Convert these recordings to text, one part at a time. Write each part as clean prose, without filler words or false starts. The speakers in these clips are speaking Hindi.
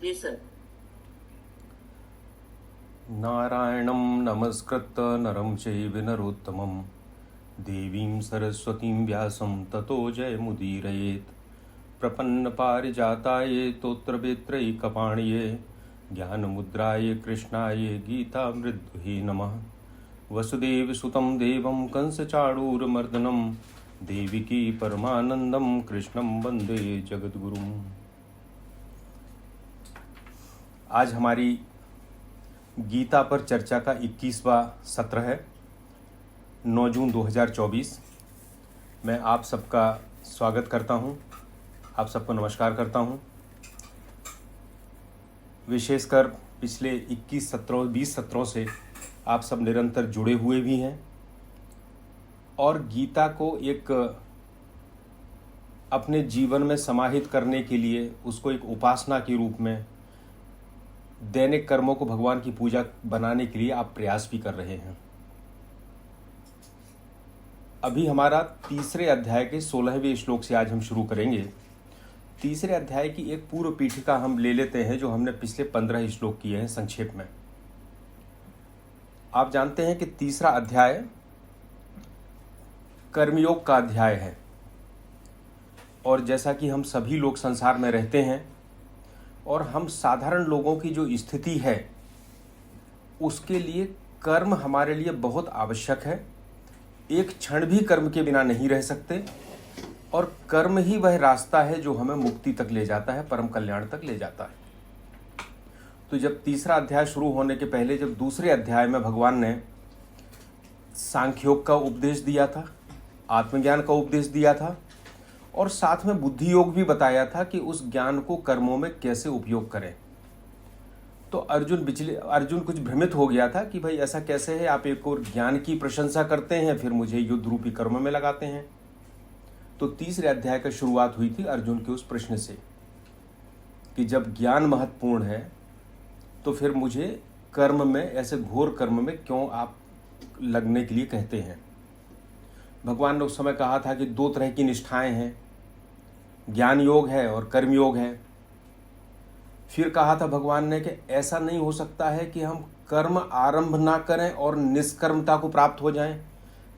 जी सर। नारायणं नमस्कृत्य नरं चैव नरोत्तमं देवीं सरस्वतीं व्यासं ततो जयमुदीरयेत्। प्रपन्नपारिजाताय तोत्रवेत्रैकपाणिये ज्ञानमुद्राय कृष्णाय गीतामृद्दुहे नमः। वसुदेवसुतं देवं कंसचाणूरमर्दनं देविकी परमानन्दं कृष्णं वन्दे जगद्गुरुम्। आज हमारी गीता पर चर्चा का 21वां सत्र है, 9 जून 2024। मैं आप सबका स्वागत करता हूं, आप सबको नमस्कार करता हूं। विशेषकर पिछले 20 सत्रों से आप सब निरंतर जुड़े हुए भी हैं और गीता को एक अपने जीवन में समाहित करने के लिए उसको एक उपासना के रूप में, दैनिक कर्मों को भगवान की पूजा बनाने के लिए आप प्रयास भी कर रहे हैं। अभी हमारा तीसरे अध्याय के 16वें श्लोक से आज हम शुरू करेंगे। तीसरे अध्याय की एक पूर्व पीठिका हम ले लेते हैं जो हमने पिछले 15 श्लोक किए हैं संक्षेप में। आप जानते हैं कि तीसरा अध्याय कर्मयोग का अध्याय है और जैसा कि हम सभी लोग संसार में रहते हैं और हम साधारण लोगों की जो स्थिति है उसके लिए कर्म हमारे लिए बहुत आवश्यक है। एक क्षण भी कर्म के बिना नहीं रह सकते और कर्म ही वह रास्ता है जो हमें मुक्ति तक ले जाता है, परम कल्याण तक ले जाता है। तो जब तीसरा अध्याय शुरू होने के पहले जब दूसरे अध्याय में भगवान ने सांख्योग का उपदेश दिया था, आत्मज्ञान का उपदेश दिया था और साथ में बुद्धि योग भी बताया था कि उस ज्ञान को कर्मों में कैसे उपयोग करें। तो अर्जुन कुछ भ्रमित हो गया था कि भाई ऐसा कैसे है, आप एक और ज्ञान की प्रशंसा करते हैं फिर मुझे युद्ध रूपी कर्म में लगाते हैं। तो तीसरे अध्याय की शुरुआत हुई थी अर्जुन के उस प्रश्न से कि जब ज्ञान महत्वपूर्ण है तो फिर मुझे कर्म में, ऐसे घोर कर्म में क्यों आप लगने के लिए कहते हैं। भगवान ने उस समय कहा था कि 2 तरह की निष्ठाएं हैं, ज्ञान योग है और कर्म योग है। फिर कहा था भगवान ने कि ऐसा नहीं हो सकता है कि हम कर्म आरंभ ना करें और निष्कर्मता को प्राप्त हो जाएं,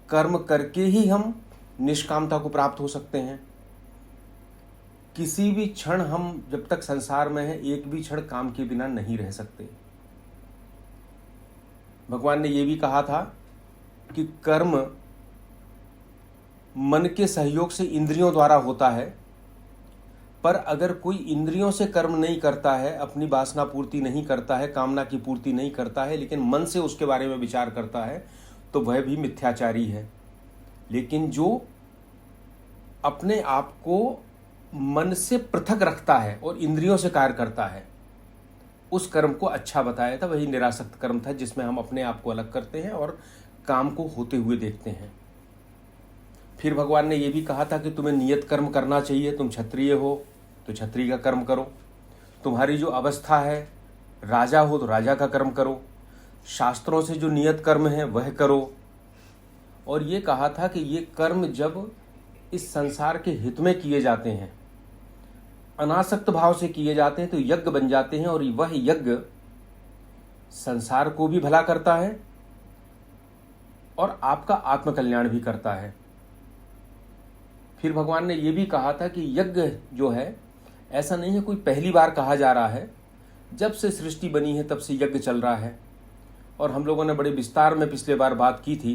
कर्म करके ही हम निष्कामता को प्राप्त हो सकते हैं। किसी भी क्षण हम जब तक संसार में हैं एक भी क्षण काम के बिना नहीं रह सकते। भगवान ने यह भी कहा था कि कर्म मन के सहयोग से इंद्रियों द्वारा होता है, पर अगर कोई इंद्रियों से कर्म नहीं करता है, अपनी वासना पूर्ति नहीं करता है, कामना की पूर्ति नहीं करता है, लेकिन मन से उसके बारे में विचार करता है तो वह भी मिथ्याचारी है। लेकिन जो अपने आप को मन से पृथक रखता है और इंद्रियों से कार्य करता है उस कर्म को अच्छा बताया था, वही निरासक्त कर्म था जिसमें हम अपने आप को अलग करते हैं और काम को होते हुए देखते हैं। फिर भगवान ने यह भी कहा था कि तुम्हें नियत कर्म करना चाहिए, तुम क्षत्रिय हो तो क्षत्रिय का कर्म करो, तुम्हारी जो अवस्था है राजा हो तो राजा का कर्म करो, शास्त्रों से जो नियत कर्म है वह करो। और ये कहा था कि ये कर्म जब इस संसार के हित में किए जाते हैं, अनासक्त भाव से किए जाते हैं तो यज्ञ बन जाते हैं और वह यज्ञ संसार को भी भला करता है और आपका आत्मकल्याण भी करता है। फिर भगवान ने यह भी कहा था कि यज्ञ जो है ऐसा नहीं है कोई पहली बार कहा जा रहा है, जब से सृष्टि बनी है तब से यज्ञ चल रहा है। और हम लोगों ने बड़े विस्तार में पिछले बार बात की थी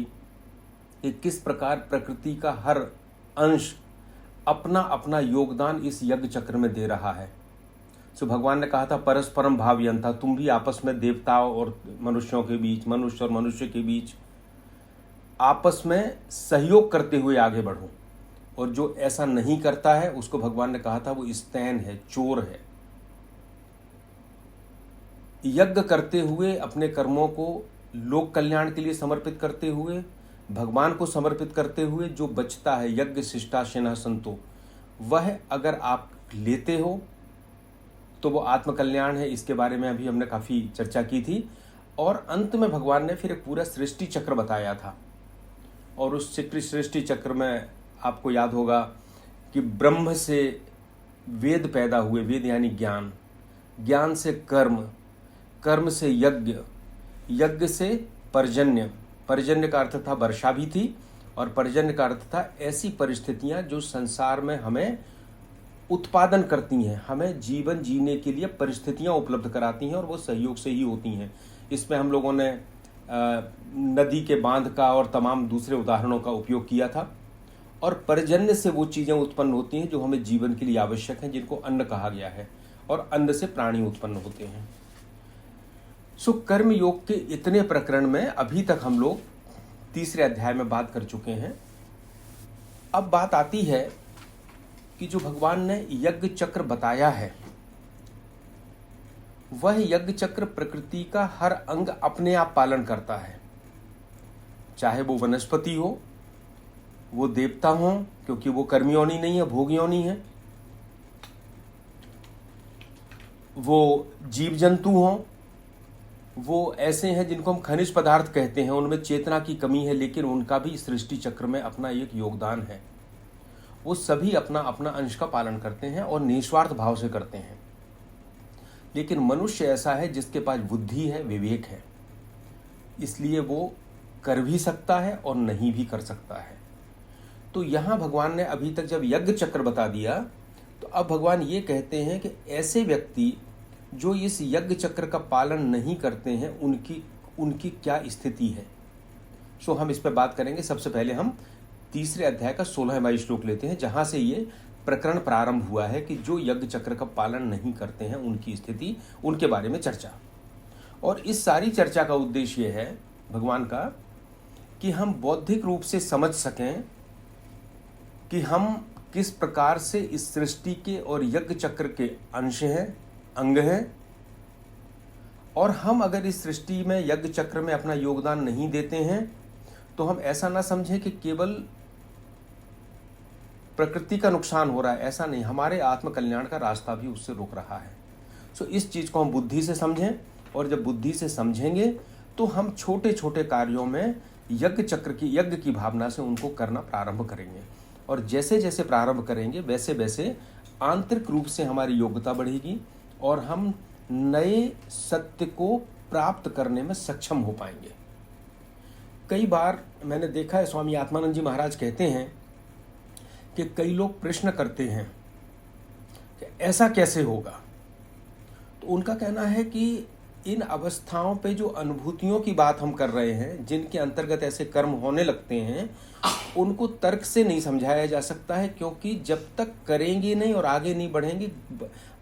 कि किस प्रकार प्रकृति का हर अंश अपना अपना योगदान इस यज्ञ चक्र में दे रहा है। सो भगवान ने कहा था परस्परम भावयंता, तुम भी आपस में देवताओं और मनुष्यों के बीच, मनुष्य और मनुष्य के बीच आपस में सहयोग करते हुए आगे बढ़ो। और जो ऐसा नहीं करता है उसको भगवान ने कहा था वो स्तैन है, चोर है। यज्ञ करते हुए, अपने कर्मों को लोक कल्याण के लिए समर्पित करते हुए, भगवान को समर्पित करते हुए जो बचता है यज्ञ शिष्टाशिनः संतो, वह अगर आप लेते हो तो वो आत्मकल्याण है। इसके बारे में अभी हमने काफ़ी चर्चा की थी। और अंत में भगवान ने फिर एक पूरा सृष्टि चक्र बताया था और उस सृष्टि चक्र में आपको याद होगा कि ब्रह्म से वेद पैदा हुए, वेद यानी ज्ञान, ज्ञान से कर्म, कर्म से यज्ञ, यज्ञ से पर्जन्य, पर्जन्य का अर्थ था वर्षा भी थी, और पर्जन्य का अर्थ था ऐसी परिस्थितियां जो संसार में हमें उत्पादन करती हैं, हमें जीवन जीने के लिए परिस्थितियां उपलब्ध कराती हैं, और वो सहयोग से ही होती हैं। इसमें हम लोगों ने नदी के बांध का और तमाम दूसरे उदाहरणों का उपयोग किया था। और पर्जन्य से वो चीज़ें उत्पन्न होती हैं जो हमें जीवन के लिए आवश्यक हैं, जिनको अन्न कहा गया है, और अन्न से प्राणी उत्पन्न होते हैं। सो कर्म योग के इतने प्रकरण में अभी तक हम लोग तीसरे अध्याय में बात कर चुके हैं। अब बात आती है कि जो भगवान ने यज्ञ चक्र बताया है, वह यज्ञ चक्र प्रकृति का हर अंग अपने आप पालन करता है, चाहे वो वनस्पति हो, वो देवता हो, क्योंकि वो कर्म योनि नहीं है, भोग योनि है, वो जीव जंतु हो, वो ऐसे हैं जिनको हम खनिज पदार्थ कहते हैं, उनमें चेतना की कमी है, लेकिन उनका भी सृष्टि चक्र में अपना एक योगदान है। वो सभी अपना अपना अंश का पालन करते हैं और निस्वार्थ भाव से करते हैं। लेकिन मनुष्य ऐसा है जिसके पास बुद्धि है, विवेक है, इसलिए वो कर भी सकता है और नहीं भी कर सकता है। तो यहाँ भगवान ने अभी तक जब यज्ञ चक्र बता दिया, तो अब भगवान ये कहते हैं कि ऐसे व्यक्ति जो इस यज्ञ चक्र का पालन नहीं करते हैं, उनकी क्या स्थिति है। सो हम इस पर बात करेंगे। सबसे पहले हम तीसरे अध्याय का 16वां श्लोक लेते हैं, जहां से ये प्रकरण प्रारंभ हुआ है कि जो यज्ञ चक्र का पालन नहीं करते हैं उनकी स्थिति, उनके बारे में चर्चा। और इस सारी चर्चा का उद्देश्य ये है भगवान का कि हम बौद्धिक रूप से समझ सकें कि हम किस प्रकार से इस सृष्टि के और यज्ञ चक्र के अंश हैं, अंग हैं, और हम अगर इस सृष्टि में यज्ञ चक्र में अपना योगदान नहीं देते हैं तो हम ऐसा ना समझें कि केवल प्रकृति का नुकसान हो रहा है। ऐसा नहीं, हमारे आत्मकल्याण का रास्ता भी उससे रुक रहा है। सो इस चीज़ को हम बुद्धि से समझें, और जब बुद्धि से समझेंगे तो हम छोटे छोटे कार्यों में यज्ञ की भावना से उनको करना प्रारंभ करेंगे। और जैसे जैसे प्रारंभ करेंगे वैसे वैसे आंतरिक रूप से हमारी योग्यता बढ़ेगी और हम नए सत्य को प्राप्त करने में सक्षम हो पाएंगे। कई बार मैंने देखा है, स्वामी आत्मानंद जी महाराज कहते हैं कि कई लोग प्रश्न करते हैं कि ऐसा कैसे होगा। तो उनका कहना है कि इन अवस्थाओं पे जो अनुभूतियों की बात हम कर रहे हैं, जिनके अंतर्गत ऐसे कर्म होने लगते हैं, उनको तर्क से नहीं समझाया जा सकता है, क्योंकि जब तक करेंगे नहीं और आगे नहीं बढ़ेंगे,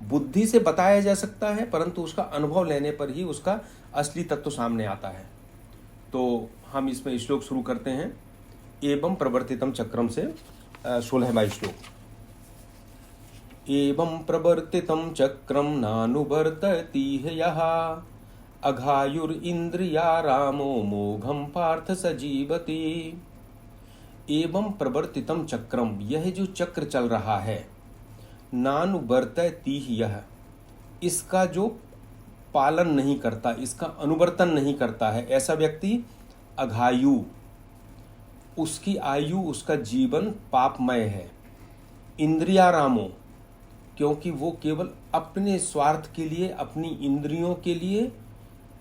बुद्धि से बताया जा सकता है, परंतु उसका अनुभव लेने पर ही उसका असली तत्व सामने आता है। तो हम इसमें श्लोक शुरू करते हैं। एवं प्रवर्तितम चक्रम से 16वां श्लोक। एवं प्रवर्तितं चक्रम नानुवर्तति यः अघायुरिन्द्रिया रामो मोघम पार्थ स जीवति। एवं प्रवर्तितं चक्रम, यह जो चक्र चल रहा है, नानुवर्तति यः, इसका जो पालन नहीं करता, इसका अनुवर्तन नहीं करता है, ऐसा व्यक्ति अघायु, उसकी आयु, उसका जीवन पापमय है। इंद्रिया रामो, क्योंकि वो केवल अपने स्वार्थ के लिए, अपनी इंद्रियों के लिए,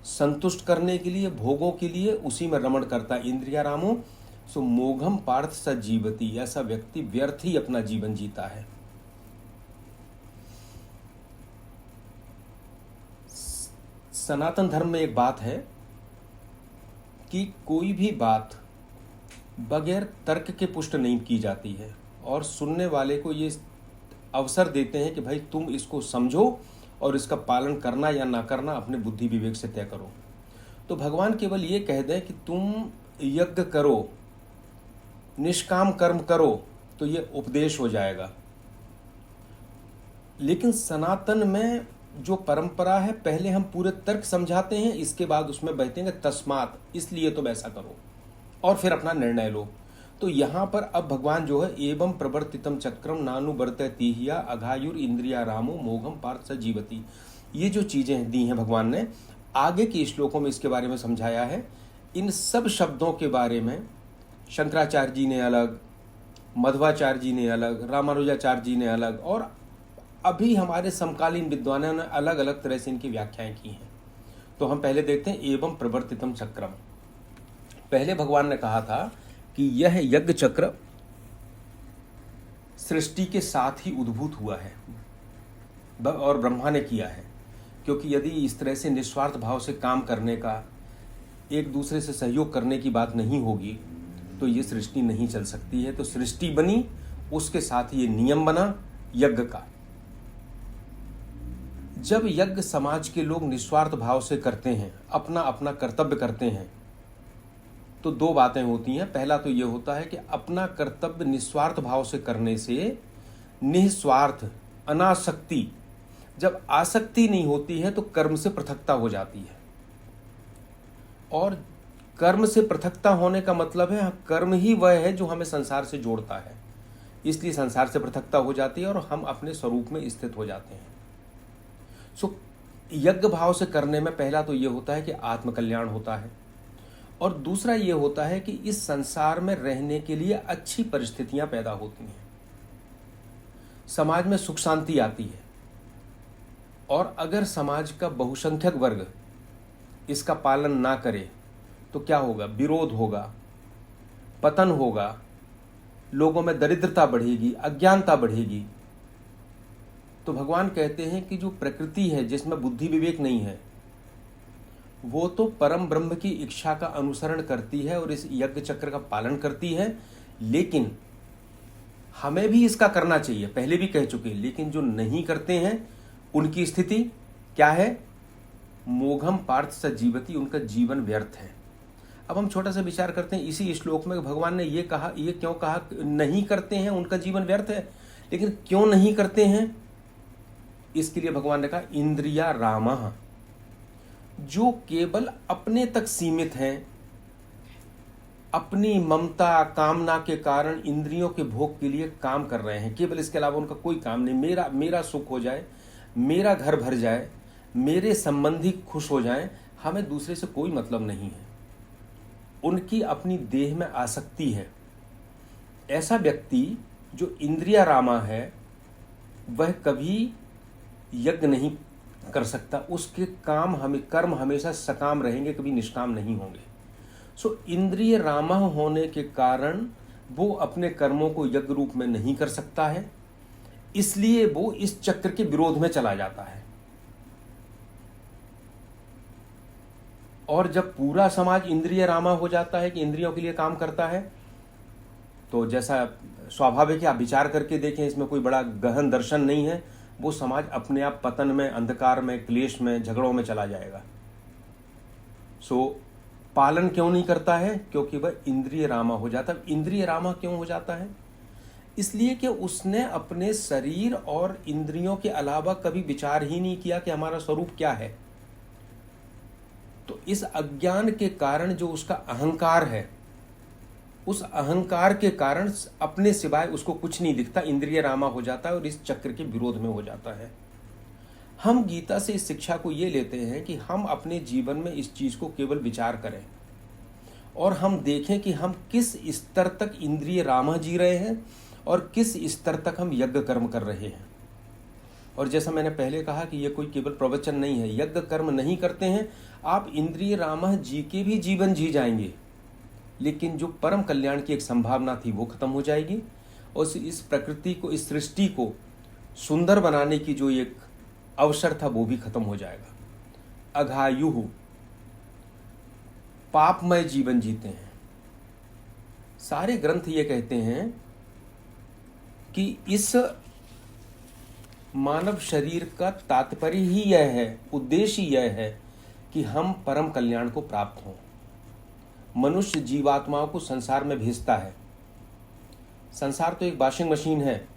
संतुष्ट करने के लिए, भोगों के लिए उसी में रमण करता है। इंद्रिया रामो सो मोघम पार्थ स जीवति, ऐसा व्यक्ति व्यर्थ ही अपना जीवन जीता है। सनातन धर्म में एक बात है कि कोई भी बात बगैर तर्क के पुष्ट नहीं की जाती है, और सुनने वाले को ये अवसर देते हैं कि भाई तुम इसको समझो और इसका पालन करना या ना करना अपने बुद्धि विवेक से तय करो। तो भगवान केवल ये कह दें कि तुम यज्ञ करो, निष्काम कर्म करो, तो ये उपदेश हो जाएगा। लेकिन सनातन में जो परंपरा है, पहले हम पूरे तर्क समझाते हैं, इसके बाद उसमें बहतेंगे तस्मात, इसलिए तुम ऐसा करो, और फिर अपना निर्णय लो। तो यहाँ पर अब भगवान जो है एवं प्रवर्तितम चक्रम नानुवर्तति ह्य अघायुर इंद्रिया रामो मोघम पार्थ स जीवति, ये जो चीजें दी हैं भगवान ने, आगे के श्लोकों में इसके बारे में समझाया है। इन सब शब्दों के बारे में शंकराचार्य जी ने अलग, मध्वाचार्य जी ने अलग, रामानुजाचार्य जी ने अलग, और अभी हमारे समकालीन विद्वानों ने अलग अलग तरह से इनकी व्याख्याएं की हैं। तो हम पहले देखते हैं एवं प्रवर्तितम चक्रम। पहले भगवान ने कहा था कि यह यज्ञ चक्र सृष्टि के साथ ही उद्भूत हुआ है और ब्रह्मा ने किया है, क्योंकि यदि इस तरह से निस्वार्थ भाव से काम करने का, एक दूसरे से सहयोग करने की बात नहीं होगी तो ये सृष्टि नहीं चल सकती है। तो सृष्टि बनी, उसके साथ ये नियम बना यज्ञ का। जब यज्ञ समाज के लोग निस्वार्थ भाव से करते हैं, अपना अपना कर्तव्य करते हैं, तो दो बातें होती हैं। पहला तो ये होता है कि अपना कर्तव्य निस्वार्थ भाव से करने से निस्वार्थ अनासक्ति, जब आसक्ति नहीं होती है तो कर्म से पृथकता हो जाती है। और कर्म से पृथकता होने का मतलब है कर्म ही वह है जो हमें संसार से जोड़ता है, इसलिए संसार से पृथकता हो जाती है और हम अपने स्वरूप में स्थित हो जाते हैं। सो यज्ञ भाव से करने में पहला तो ये होता है कि आत्मकल्याण होता है, और दूसरा ये होता है कि इस संसार में रहने के लिए अच्छी परिस्थितियां पैदा होती हैं, समाज में सुख शांति आती है। और अगर समाज का बहुसंख्यक वर्ग इसका पालन ना करे तो क्या होगा? विरोध होगा, पतन होगा, लोगों में दरिद्रता बढ़ेगी, अज्ञानता बढ़ेगी। तो भगवान कहते हैं कि जो प्रकृति है जिसमें बुद्धि विवेक नहीं है, वो तो परम ब्रह्म की इच्छा का अनुसरण करती है और इस यज्ञ चक्र का पालन करती है, लेकिन हमें भी इसका करना चाहिए, पहले भी कह चुके। लेकिन जो नहीं करते हैं उनकी स्थिति क्या है? मोघम पार्थ स जीवति, उनका जीवन व्यर्थ है। अब हम छोटा सा विचार करते हैं इसी श्लोक में भगवान ने ये कहा, ये क्यों कहा नहीं करते हैं उनका जीवन व्यर्थ है? लेकिन क्यों नहीं करते हैं? इसके लिए भगवान ने कहा इंद्रिया रामः, जो केवल अपने तक सीमित हैं, अपनी ममता कामना के कारण इंद्रियों के भोग के लिए काम कर रहे हैं, केवल इसके अलावा उनका कोई काम नहीं। मेरा सुख हो जाए, मेरा घर भर जाए, मेरे संबंधी खुश हो जाएं, हमें दूसरे से कोई मतलब नहीं है। उनकी अपनी देह में आसक्ति है। ऐसा व्यक्ति जो इंद्रिया रामा है वह कभी यज्ञ नहीं कर सकता, उसके कर्म हमेशा सकाम रहेंगे, कभी निष्काम नहीं होंगे। सो इंद्रिय रामा होने के कारण वो अपने कर्मों को यज्ञ रूप में नहीं कर सकता है, इसलिए वो इस चक्र के विरोध में चला जाता है। और जब पूरा समाज इंद्रिय रामा हो जाता है कि इंद्रियों के लिए काम करता है, तो जैसा स्वाभाविक है, आप विचार करके देखें, इसमें कोई बड़ा गहन दर्शन नहीं है, वो समाज अपने आप पतन में, अंधकार में, क्लेश में, झगड़ों में चला जाएगा। सो पालन क्यों नहीं करता है? क्योंकि वह इंद्रिय रामा हो जाता है। इंद्रिय रामा क्यों हो जाता है? इसलिए कि उसने अपने शरीर और इंद्रियों के अलावा कभी विचार ही नहीं किया कि हमारा स्वरूप क्या है। तो इस अज्ञान के कारण जो उसका अहंकार है, उस अहंकार के कारण अपने सिवाय उसको कुछ नहीं दिखता, इंद्रिय रामा हो जाता है और इस चक्र के विरोध में हो जाता है। हम गीता से इस शिक्षा को ये लेते हैं कि हम अपने जीवन में इस चीज को केवल विचार करें और हम देखें कि हम किस स्तर तक इंद्रिय रामा जी रहे हैं और किस स्तर तक हम यज्ञ कर्म कर रहे हैं। और जैसा मैंने पहले कहा कि यह कोई केवल प्रवचन नहीं है, यज्ञ कर्म नहीं करते हैं आप इंद्रिय रामा जी के भी जीवन जी जाएंगे, लेकिन जो परम कल्याण की एक संभावना थी वो खत्म हो जाएगी और इस प्रकृति को, इस सृष्टि को सुंदर बनाने की जो एक अवसर था वो भी खत्म हो जाएगा। अघायुः, पापमय जीवन जीते हैं। सारे ग्रंथ ये कहते हैं कि इस मानव शरीर का तात्पर्य ही यह है, उद्देश्य यह है कि हम परम कल्याण को प्राप्त हों। मनुष्य जीवात्माओं को संसार में भेजता है। संसार तो एक वॉशिंग मशीन है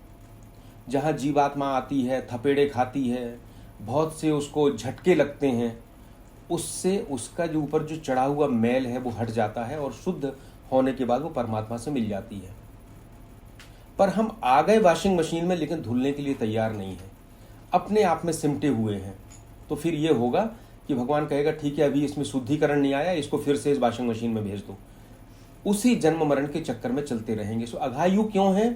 जहां जीवात्मा आती है, थपेड़े खाती है, बहुत से उसको झटके लगते हैं, उससे उसका जो ऊपर जो चढ़ा हुआ मैल है वो हट जाता है और शुद्ध होने के बाद वो परमात्मा से मिल जाती है। पर हम आ गए वॉशिंग मशीन में, लेकिन धुलने के लिए तैयार नहीं है, अपने आप में सिमटे हुए हैं। तो फिर ये होगा कि भगवान कहेगा ठीक है, अभी इसमें शुद्धिकरण नहीं आया, इसको फिर से इस वॉशिंग मशीन में भेज दो। उसी जन्म मरण के चक्कर में चलते रहेंगे। सो अघायु क्यों है?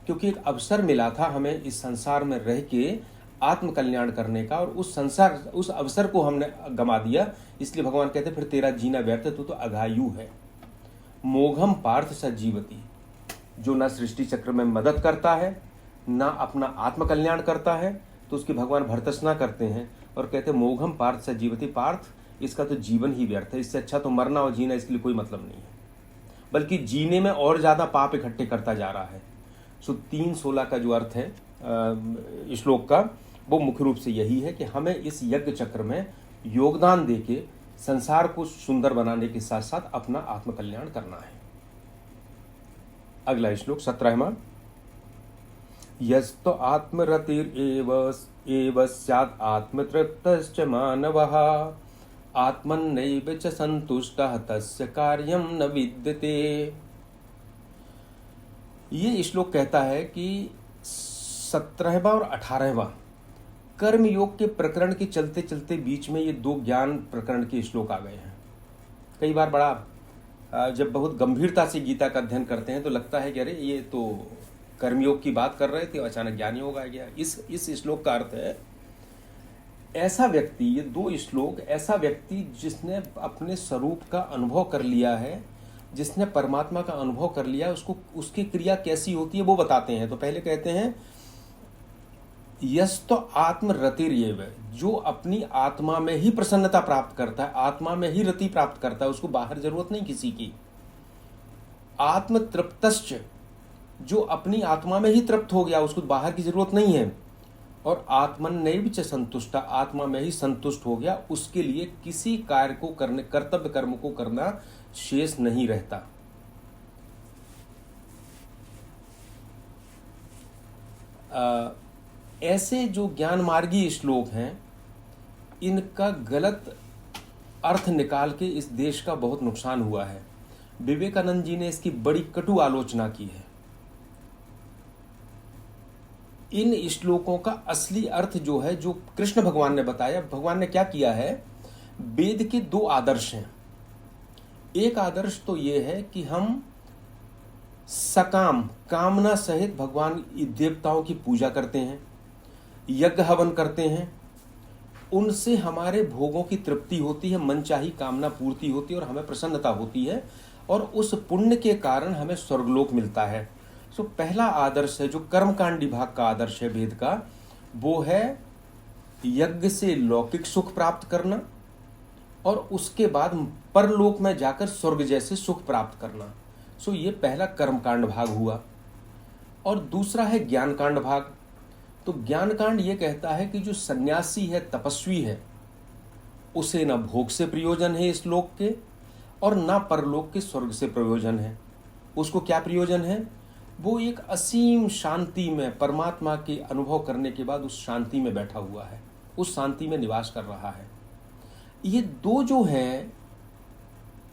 क्योंकि एक अवसर मिला था हमें इस संसार में रह के आत्म कल्याण करने का, और उस अवसर को हमने गंवा दिया। इसलिए भगवान कहते फिर तेरा जीना व्यर्थ, तू तो अघायु है। मोघम पार्थ सजीवती, जो ना सृष्टि चक्र में मदद करता है ना अपना आत्म कल्याण करता है, तो उसकी भगवान भर्त्सना करते हैं और कहते हैं मोघम पार्थ सजीवती, पार्थ इसका तो जीवन ही व्यर्थ है, इससे अच्छा तो मरना और जीना, इसके लिए कोई मतलब नहीं है, बल्कि जीने में और ज़्यादा पाप इकट्ठे करता जा रहा है। सो 3:16 का जो अर्थ है श्लोक का, वो मुख्य रूप से यही है कि हमें इस यज्ञ चक्र में योगदान देके संसार को सुंदर बनाने के साथ साथ अपना आत्मकल्याण करना है। अगला श्लोक 17वां, यस्तो आत्मरतिरेव स्यात् आत्मतृप्तश्च मानवः आत्मन्नैव च संतुष्टः तस्य कार्यं न विद्यते। ये श्लोक कहता है कि 17वां और 18वां कर्म योग के प्रकरण के चलते चलते बीच में ये दो ज्ञान प्रकरण के श्लोक आ गए हैं। कई बार बड़ा जब बहुत गंभीरता से गीता का अध्ययन करते हैं तो लगता है कि अरे ये तो कर्मयोग की बात कर रहे थे, अचानक ज्ञान योग आ गया। इस श्लोक का अर्थ है ऐसा व्यक्ति, ये दो श्लोक, ऐसा व्यक्ति जिसने अपने स्वरूप का अनुभव कर लिया है, जिसने परमात्मा का अनुभव कर लिया, उसको उसकी क्रिया कैसी होती है वो बताते हैं। तो पहले कहते हैं यस्तो आत्मरतिरेव, जो अपनी आत्मा में ही प्रसन्नता प्राप्त करता है, आत्मा में ही रति प्राप्त करता है, उसको बाहर जरूरत नहीं किसी की। आत्मतृप्तश्च, जो अपनी आत्मा में ही तृप्त हो गया, उसको बाहर की जरूरत नहीं है। और आत्मन्नैव च संतुष्ट, आत्मा में ही संतुष्ट हो गया, उसके लिए किसी कार्य को करने, कर्तव्य कर्म को करना शेष नहीं रहता। ऐसे जो ज्ञान मार्गी श्लोक हैं, इनका गलत अर्थ निकाल के इस देश का बहुत नुकसान हुआ है। विवेकानंद जी ने इसकी बड़ी कटु आलोचना की है। इन श्लोकों का असली अर्थ जो है, जो कृष्ण भगवान ने बताया, भगवान ने क्या किया है, वेद के दो आदर्श हैं। एक आदर्श तो ये है कि हम सकाम, कामना सहित भगवान देवताओं की पूजा करते हैं, यज्ञ हवन करते हैं, उनसे हमारे भोगों की तृप्ति होती है, मनचाही कामना पूर्ति होती है और हमें प्रसन्नता होती है, और उस पुण्य के कारण हमें स्वर्गलोक मिलता है। सो पहला आदर्श है जो कर्मकांड विभाग का आदर्श है वेद का, वो है यज्ञ से लौकिक सुख प्राप्त करना और उसके बाद परलोक में जाकर स्वर्ग जैसे सुख प्राप्त करना। सो ये पहला कर्मकांड भाग हुआ। और दूसरा है ज्ञानकांड भाग। तो ज्ञानकांड ये कहता है कि जो सन्यासी है, तपस्वी है, उसे ना भोग से प्रयोजन है इस लोक के और ना परलोक के स्वर्ग से प्रयोजन है। उसको क्या प्रयोजन है? वो एक असीम शांति में परमात्मा के अनुभव करने के बाद उस शांति में बैठा हुआ है, उस शांति में निवास कर रहा है। ये दो जो हैं,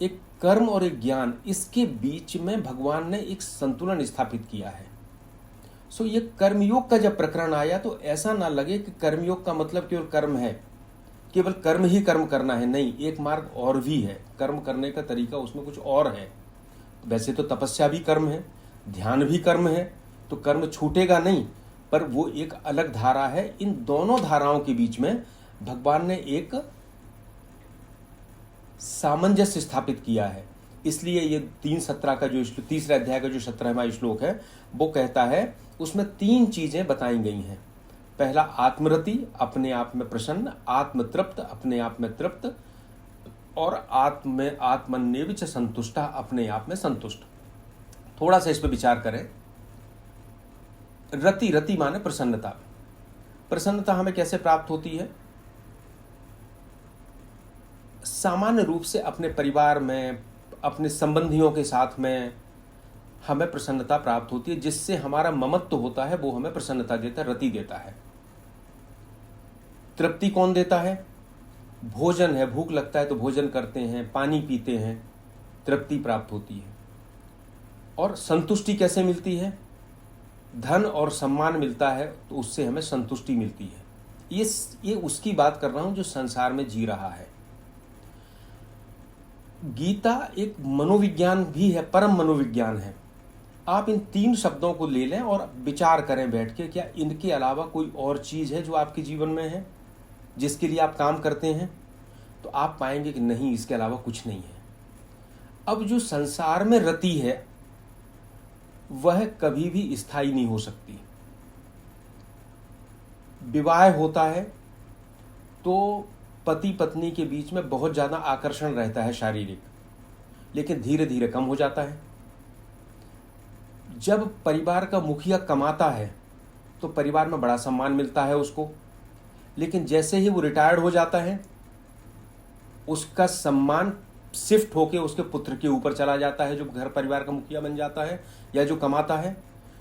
एक कर्म और एक ज्ञान, इसके बीच में भगवान ने एक संतुलन स्थापित किया है। सो ये कर्मयोग का जब प्रकरण आया तो ऐसा ना लगे कि कर्मयोग का मतलब केवल कर्म है, केवल कर्म ही कर्म करना है। नहीं, एक मार्ग और भी है, कर्म करने का तरीका उसमें कुछ और है। वैसे तो तपस्या भी कर्म है, ध्यान भी कर्म है, तो कर्म छूटेगा नहीं, पर वो एक अलग धारा है। इन दोनों धाराओं के बीच में भगवान ने एक सामंजस्य स्थापित किया है। इसलिए ये 3:17 का जो तीसरे अध्याय का जो 17वां श्लोक है, वो कहता है, उसमें 3 चीजें बताई गई हैं। पहला आत्मरति, अपने आप में प्रसन्न, आत्मतृप्त, अपने आप में तृप्त, और आत्मन्नेव च संतुष्ट, अपने आप में संतुष्ट। थोड़ा सा इस पर विचार करें। रति माने प्रसन्नता। प्रसन्नता हमें कैसे प्राप्त होती है? सामान्य रूप से अपने परिवार में, अपने संबंधियों के साथ में हमें प्रसन्नता प्राप्त होती है, जिससे हमारा ममत्व होता है, वो हमें प्रसन्नता देता है, रति देता है। तृप्ति कौन देता है? भोजन है, भूख लगता है तो भोजन करते हैं, पानी पीते हैं, तृप्ति प्राप्त होती है। और संतुष्टि कैसे मिलती है? धन और सम्मान मिलता है तो उससे हमें संतुष्टि मिलती है। ये उसकी बात कर रहा हूं जो संसार में जी रहा है। गीता एक मनोविज्ञान भी है, परम मनोविज्ञान है। आप इन 3 शब्दों को ले लें और विचार करें बैठ के, क्या इनके अलावा कोई और चीज़ है जो आपके जीवन में है, जिसके लिए आप काम करते हैं? तो आप पाएंगे कि नहीं, इसके अलावा कुछ नहीं है। अब जो संसार में रति है वह कभी भी स्थायी नहीं हो सकती। विवाह होता है तो पति पत्नी के बीच में बहुत ज़्यादा आकर्षण रहता है शारीरिक, लेकिन धीरे धीरे कम हो जाता है। जब परिवार का मुखिया कमाता है तो परिवार में बड़ा सम्मान मिलता है उसको, लेकिन जैसे ही वो रिटायर्ड हो जाता है उसका सम्मान शिफ्ट होके उसके पुत्र के ऊपर चला जाता है, जो घर परिवार का मुखिया बन जाता है या जो कमाता है।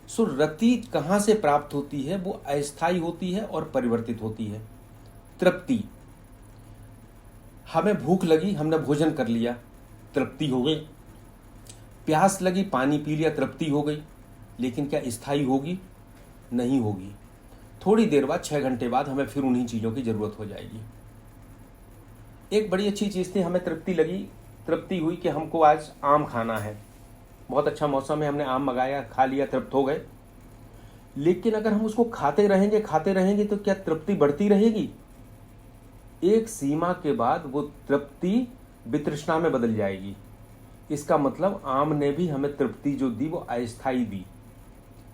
सो रति कहाँ से प्राप्त होती है? वो अस्थायी होती है और परिवर्तित होती है। तृप्ति, हमें भूख लगी, हमने भोजन कर लिया, तृप्ति हो गई। प्यास लगी, पानी पी लिया, तृप्ति हो गई। लेकिन क्या स्थायी होगी? नहीं होगी। थोड़ी देर बाद, 6 घंटे बाद हमें फिर उन्हीं चीज़ों की ज़रूरत हो जाएगी। एक बड़ी अच्छी चीज़ थी, हमें तृप्ति लगी, तृप्ति हुई कि हमको आज आम खाना है, बहुत अच्छा मौसम है, हमने आम मंगाया, खा लिया, तृप्त हो गए। लेकिन अगर हम उसको खाते रहेंगे तो क्या तृप्ति बढ़ती रहेगी? एक सीमा के बाद वो तृप्ति वितृष्णा में बदल जाएगी। इसका मतलब आम ने भी हमें तृप्ति जो दी वो अस्थायी दी।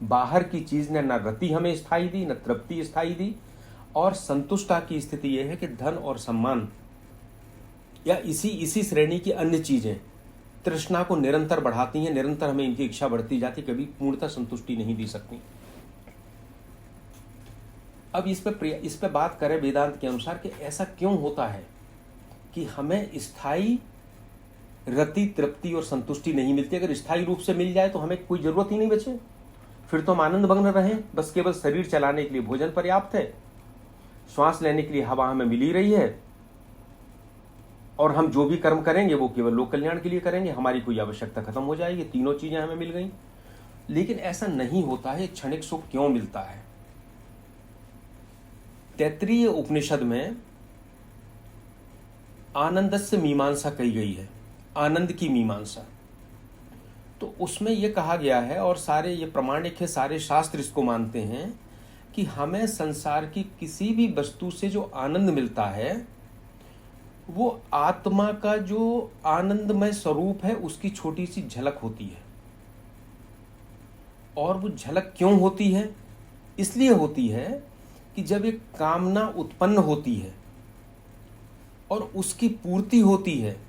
बाहर की चीज ने न रति हमें स्थायी दी, न तृप्ति स्थायी दी। और संतुष्टा की स्थिति यह है कि धन और सम्मान या इसी श्रेणी की अन्य चीजें तृष्णा को निरंतर बढ़ाती हैं, निरंतर हमें इनकी इच्छा बढ़ती जाती, कभी पूर्णतः संतुष्टि नहीं दी सकती। अब इस पे बात करें वेदांत के अनुसार कि ऐसा क्यों होता है कि हमें स्थायी रति, तृप्ति और संतुष्टि नहीं मिलती। अगर स्थायी रूप से मिल जाए तो हमें कोई जरूरत ही नहीं बचे, फिर तो हम आनंद मग्न रहें, बस केवल शरीर चलाने के लिए भोजन पर्याप्त है, श्वास लेने के लिए हवा हमें मिली रही है, और हम जो भी कर्म करेंगे वो केवल लोक कल्याण के लिए करेंगे, हमारी कोई आवश्यकता खत्म हो जाएगी, तीनों चीजें हमें मिल गई। लेकिन ऐसा नहीं होता है। क्षणिक सुख क्यों मिलता है? तैत्तिरीय उपनिषद में आनंदस्य मीमांसा कही गई है, आनंद की मीमांसा। तो उसमें यह कहा गया है, और सारे ये प्रमाणिक है, सारे शास्त्र इसको मानते हैं कि हमें संसार की किसी भी वस्तु से जो आनंद मिलता है वो आत्मा का जो आनंदमय स्वरूप है उसकी छोटी सी झलक होती है। और वो झलक क्यों होती है? इसलिए होती है कि जब एक कामना उत्पन्न होती है और उसकी पूर्ति होती है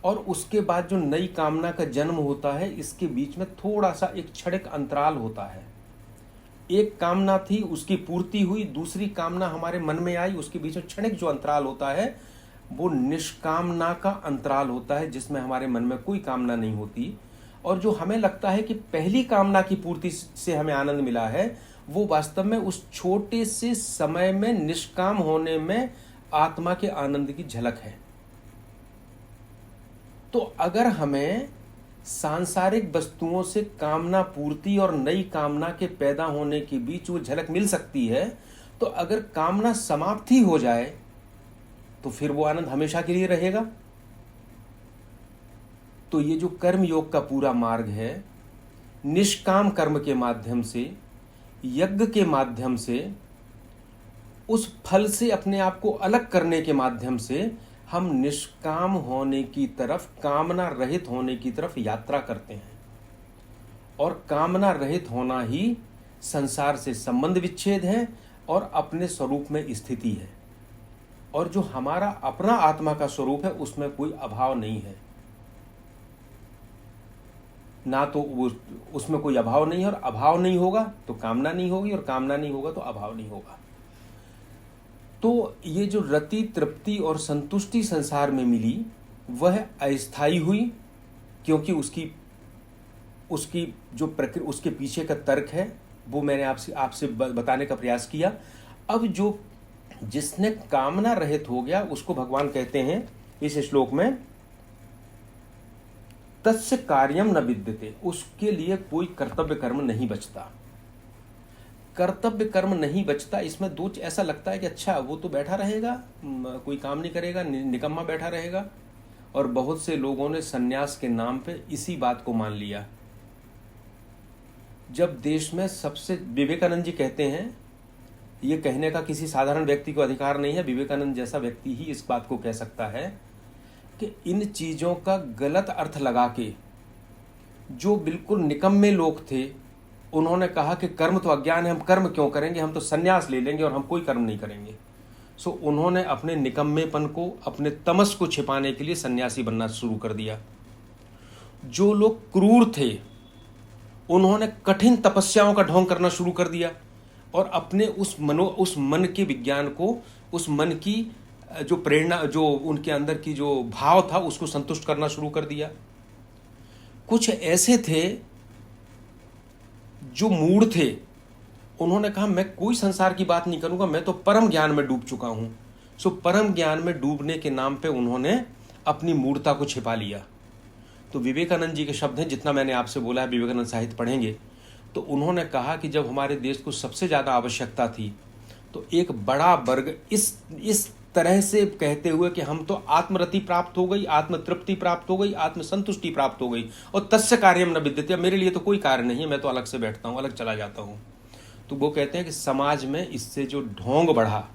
और उसके बाद जो नई कामना का जन्म होता है, इसके बीच में थोड़ा सा एक क्षणिक अंतराल होता है। एक कामना थी, उसकी पूर्ति हुई, दूसरी कामना हमारे मन में आई, उसके बीच में क्षणिक जो अंतराल होता है वो निष्कामना का अंतराल होता है, जिसमें हमारे मन में कोई कामना नहीं होती। और जो हमें लगता है कि पहली कामना की पूर्ति से हमें आनंद मिला है, वो वास्तव में उस छोटे से समय में निष्काम होने में आत्मा के आनंद की झलक है। तो अगर हमें सांसारिक वस्तुओं से कामना पूर्ति और नई कामना के पैदा होने के बीच वो झलक मिल सकती है, तो अगर कामना समाप्ति हो जाए तो फिर वो आनंद हमेशा के लिए रहेगा। तो ये जो कर्म योग का पूरा मार्ग है, निष्काम कर्म के माध्यम से, यज्ञ के माध्यम से, उस फल से अपने आप को अलग करने के माध्यम से हम निष्काम होने की तरफ, कामना रहित होने की तरफ यात्रा करते हैं। और कामना रहित होना ही संसार से संबंध विच्छेद है और अपने स्वरूप में स्थिति है। और जो हमारा अपना आत्मा का स्वरूप है उसमें कोई अभाव नहीं है, ना तो वो उसमें कोई अभाव नहीं है, और अभाव नहीं होगा तो कामना नहीं होगी, और कामना नहीं होगा तो अभाव नहीं होगा। तो ये जो रति, तृप्ति और संतुष्टि संसार में मिली वह अस्थायी हुई, क्योंकि उसकी जो प्रक्रिया, उसके पीछे का तर्क है वो मैंने आपसे बताने का प्रयास किया। अब जो जिसने कामना रहित हो गया उसको भगवान कहते हैं इस श्लोक में, तस्य कार्यम न विद्यते, उसके लिए कोई कर्तव्य कर्म नहीं बचता। कर्तव्य कर्म नहीं बचता, इसमें दो ऐसा लगता है कि अच्छा वो तो बैठा रहेगा, कोई काम नहीं करेगा, निकम्मा बैठा रहेगा। और बहुत से लोगों ने सन्यास के नाम पे इसी बात को मान लिया जब देश में सबसे, विवेकानंद जी कहते हैं, ये कहने का किसी साधारण व्यक्ति को अधिकार नहीं है, विवेकानंद जैसा व्यक्ति ही इस बात को कह सकता है कि इन चीज़ों का गलत अर्थ लगा के जो बिल्कुल निकम्मे लोग थे, उन्होंने कहा कि कर्म तो अज्ञान है, हम कर्म क्यों करेंगे, हम तो संन्यास ले लेंगे और हम कोई कर्म नहीं करेंगे। सो उन्होंने अपने निकम्मेपन को, अपने तमस को छिपाने के लिए सन्यासी बनना शुरू कर दिया। जो लोग क्रूर थे, उन्होंने कठिन तपस्याओं का ढोंग करना शुरू कर दिया और अपने उस मन के विज्ञान को, उस मन की जो प्रेरणा, जो उनके अंदर की जो भाव था, उसको संतुष्ट करना शुरू कर दिया। कुछ ऐसे थे जो मूढ़ थे, उन्होंने कहा मैं कोई संसार की बात नहीं करूंगा, मैं तो परम ज्ञान में डूब चुका हूं। सो परम ज्ञान में डूबने के नाम पे उन्होंने अपनी मूढ़ता को छिपा लिया। तो विवेकानंद जी के शब्द हैं, जितना मैंने आपसे बोला है विवेकानंद साहित्य पढ़ेंगे, तो उन्होंने कहा कि जब हमारे देश को सबसे ज़्यादा आवश्यकता थी, तो एक बड़ा वर्ग इस तरह से कहते हुए कि हम तो आत्मरति प्राप्त हो गई, आत्मतृप्ति प्राप्त हो गई, आत्मसंतुष्टि प्राप्त हो गई और तस्य कार्यम न विद्यते, मेरे लिए तो कोई कार्य नहीं है, मैं तो अलग से बैठता हूँ, अलग चला जाता हूँ। तो वो कहते हैं कि समाज में इससे जो ढोंग बढ़ा,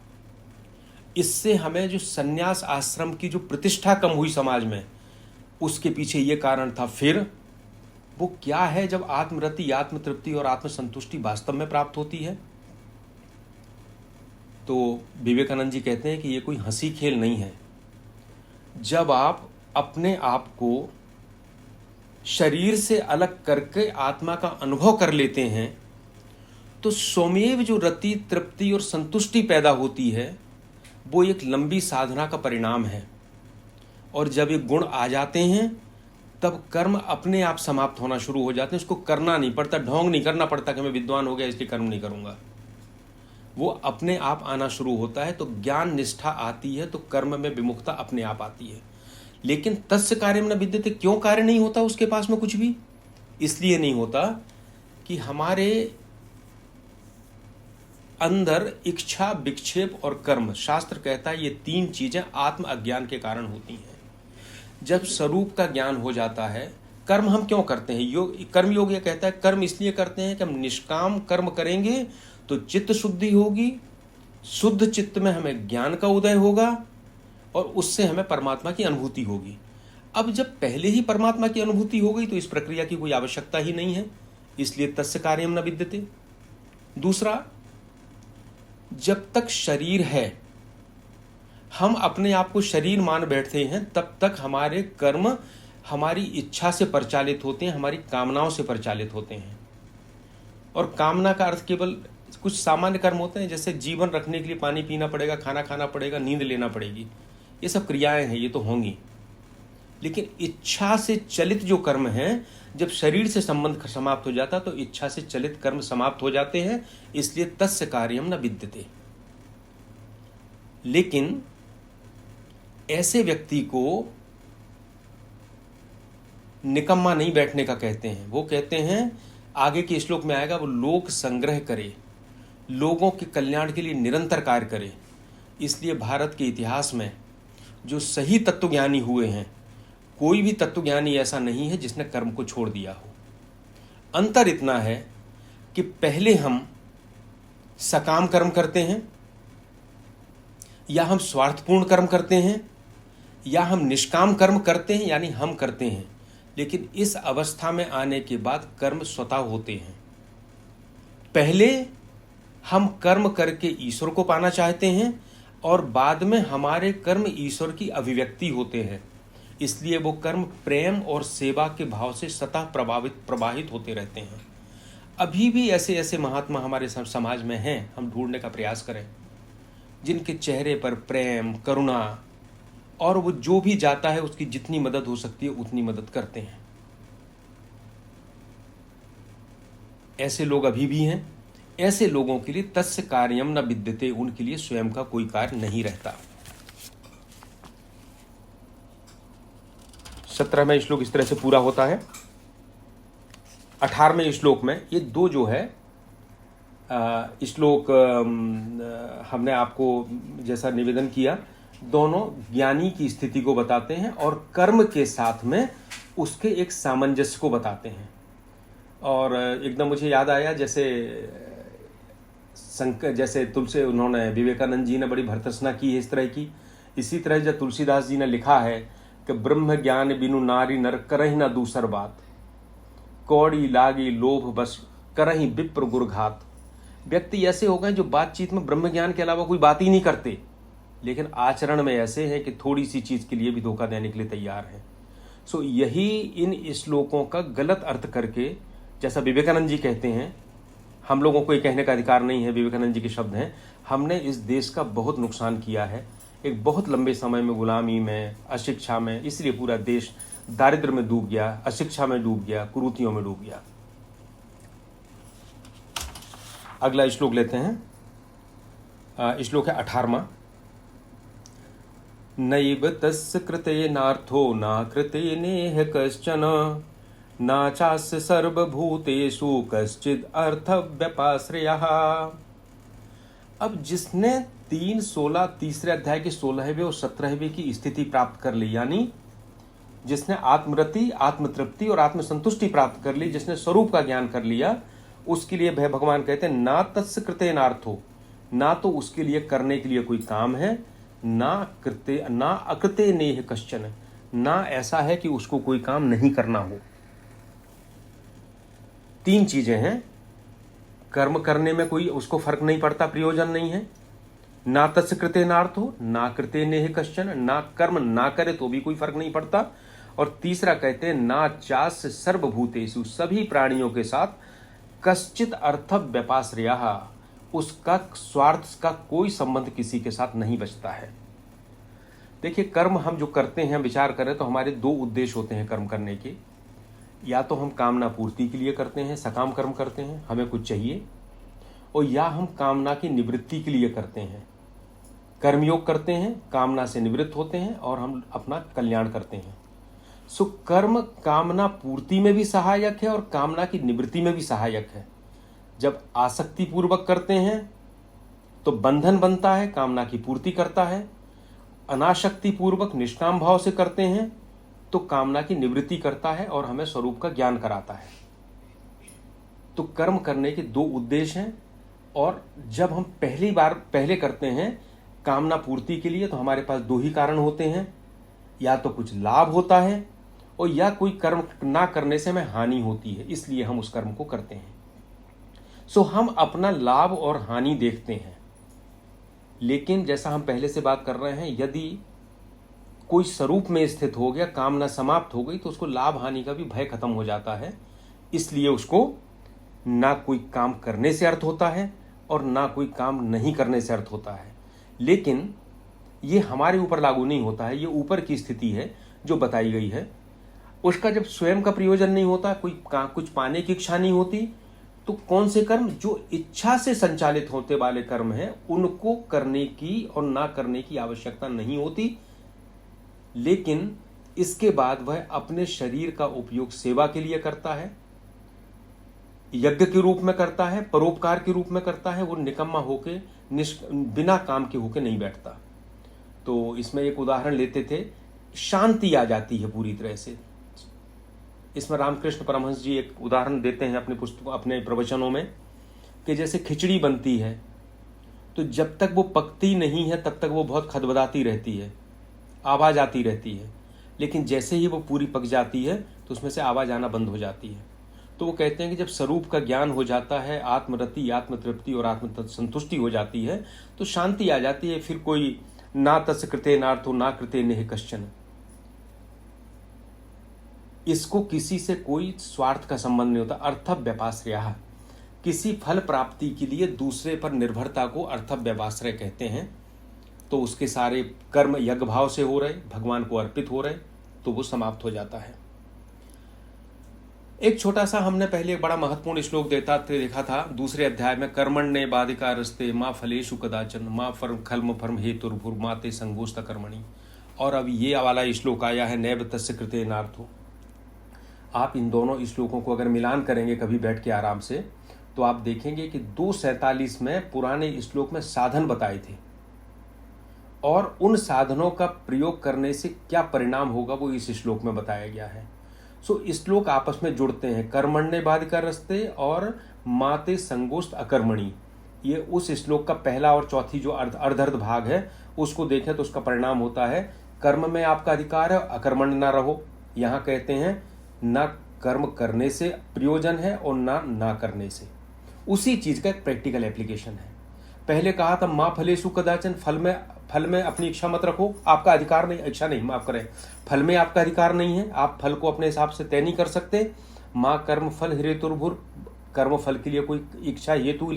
इससे हमें जो सन्यास आश्रम की जो प्रतिष्ठा कम हुई समाज में, उसके पीछे ये कारण था। फिर वो क्या है, जब आत्मरति, आत्मतृप्ति और आत्मसंतुष्टि वास्तव में प्राप्त होती है, तो विवेकानंद जी कहते हैं कि ये कोई हंसी खेल नहीं है। जब आप अपने आप को शरीर से अलग करके आत्मा का अनुभव कर लेते हैं, तो स्वमेव जो रति, तृप्ति और संतुष्टि पैदा होती है, वो एक लंबी साधना का परिणाम है। और जब ये गुण आ जाते हैं, तब कर्म अपने आप समाप्त होना शुरू हो जाते हैं। उसको करना नहीं पड़ता, ढोंग नहीं करना पड़ता कि मैं विद्वान हो गया इसलिए कर्म नहीं करूंगा। वो अपने आप आना शुरू होता है। तो ज्ञान निष्ठा आती है तो कर्म में विमुखता अपने आप आती है। लेकिन तस्य कार्यम न विद्यते, क्यों कार्य नहीं होता उसके पास में कुछ भी? इसलिए नहीं होता कि हमारे अंदर इच्छा, विक्षेप और कर्म, शास्त्र कहता है ये तीन चीजें आत्म अज्ञान के कारण होती हैं। जब स्वरूप का ज्ञान हो जाता है, कर्म हम क्यों करते हैं? कर्मयोग ये कहता है कर्म इसलिए करते हैं कि हम निष्काम कर्म करेंगे तो चित्त शुद्धि होगी, शुद्ध चित्त में हमें ज्ञान का उदय होगा और उससे हमें परमात्मा की अनुभूति होगी। अब जब पहले ही परमात्मा की अनुभूति हो गई तो इस प्रक्रिया की कोई आवश्यकता ही नहीं है, इसलिए तस्य कार्यम न विद्यते। दूसरा, जब तक शरीर है, हम अपने आप को शरीर मान बैठते हैं, तब तक हमारे कर्म हमारी इच्छा से परिचालित होते हैं, हमारी कामनाओं से परिचालित होते हैं। और कामना का अर्थ केवल कुछ सामान्य कर्म होते हैं, जैसे जीवन रखने के लिए पानी पीना पड़ेगा, खाना खाना पड़ेगा, नींद लेना पड़ेगी, ये सब क्रियाएं हैं, ये तो होंगी। लेकिन इच्छा से चलित जो कर्म हैं, जब शरीर से संबंध समाप्त हो जाता तो इच्छा से चलित कर्म समाप्त हो जाते हैं, इसलिए तस्य कार्यम न विद्यते। लेकिन ऐसे व्यक्ति को निकम्मा नहीं बैठने का कहते हैं। वो कहते हैं, आगे के श्लोक में आएगा, वो लोक संग्रह करे, लोगों के कल्याण के लिए निरंतर कार्य करे। इसलिए भारत के इतिहास में जो सही तत्वज्ञानी हुए हैं, कोई भी तत्वज्ञानी ऐसा नहीं है जिसने कर्म को छोड़ दिया हो। अंतर इतना है कि पहले हम सकाम कर्म करते हैं, या हम स्वार्थपूर्ण कर्म करते हैं, या हम निष्काम कर्म करते हैं, यानी हम करते हैं। लेकिन इस अवस्था में आने के बाद कर्म स्वतः होते हैं। पहले हम कर्म करके ईश्वर को पाना चाहते हैं और बाद में हमारे कर्म ईश्वर की अभिव्यक्ति होते हैं। इसलिए वो कर्म प्रेम और सेवा के भाव से सतह प्रवाहित होते रहते हैं। अभी भी ऐसे ऐसे महात्मा हमारे समाज में हैं, हम ढूंढने का प्रयास करें, जिनके चेहरे पर प्रेम, करुणा, और वो जो भी जाता है उसकी जितनी मदद हो सकती है उतनी मदद करते हैं। ऐसे लोग अभी भी हैं। ऐसे लोगों के लिए तस्य कार्यम न विद्यते, उनके लिए स्वयं का कोई कार्य नहीं रहता। 17वें श्लोक इस तरह से पूरा होता है। 18वें श्लोक में ये दो जो है श्लोक हमने आपको जैसा निवेदन किया, दोनों ज्ञानी की स्थिति को बताते हैं और कर्म के साथ में उसके एक सामंजस्य को बताते हैं। और एकदम मुझे याद आया जैसे जैसे तुलसी उन्होंने विवेकानंद जी ने बड़ी भर्त्सना की है इस तरह की, इसी तरह जब तुलसीदास जी ने लिखा है कि ब्रह्म ज्ञान बिनु नारी नर करही ना दूसर बात, कौड़ी लागी लोभ बस करही विप्र गुरघात। व्यक्ति ऐसे हो गए जो बातचीत में ब्रह्म ज्ञान के अलावा कोई बात ही नहीं करते, लेकिन आचरण में ऐसे हैं कि थोड़ी सी चीज के लिए भी धोखा देने के लिए तैयार हैं। सो यही इन श्लोकों का गलत अर्थ करके, जैसा विवेकानंद जी कहते हैं, हम लोगों को ये कहने का अधिकार नहीं है, विवेकानंद जी के शब्द हैं, हमने इस देश का बहुत नुकसान किया है एक बहुत लंबे समय में, गुलामी में, अशिक्षा में, इसलिए पूरा देश दारिद्र में डूब गया, अशिक्षा में डूब गया, कुरीतियों में डूब गया। अगला श्लोक लेते हैं, श्लोक है 18वां। नैव तस्य कृते नार्थो ना कृते नेह कश्चन, ना चास्य सर्वभूतेषु कश्चिद अर्थ व्यपाश्रयः। अब जिसने 3:16 तीसरे अध्याय के 16वें और 17वें की स्थिति प्राप्त कर ली, यानी जिसने आत्मरति, आत्मतृप्ति और आत्मसंतुष्टि प्राप्त कर ली, जिसने स्वरूप का ज्ञान कर लिया, उसके लिए भगवान कहते हैं ना तस्य कृते नार्थो, ना तो उसके लिए करने के लिए कोई काम है, ना अकृते नेह कश्चन, ना ऐसा है कि उसको कोई काम नहीं करना हो। 3 चीजें हैं, कर्म करने में कोई उसको फर्क नहीं पड़ता, प्रयोजन नहीं है, ना तस्य कृते नार्थो ना कृते नेह कश्चन, ना कर्म ना करे तो भी कोई फर्क नहीं पड़ता, और तीसरा कहते हैं ना चास्य सर्वभूतेषु, सभी प्राणियों के साथ कश्चित अर्थ व्यपाश्रयः, उसका स्वार्थ का कोई संबंध किसी के साथ नहीं बचता है। देखिए, कर्म हम जो करते हैं, विचार करें तो हमारे 2 उद्देश्य होते हैं कर्म करने के। या तो हम कामना पूर्ति के लिए करते हैं, सकाम कर्म करते हैं, हमें कुछ चाहिए, और या हम कामना की निवृत्ति के लिए करते हैं, कर्मयोग करते हैं, कामना से निवृत्त होते हैं और हम अपना कल्याण करते हैं। सो कर्म कामना पूर्ति में भी सहायक है और कामना की निवृत्ति में भी सहायक है। जब आसक्ति पूर्वक करते हैं तो बंधन बनता है, कामना की पूर्ति करता है। अनासक्ति पूर्वक निष्काम भाव से करते हैं तो कामना की निवृत्ति करता है और हमें स्वरूप का ज्ञान कराता है। तो कर्म करने के 2 उद्देश्य हैं, और जब हम पहले करते हैं कामना पूर्ति के लिए, तो हमारे पास 2 ही कारण होते हैं, या तो कुछ लाभ होता है और या कोई कर्म ना करने से हमें हानि होती है, इसलिए हम उस कर्म को करते हैं। सो हम अपना लाभ और हानि देखते हैं, लेकिन जैसा हम पहले से बात कर रहे हैं, यदि कोई स्वरूप में स्थित हो गया, कामना समाप्त हो गई, तो उसको लाभ हानि का भी भय खत्म हो जाता है। इसलिए उसको ना कोई काम करने से अर्थ होता है और ना कोई काम नहीं करने से अर्थ होता है। लेकिन ये हमारे ऊपर लागू नहीं होता है, ये ऊपर की स्थिति है जो बताई गई है। उसका जब स्वयं का प्रयोजन नहीं होता, कुछ पाने की इच्छा नहीं होती, तो कौन से कर्म जो इच्छा से संचालित होते वाले कर्म हैं, उनको करने की और ना करने की आवश्यकता नहीं होती। लेकिन इसके बाद वह अपने शरीर का उपयोग सेवा के लिए करता है, यज्ञ के रूप में करता है, परोपकार के रूप में करता है। वो निकम्मा होके बिना काम के होके नहीं बैठता। तो इसमें एक उदाहरण लेते थे, शांति आ जाती है पूरी तरह से। इसमें रामकृष्ण परमहंस जी एक उदाहरण देते हैं अपने प्रवचनों में, कि जैसे खिचड़ी बनती है तो जब तक वो पकती नहीं है तब तक वो बहुत खदबदाती रहती है, आवाज़ आती रहती है, लेकिन जैसे ही वो पूरी पक जाती है तो उसमें से आवाज़ आना बंद हो जाती है। तो वो कहते हैं कि जब स्वरूप का ज्ञान हो जाता है, आत्मरति, आत्मतृप्ति और आत्म संतुष्टि हो जाती है, तो शांति आ जाती है। फिर कोई ना तस्य कृते नार्थो ना कृते नेह कश्चन, इसको किसी से कोई स्वार्थ का संबंध नहीं होता। अर्थ व्यपाश्रयः, किसी फल प्राप्ति के लिए दूसरे पर निर्भरता को अर्थ व्यपाश्रय कहते हैं। तो उसके सारे कर्म यज्ञ भाव से हो रहे, भगवान को अर्पित हो रहे, तो वो समाप्त हो जाता है। एक छोटा सा हमने पहले एक बड़ा महत्वपूर्ण श्लोक देखा था 2 अध्याय में, कर्मण्ये बाधिका रस्ते माँ फलेषु कदाचन माँ खल्म फर्म हेतुर्भुर माते संगोष्ठ कर्मणि। और अब ये वाला श्लोक आया है नैव तस्य कृते नार्थो। आप इन दोनों श्लोकों को अगर मिलान करेंगे कभी बैठ के आराम से, तो आप देखेंगे कि 2:47 में पुराने श्लोक में साधन बताए थे, और उन साधनों का प्रयोग करने से क्या परिणाम होगा वो इस श्लोक में बताया गया है। सो श्लोक आपस में जुड़ते हैं। कर्मण्य बाधिका रस्ते और माते संगोष्ठ अकर्मणी, ये उस श्लोक का पहला और चौथी जो अर्ध भाग है उसको देखें तो उसका परिणाम होता है कर्म में आपका अधिकार है, अकर्मण्य ना रहो। यहाँ कहते हैं ना कर्म करने से प्रयोजन है और ना करने से। उसी चीज का एक प्रैक्टिकल एप्लीकेशन है। पहले कहा था माँ फलेषु कदाचन, फल में अपनी इच्छा मत रखो, आपका अधिकार नहीं, इच्छा नहीं माफ करें, फल में आपका अधिकार नहीं है, आप फल को अपने हिसाब से तय नहीं कर सकते। माँ कर्म फल हेतुर्भुर, कर्म फल के लिए कोई इच्छा हेतु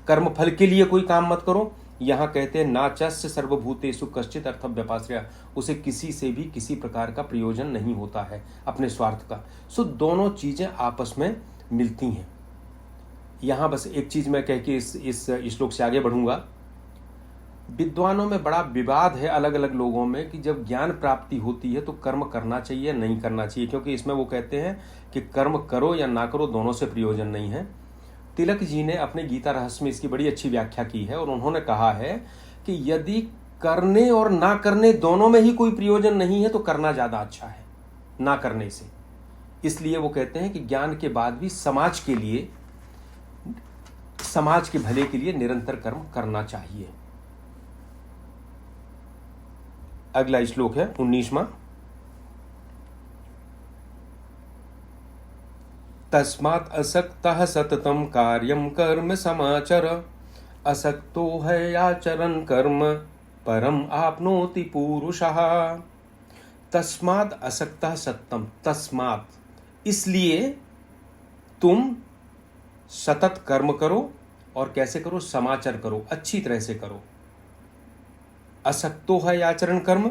कर्म फल के लिए कोई काम मत करो। यहाँ कहते हैं नाचस्य सर्वभूतेषु कश्चित अर्थम व्यपाश्रया, उसे किसी से भी किसी प्रकार का प्रयोजन नहीं होता है अपने स्वार्थ का। सो दोनों चीजें आपस में मिलती हैं। यहाँ बस एक चीज मैं कह के इस श्लोक से आगे बढ़ूंगा। विद्वानों में बड़ा विवाद है अलग अलग लोगों में कि जब ज्ञान प्राप्ति होती है तो कर्म करना चाहिए नहीं करना चाहिए, क्योंकि इसमें वो कहते हैं कि कर्म करो या ना करो दोनों से प्रयोजन नहीं है। तिलक जी ने अपने गीता रहस्य में इसकी बड़ी अच्छी व्याख्या की है और उन्होंने कहा है कि यदि करने और ना करने दोनों में ही कोई प्रयोजन नहीं है तो करना ज्यादा अच्छा है ना करने से। इसलिए वो कहते हैं कि ज्ञान के बाद भी समाज के लिए, समाज के भले के लिए निरंतर कर्म करना चाहिए। अगला श्लोक है 19वां। तस्मात् असक्तः सततं कार्यं कर्म समाचर, असक्तो है आचरण कर्म परम आपनोति पुरुषः। तस्मात् असक्तः सततं, तस्मात् इसलिए तुम सतत कर्म करो, और कैसे करो, समाचर करो, अच्छी तरह से करो। असक्तो है आचरण कर्म,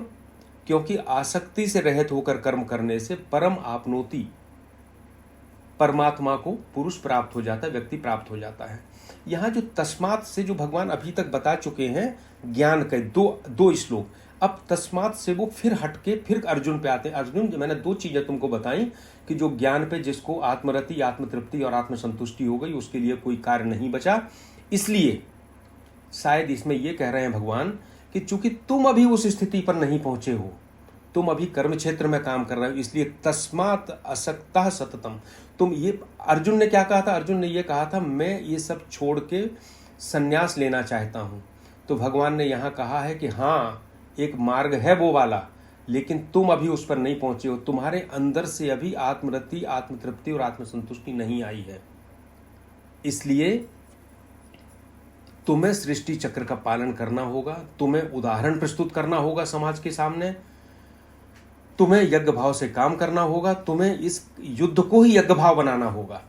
क्योंकि आसक्ति से रहित होकर कर्म करने से परम आपनोति, परमात्मा को पुरुष प्राप्त हो जाता है, व्यक्ति प्राप्त हो जाता है। यहाँ जो तस्मात से जो भगवान अभी तक बता चुके हैं ज्ञान के दो श्लोक, अब तस्मात से वो फिर हटके फिर अर्जुन पे आते हैं। अर्जुन, मैंने दो चीजें तुमको बताई कि जो ज्ञान पे जिसको आत्मरति, आत्मतृप्ति और आत्मसंतुष्टि हो गई उसके लिए कोई कार्य नहीं बचा। इसलिए शायद इसमें ये कह रहे हैं भगवान कि चूंकि तुम अभी उस स्थिति पर नहीं पहुंचे हो, तुम अभी कर्म क्षेत्र में काम कर रहे हो, इसलिए तस्मात् असक्तः सततम। तुम ये, अर्जुन ने क्या कहा था, अर्जुन ने ये कहा था मैं ये सब छोड़ के संन्यास लेना चाहता हूं। तो भगवान ने यहां कहा है कि हाँ एक मार्ग है वो वाला, लेकिन तुम अभी उस पर नहीं पहुंचे हो, तुम्हारे अंदर से अभी आत्मरति, आत्मतृप्ति और आत्मसंतुष्टि नहीं आई है। इसलिए तुम्हें सृष्टि चक्र का पालन करना होगा, तुम्हें उदाहरण प्रस्तुत करना होगा समाज के सामने, तुम्हें यज्ञ भाव से काम करना होगा, तुम्हें इस युद्ध को ही यज्ञ भाव बनाना होगा।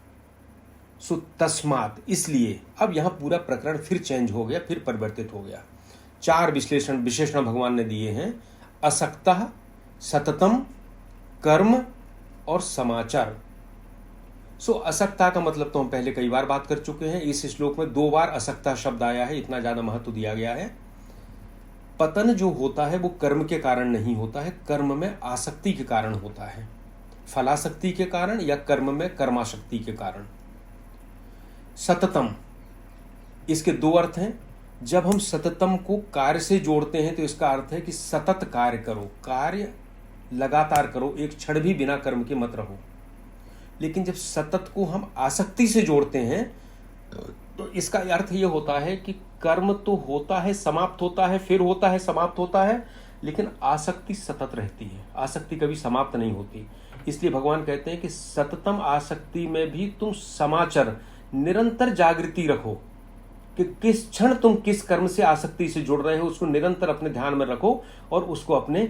सो तस्मात, इसलिए अब यहां पूरा प्रकरण फिर चेंज हो गया, फिर परिवर्तित हो गया। 4 विशेषण भगवान ने दिए हैं, असक्तः, सततम, कर्म और समाचार। सो असक्ता का मतलब तो हम पहले कई बार बात कर चुके हैं। इस श्लोक में 2 बार असक्ता शब्द आया है, इतना ज्यादा महत्व दिया गया है। पतन जो होता है वो कर्म के कारण नहीं होता है, कर्म में आसक्ति के कारण होता है, फलासक्ति के कारण या कर्म में कर्माशक्ति के कारण। सततम, इसके 2 अर्थ हैं। जब हम सततम को कार्य से जोड़ते हैं तो इसका अर्थ है कि सतत कार्य करो, कार्य लगातार करो, एक क्षण भी बिना कर्म के मत रहो। लेकिन जब सतत को हम आसक्ति से जोड़ते हैं तो इसका अर्थ ये होता है कि कर्म तो होता है, समाप्त होता है, फिर होता है, समाप्त होता है, लेकिन आसक्ति सतत रहती है, आसक्ति कभी समाप्त नहीं होती। इसलिए भगवान कहते हैं कि सततम आसक्ति में भी तुम समाचर, निरंतर जागृति रखो कि किस क्षण तुम किस कर्म से आसक्ति से जुड़ रहे हो, उसको निरंतर अपने ध्यान में रखो और उसको अपने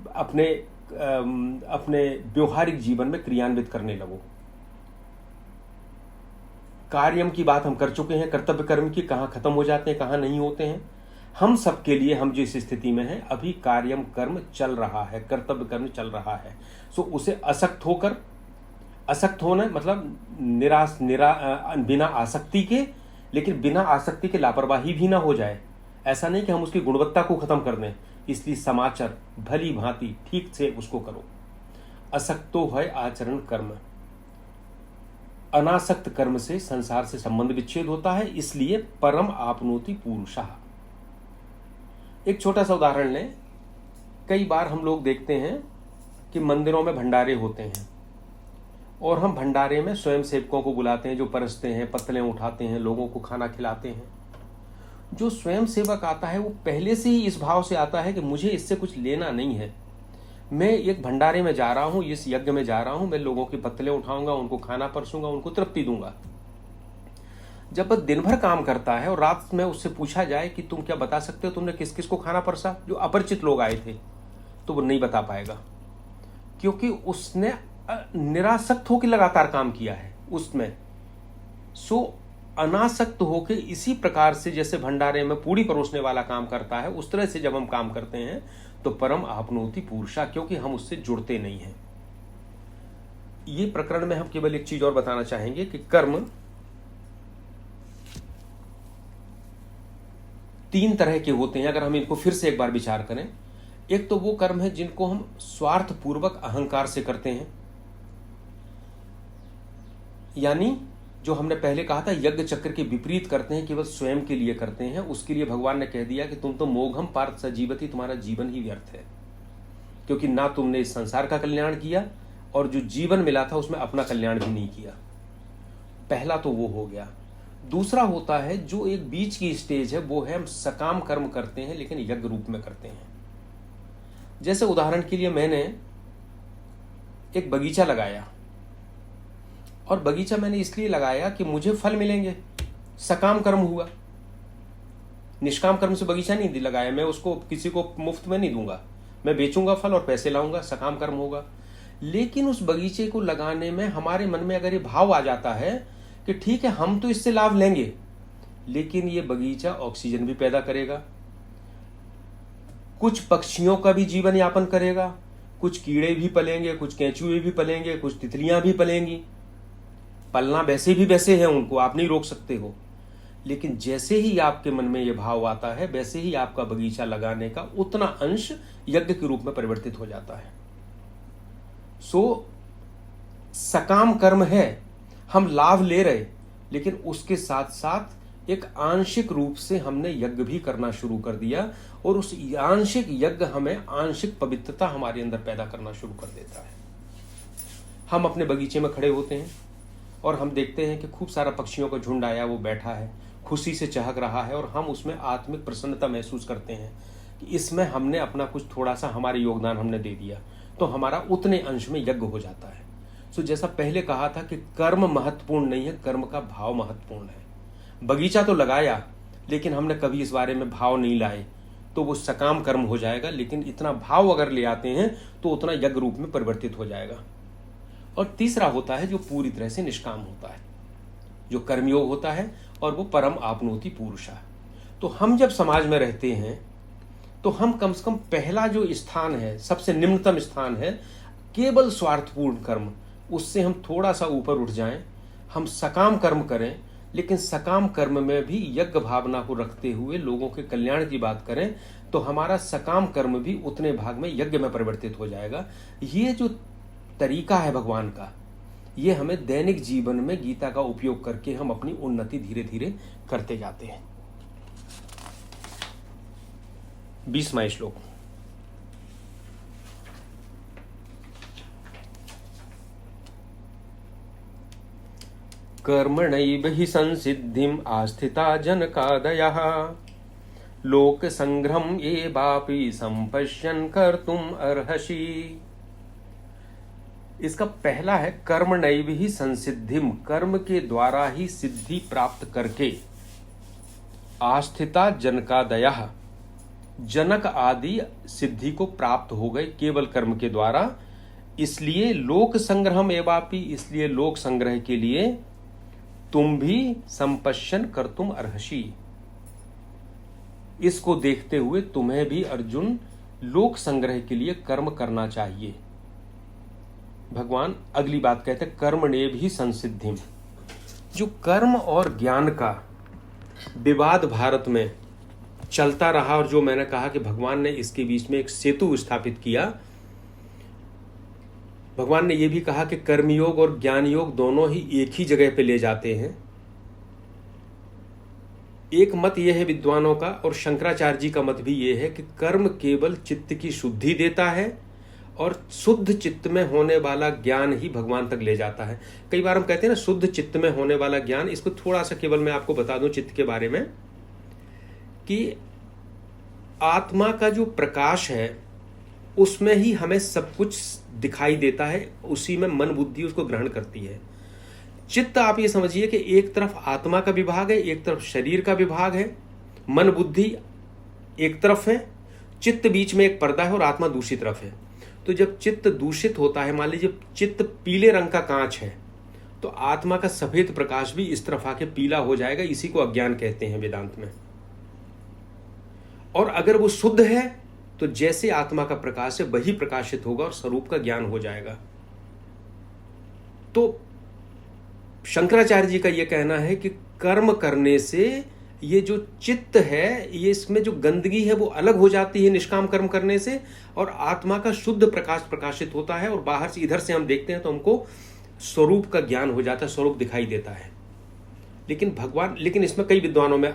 अपने अपने व्यवहारिक जीवन में क्रियान्वित करने लगो। कार्यम की बात हम कर चुके हैं, कर्तव्य कर्म की, कहाँ खत्म हो जाते हैं, कहाँ नहीं होते हैं। हम सबके लिए, हम जिस स्थिति में हैं अभी कार्यम कर्म चल रहा है, कर्तव्य कर्म चल रहा है। सो उसे असक्त होकर, असक्त होना मतलब बिना आसक्ति के, लेकिन बिना आसक्ति के लापरवाही भी ना हो जाए। ऐसा नहीं कि हम उसकी गुणवत्ता को खत्म कर दें, इसलिए समाचार भली भांति ठीक से उसको करो। असक्तो है आचरण कर्म, अनासक्त कर्म से संसार से संबंध विच्छेद होता है, इसलिए परम आपनोति पुरुषः। एक छोटा सा उदाहरण लें। कई बार हम लोग देखते हैं कि मंदिरों में भंडारे होते हैं, और हम भंडारे में स्वयं सेवकों को बुलाते हैं जो परसते हैं, पत्तलें उठाते हैं, लोगों को खाना खिलाते हैं। जो स्वयं सेवक आता है वो पहले से ही इस भाव से आता है कि मुझे इससे कुछ लेना नहीं है, मैं एक भंडारे में जा रहा हूं, इस यज्ञ में जा रहा हूं, मैं लोगों की पत्तलें उठाऊंगा, उनको खाना परसूंगा, उनको तृप्ति दूंगा। जब वह दिन भर काम करता है और रात में उससे पूछा जाए कि तुम क्या बता सकते हो तुमने किस किस को खाना परसा, जो अपरिचित लोग आए थे, तो वो नहीं बता पाएगा, क्योंकि उसने निरासक्त होकर लगातार काम किया है उसमें। सो अनासक्त होकर इसी प्रकार से जैसे भंडारे में पूड़ी परोसने वाला काम करता है, उस तरह से जब हम काम करते हैं तो परम आपनोति पुरुषा, क्योंकि हम उससे जुड़ते नहीं हैं। ये प्रकरण में हम केवल एक चीज और बताना चाहेंगे कि कर्म तीन तरह के होते हैं, अगर हम इनको फिर से एक बार विचार करें। एक तो वो कर्म है जिनको हम स्वार्थ पूर्वक अहंकार से करते हैं, यानी जो हमने पहले कहा था यज्ञ चक्र के विपरीत करते हैं, केवल स्वयं के लिए करते हैं। उसके लिए भगवान ने कह दिया कि तुम तो मोघम पार्थ सजीवती, तुम्हारा जीवन ही व्यर्थ है, क्योंकि ना तुमने इस संसार का कल्याण किया और जो जीवन मिला था उसमें अपना कल्याण भी नहीं किया। पहला तो वो हो गया। दूसरा होता है जो एक बीच की स्टेज है, वो है हम सकाम कर्म करते हैं लेकिन यज्ञ रूप में करते हैं। जैसे उदाहरण के लिए मैंने एक बगीचा लगाया, और बगीचा मैंने इसलिए लगाया कि मुझे फल मिलेंगे, सकाम कर्म हुआ। निष्काम कर्म से बगीचा नहीं लगाया, मैं उसको किसी को मुफ्त में नहीं दूंगा, मैं बेचूंगा फल और पैसे लाऊंगा, सकाम कर्म होगा। लेकिन उस बगीचे को लगाने में हमारे मन में अगर ये भाव आ जाता है कि ठीक है हम तो इससे लाभ लेंगे, लेकिन ये बगीचा ऑक्सीजन भी पैदा करेगा, कुछ पक्षियों का भी जीवन यापन करेगा, कुछ कीड़े भी पलेंगे, कुछ केंचुए भी पलेंगे, कुछ तितलियां भी पलेंगी। पलना वैसे भी वैसे है, उनको आप नहीं रोक सकते हो। लेकिन जैसे ही आपके मन में यह भाव आता है, वैसे ही आपका बगीचा लगाने का उतना अंश यज्ञ के रूप में परिवर्तित हो जाता है। सो सकाम कर्म है, हम लाभ ले रहे, लेकिन उसके साथ साथ एक आंशिक रूप से हमने यज्ञ भी करना शुरू कर दिया, और उस आंशिक यज्ञ हमें आंशिक पवित्रता हमारे अंदर पैदा करना शुरू कर देता है। हम अपने बगीचे में खड़े होते हैं और हम देखते हैं कि खूब सारा पक्षियों का झुंड आया, वो बैठा है, खुशी से चहक रहा है, और हम उसमें आत्मिक प्रसन्नता महसूस करते हैं कि इसमें हमने अपना कुछ थोड़ा सा हमारे योगदान हमने दे दिया, तो हमारा उतने अंश में यज्ञ हो जाता है। सो जैसा पहले कहा था कि कर्म महत्वपूर्ण नहीं है, कर्म का भाव महत्वपूर्ण है। बगीचा तो लगाया लेकिन हमने कभी इस बारे में भाव नहीं लाए, तो वो सकाम कर्म हो जाएगा। लेकिन इतना भाव अगर ले आते हैं तो उतना यज्ञ रूप में परिवर्तित हो जाएगा। और तीसरा होता है जो पूरी तरह से निष्काम होता है, जो कर्मयोग होता है, और वो परम आपनोति पुरुषा। तो हम जब समाज में रहते हैं तो हम कम से कम पहला जो स्थान है, सबसे निम्नतम स्थान है केवल स्वार्थपूर्ण कर्म, उससे हम थोड़ा सा ऊपर उठ जाएं, हम सकाम कर्म करें, लेकिन सकाम कर्म में भी यज्ञ भावना को रखते हुए लोगों के कल्याण की बात करें, तो हमारा सकाम कर्म भी उतने भाग में यज्ञ में परिवर्तित हो जाएगा। ये जो तरीका है भगवान का, ये हमें दैनिक जीवन में गीता का उपयोग करके हम अपनी उन्नति धीरे धीरे करते जाते हैं। 20वां श्लोक। कर्मणैव हि संसिद्धिम आस्थिता जनकादयः लोक संग्रहम एवापि संपश्यन् कर्तुम अर्हसि। इसका पहला है कर्मणैव हि संसिद्धिम, कर्म के द्वारा ही सिद्धि प्राप्त करके, आस्थिता जनकादयः, जनक आदि सिद्धि को प्राप्त हो गए केवल कर्म के द्वारा, इसलिए लोक संग्रहम एवापि, इसलिए लोक संग्रह के लिए तुम भी संपश्यन कर्तुम अर्हसि, इसको देखते हुए तुम्हें भी अर्जुन लोक संग्रह के लिए कर्म करना चाहिए। भगवान अगली बात कहते हैं कर्मणेव ही संसिद्धिम। जो कर्म और ज्ञान का विवाद भारत में चलता रहा, और जो मैंने कहा कि भगवान ने इसके बीच में एक सेतु स्थापित किया। भगवान ने यह भी कहा कि कर्मयोग और ज्ञान योग दोनों ही एक ही जगह पे ले जाते हैं। एक मत यह है विद्वानों का, और शंकराचार्य जी का मत भी यह है कि कर्म केवल चित्त की शुद्धि देता है और शुद्ध चित्त में होने वाला ज्ञान ही भगवान तक ले जाता है। कई बार हम कहते हैं ना शुद्ध चित्त में होने वाला ज्ञान, इसको थोड़ा सा केवल मैं आपको बता दूं चित्त के बारे में कि आत्मा का जो प्रकाश है उसमें ही हमें सब कुछ दिखाई देता है, उसी में मन बुद्धि उसको ग्रहण करती है। चित्त आप ये समझिए कि एक तरफ आत्मा का विभाग है, एक तरफ शरीर का विभाग है, मन बुद्धि एक तरफ है, चित्त बीच में एक पर्दा है और आत्मा दूसरी तरफ है। तो जब चित्त दूषित होता है, मान लीजिए चित्त पीले रंग का कांच है, तो आत्मा का सफेद प्रकाश भी इस तरफ आके पीला हो जाएगा। इसी को अज्ञान कहते हैं वेदांत में। और अगर वो शुद्ध है तो जैसे आत्मा का प्रकाश है वही प्रकाशित होगा और स्वरूप का ज्ञान हो जाएगा। तो शंकराचार्य जी का यह कहना है कि कर्म करने से ये जो चित्त है, ये इसमें जो गंदगी है वो अलग हो जाती है निष्काम कर्म करने से, और आत्मा का शुद्ध प्रकाश प्रकाशित होता है। और बाहर से इधर से हम देखते हैं तो हमको स्वरूप का ज्ञान हो जाता है, स्वरूप दिखाई देता है। लेकिन इसमें कई विद्वानों में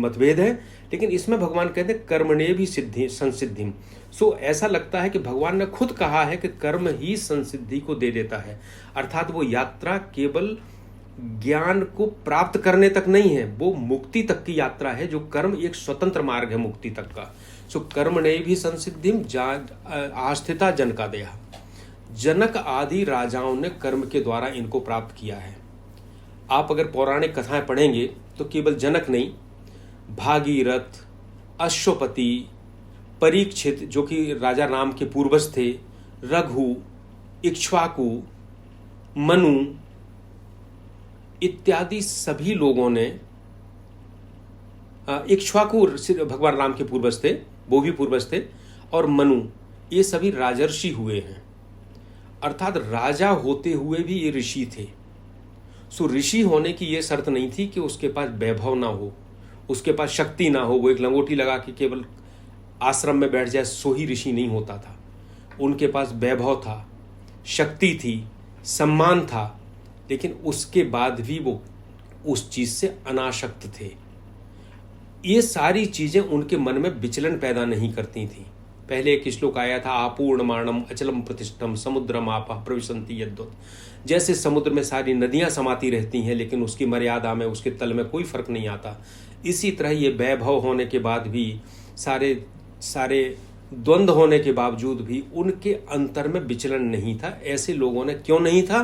मतभेद है, लेकिन इसमें भगवान कहते हैं कर्मणे भी सिद्धि संसिद्धिम। सो ऐसा लगता है कि भगवान ने खुद कहा है कि कर्म ही संसिद्धि को दे देता है, अर्थात वो यात्रा केवल ज्ञान को प्राप्त करने तक नहीं है, वो मुक्ति तक की यात्रा है। जो कर्म एक स्वतंत्र मार्ग है मुक्ति तक का। सो कर्मणे भी संसिद्धिम आस्थिता जनकादया। जनक आदि राजाओं ने कर्म के द्वारा इनको प्राप्त किया है। आप अगर पौराणिक कथाएं पढ़ेंगे तो केवल जनक नहीं, भागीरथ, अश्वपति, परीक्षित जो कि राजा राम के पूर्वज थे, रघु, इक्ष्वाकु, मनु इत्यादि सभी लोगों ने, इक्ष्वाकु भगवान राम के पूर्वज थे, वो भी पूर्वज थे, और मनु, ये सभी राजर्षि हुए हैं। अर्थात राजा होते हुए भी ये ऋषि थे। सो ऋषि होने की ये शर्त नहीं थी कि उसके पास वैभव ना हो, उसके पास शक्ति ना हो, वो एक लंगोटी लगा के केवल आश्रम में बैठ जाए सो ही ऋषि नहीं होता था। उनके पास वैभव था, शक्ति थी, सम्मान था, लेकिन उसके बाद भी वो उस चीज से अनासक्त थे। ये सारी चीजें उनके मन में विचलन पैदा नहीं करती थी। पहले एक श्लोक आया था, आपूर्णमाणम अचलम प्रतिष्ठम समुद्रम आपः प्रविशन्ति यद्वत्। जैसे समुद्र में सारी नदियां समाती रहती हैं लेकिन उसकी मर्यादा में, उसके तल में कोई फर्क नहीं आता, इसी तरह ये वैभव होने के बाद भी, सारे द्वंद्व होने के बावजूद भी उनके अंतर में विचलन नहीं था। ऐसे लोगों ने क्यों नहीं था?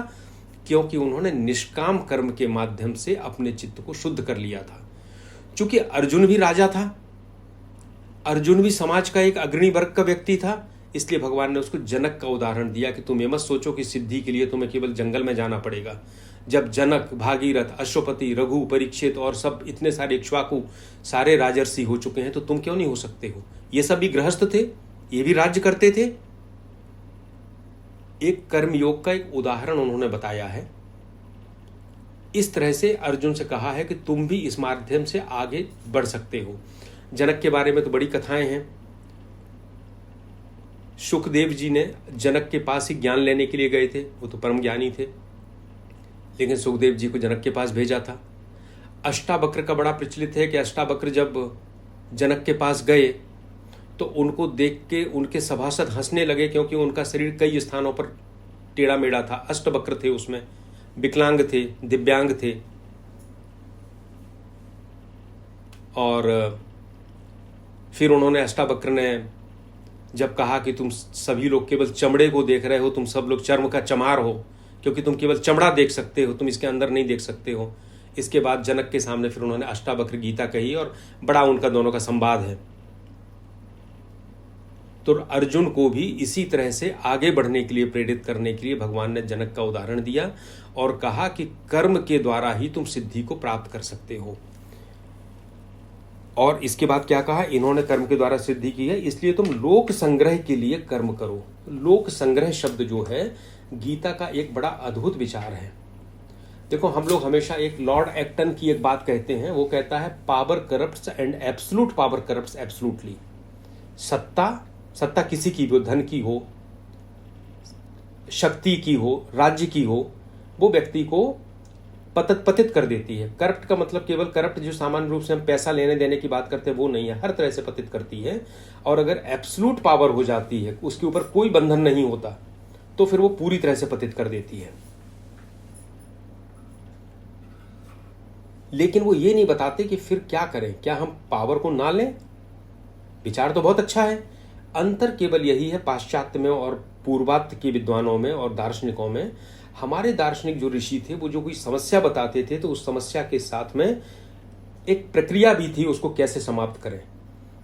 क्योंकि उन्होंने निष्काम कर्म के माध्यम से अपने चित्त को शुद्ध कर लिया था। चूंकि अर्जुन भी राजा था, अर्जुन भी समाज का एक अग्रणी वर्ग का व्यक्ति था, इसलिए भगवान ने उसको जनक का उदाहरण दिया कि तुम ये मत सोचो कि सिद्धि के लिए तुम्हें केवल जंगल में जाना पड़ेगा। जब जनक, भागीरथ, अश्वपति, रघु, परीक्षित और सब इतने सारे इक्ष्वाकु सारे राजर्षि हो चुके हैं तो तुम क्यों नहीं हो सकते हो? ये सब भी गृहस्थ थे, ये भी राज्य करते थे। एक कर्मयोग का एक उदाहरण उन्होंने बताया है। इस तरह से अर्जुन से कहा है कि तुम भी इस माध्यम से आगे बढ़ सकते हो। जनक के बारे में तो बड़ी कथाएं हैं। सुखदेव जी ने जनक के पास ही ज्ञान लेने के लिए गए थे, वो तो परम ज्ञानी थे, लेकिन सुखदेव जी को जनक के पास भेजा था। अष्टावक्र का बड़ा प्रचलित है कि अष्टावक्र जब जनक के पास गए तो उनको देख के उनके सभासद हंसने लगे, क्योंकि उनका शरीर कई स्थानों पर टेढ़ा मेढ़ा था। अष्टवक्र थे, उसमें विकलांग थे, दिव्यांग थे। और फिर उन्होंने, अष्टावक्र ने जब कहा कि तुम सभी लोग केवल चमड़े को देख रहे हो, तुम सब लोग चर्म का चमार हो, क्योंकि तुम केवल चमड़ा देख सकते हो, तुम इसके अंदर नहीं देख सकते हो। इसके बाद जनक के सामने फिर उन्होंने अष्टावक्र गीता कही और बड़ा उनका दोनों का संवाद है। तो अर्जुन को भी इसी तरह से आगे बढ़ने के लिए, प्रेरित करने के लिए भगवान ने जनक का उदाहरण दिया और कहा कि कर्म के द्वारा ही तुम सिद्धि को प्राप्त कर सकते हो। और इसके बाद क्या कहा? इन्होंने कर्म के द्वारा सिद्धि की है, इसलिए तुम लोक संग्रह के लिए कर्म करो। लोक संग्रह शब्द जो है गीता का एक बड़ा अद्भुत विचार है। देखो, हम लोग हमेशा एक लॉर्ड एक्टन की एक बात कहते हैं, वो कहता है power corrupts and absolute power corrupts absolutely. सत्ता किसी की भी हो, धन की हो, शक्ति की हो, राज्य की हो, वो व्यक्ति को पतित कर देती है। करप्ट का मतलब केवल करप्ट जो सामान्य रूप से हम पैसा लेने देने की बात करते हैं वो नहीं है, हर तरह से पतित करती है। और अगर एब्सोल्यूट पावर हो जाती है, उसके ऊपर कोई बंधन नहीं होता, तो फिर वो पूरी तरह से पतित कर देती है। लेकिन वो ये नहीं बताते कि फिर क्या करें, क्या हम पावर को ना लें? विचार तो बहुत अच्छा है। अंतर केवल यही है पाश्चात्य में और पूर्वात्य के विद्वानों में और दार्शनिकों में। हमारे दार्शनिक जो ऋषि थे वो जो कोई समस्या बताते थे तो उस समस्या के साथ में एक प्रक्रिया भी थी, उसको कैसे समाप्त करें।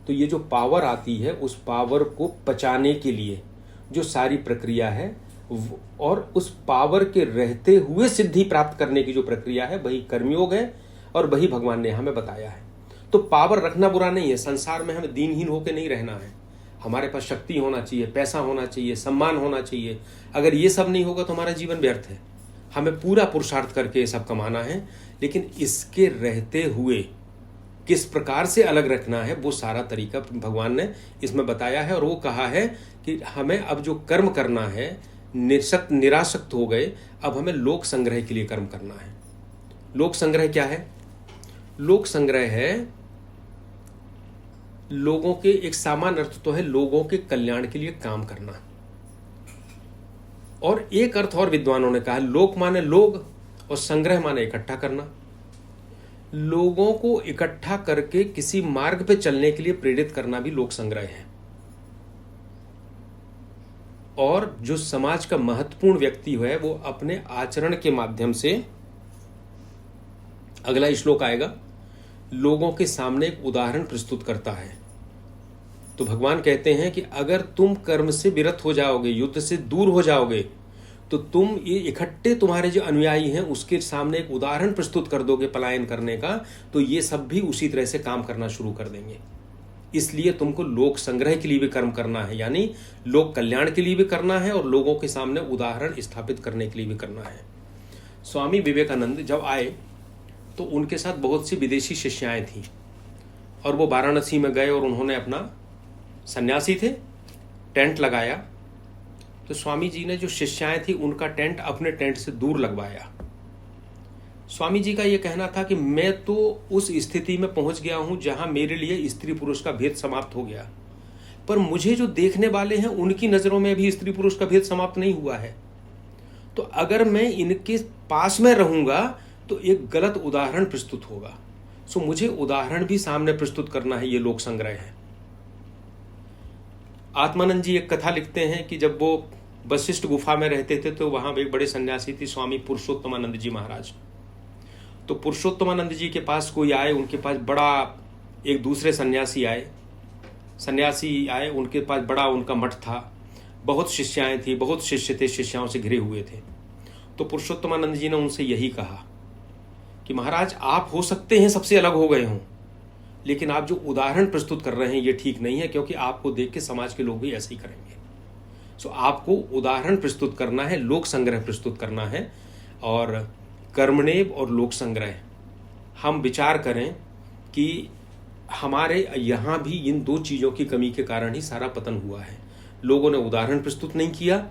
तो ये जो पावर आती है उस पावर को पचाने के लिए जो सारी प्रक्रिया है और उस पावर के रहते हुए सिद्धि प्राप्त करने की जो प्रक्रिया है वही कर्मयोग है और वही भगवान ने हमें बताया है। तो पावर रखना बुरा नहीं है, संसार में हमें दीनहीन होकर नहीं रहना है। हमारे पास शक्ति होना चाहिए, पैसा होना चाहिए, सम्मान होना चाहिए। अगर ये सब नहीं होगा तो हमारा जीवन व्यर्थ है। हमें पूरा पुरुषार्थ करके ये सब कमाना है, लेकिन इसके रहते हुए किस प्रकार से अलग रखना है वो सारा तरीका भगवान ने इसमें बताया है। और वो कहा है कि हमें अब जो कर्म करना है, निरासक्त हो गए, अब हमें लोक संग्रह के लिए कर्म करना है। लोक संग्रह क्या है? लोक संग्रह है लोगों के, एक सामान्य अर्थ तो है लोगों के कल्याण के लिए काम करना, और एक अर्थ और विद्वानों ने कहा लोक माने लोग और संग्रह माने इकट्ठा करना। लोगों को इकट्ठा करके किसी मार्ग पे चलने के लिए प्रेरित करना भी लोक संग्रह है। और जो समाज का महत्वपूर्ण व्यक्ति है वो अपने आचरण के माध्यम से, अगला श्लोक आएगा, लोगों के सामने एक उदाहरण प्रस्तुत करता है। तो भगवान कहते हैं कि अगर तुम कर्म से विरत हो जाओगे, युद्ध से दूर हो जाओगे, तो तुम ये इकट्ठे तुम्हारे जो अनुयायी हैं उसके सामने एक उदाहरण प्रस्तुत कर दोगे पलायन करने का, तो ये सब भी उसी तरह से काम करना शुरू कर देंगे। इसलिए तुमको लोक संग्रह के लिए भी कर्म करना है, यानी लोक कल्याण के लिए भी करना है और लोगों के सामने उदाहरण स्थापित करने के लिए भी करना है। स्वामी विवेकानंद जब आए तो उनके साथ बहुत सी विदेशी शिष्याएं थीं और वो वाराणसी में गए और उन्होंने अपना, सन्यासी थे, टेंट लगाया। तो स्वामी जी ने जो शिष्याएं थी उनका टेंट अपने टेंट से दूर लगवाया। स्वामी जी का यह कहना था कि मैं तो उस स्थिति में पहुंच गया हूं जहां मेरे लिए स्त्री पुरुष का भेद समाप्त हो गया, पर मुझे जो देखने वाले हैं उनकी नजरों में भी स्त्री पुरुष का भेद समाप्त नहीं हुआ है। तो अगर मैं इनके पास में रहूंगा तो एक गलत उदाहरण प्रस्तुत होगा। सो मुझे उदाहरण भी सामने प्रस्तुत करना है, ये लोक संग्रह है। आत्मानंद जी एक कथा लिखते हैं कि जब वो वशिष्ठ गुफा में रहते थे तो वहां एक बड़े सन्यासी थी, स्वामी पुरुषोत्तमानंद जी महाराज। तो पुरुषोत्तमानंद जी के पास कोई आए, उनके पास बड़ा, एक दूसरे सन्यासी आए, उनके पास बड़ा उनका मठ था, बहुत शिष्याएं थी, बहुत शिष्य थे, शिष्याओं से घिरे हुए थे। तो पुरुषोत्तमानंद जी ने उनसे यही कहा कि महाराज आप हो सकते हैं सबसे अलग हो गए हों, लेकिन आप जो उदाहरण प्रस्तुत कर रहे हैं ये ठीक नहीं है, क्योंकि आपको देख के समाज के लोग भी ऐसे ही करेंगे। सो आपको उदाहरण प्रस्तुत करना है, लोक संग्रह प्रस्तुत करना है। और कर्मणेव और लोक संग्रह, हम विचार करें कि हमारे यहाँ भी इन दो चीज़ों की कमी के कारण ही सारा पतन हुआ है। लोगों ने उदाहरण प्रस्तुत नहीं किया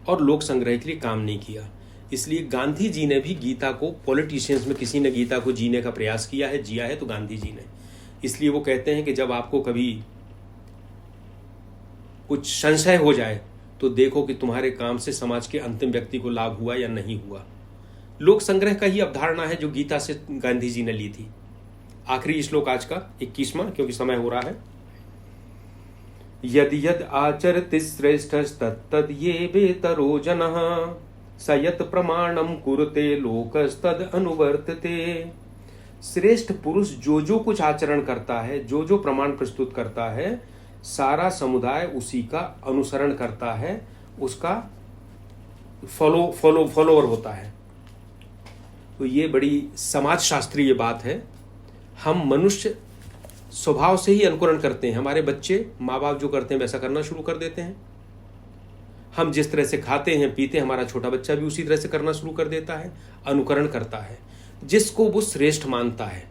और लोक संग्रह के लिए काम नहीं किया। इसलिए गांधी जी ने भी गीता को, पॉलिटिशियंस में किसी ने गीता को जीने का प्रयास किया है, जिया है तो गांधी जी ने। इसलिए वो कहते हैं कि जब आपको कभी कुछ संशय हो जाए तो देखो कि तुम्हारे काम से समाज के अंतिम व्यक्ति को लाभ हुआ या नहीं हुआ। लोक संग्रह का ही अवधारणा है जो गीता से गांधी जी ने ली थी। आखिरी श्लोक आज का 21वां, क्योंकि समय हो रहा है। यद यद आचरति श्रेष्ठस्तत्तद ये वेतरो जनः सयत प्रमाणम कुरुते लोकस्तद अनुवर्तते। श्रेष्ठ पुरुष जो जो कुछ आचरण करता है, जो जो प्रमाण प्रस्तुत करता है, सारा समुदाय उसी का अनुसरण करता है, उसका फॉलोअर होता है। तो ये बड़ी समाज शास्त्रीय बात है। हम मनुष्य स्वभाव से ही अनुकरण करते हैं। हमारे बच्चे माँ बाप जो करते हैं वैसा करना शुरू कर देते हैं। हम जिस तरह से खाते हैं पीते हैं, हमारा छोटा बच्चा भी उसी तरह से करना शुरू कर देता है, अनुकरण करता है जिसको वो श्रेष्ठ मानता है।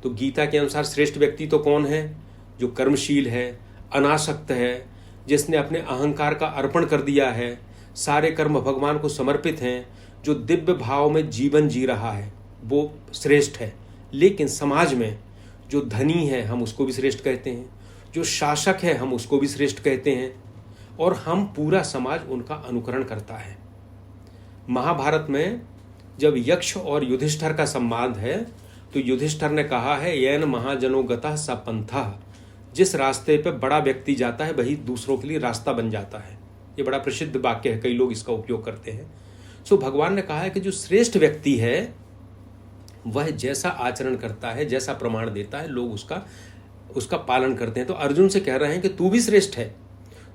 तो गीता के अनुसार श्रेष्ठ व्यक्ति तो कौन है? जो कर्मशील है, अनासक्त है, जिसने अपने अहंकार का अर्पण कर दिया है, सारे कर्म भगवान को समर्पित हैं, जो दिव्य भाव में जीवन जी रहा है वो श्रेष्ठ है, लेकिन समाज में जो धनी है हम उसको भी श्रेष्ठ कहते हैं, जो शासक है हम उसको भी श्रेष्ठ कहते हैं, और हम पूरा समाज उनका अनुकरण करता है। महाभारत में जब यक्ष और युधिष्ठिर का संवाद है तो युधिष्ठिर ने कहा है, येन महाजनो गतः स पंथः, जिस रास्ते पे बड़ा व्यक्ति जाता है वही दूसरों के लिए रास्ता बन जाता है। ये बड़ा प्रसिद्ध वाक्य है, कई लोग इसका उपयोग करते हैं। सो भगवान ने कहा है कि जो श्रेष्ठ व्यक्ति है वह जैसा आचरण करता है, जैसा प्रमाण देता है, लोग उसका पालन करते हैं। तो अर्जुन से कह रहे हैं कि तू भी श्रेष्ठ है,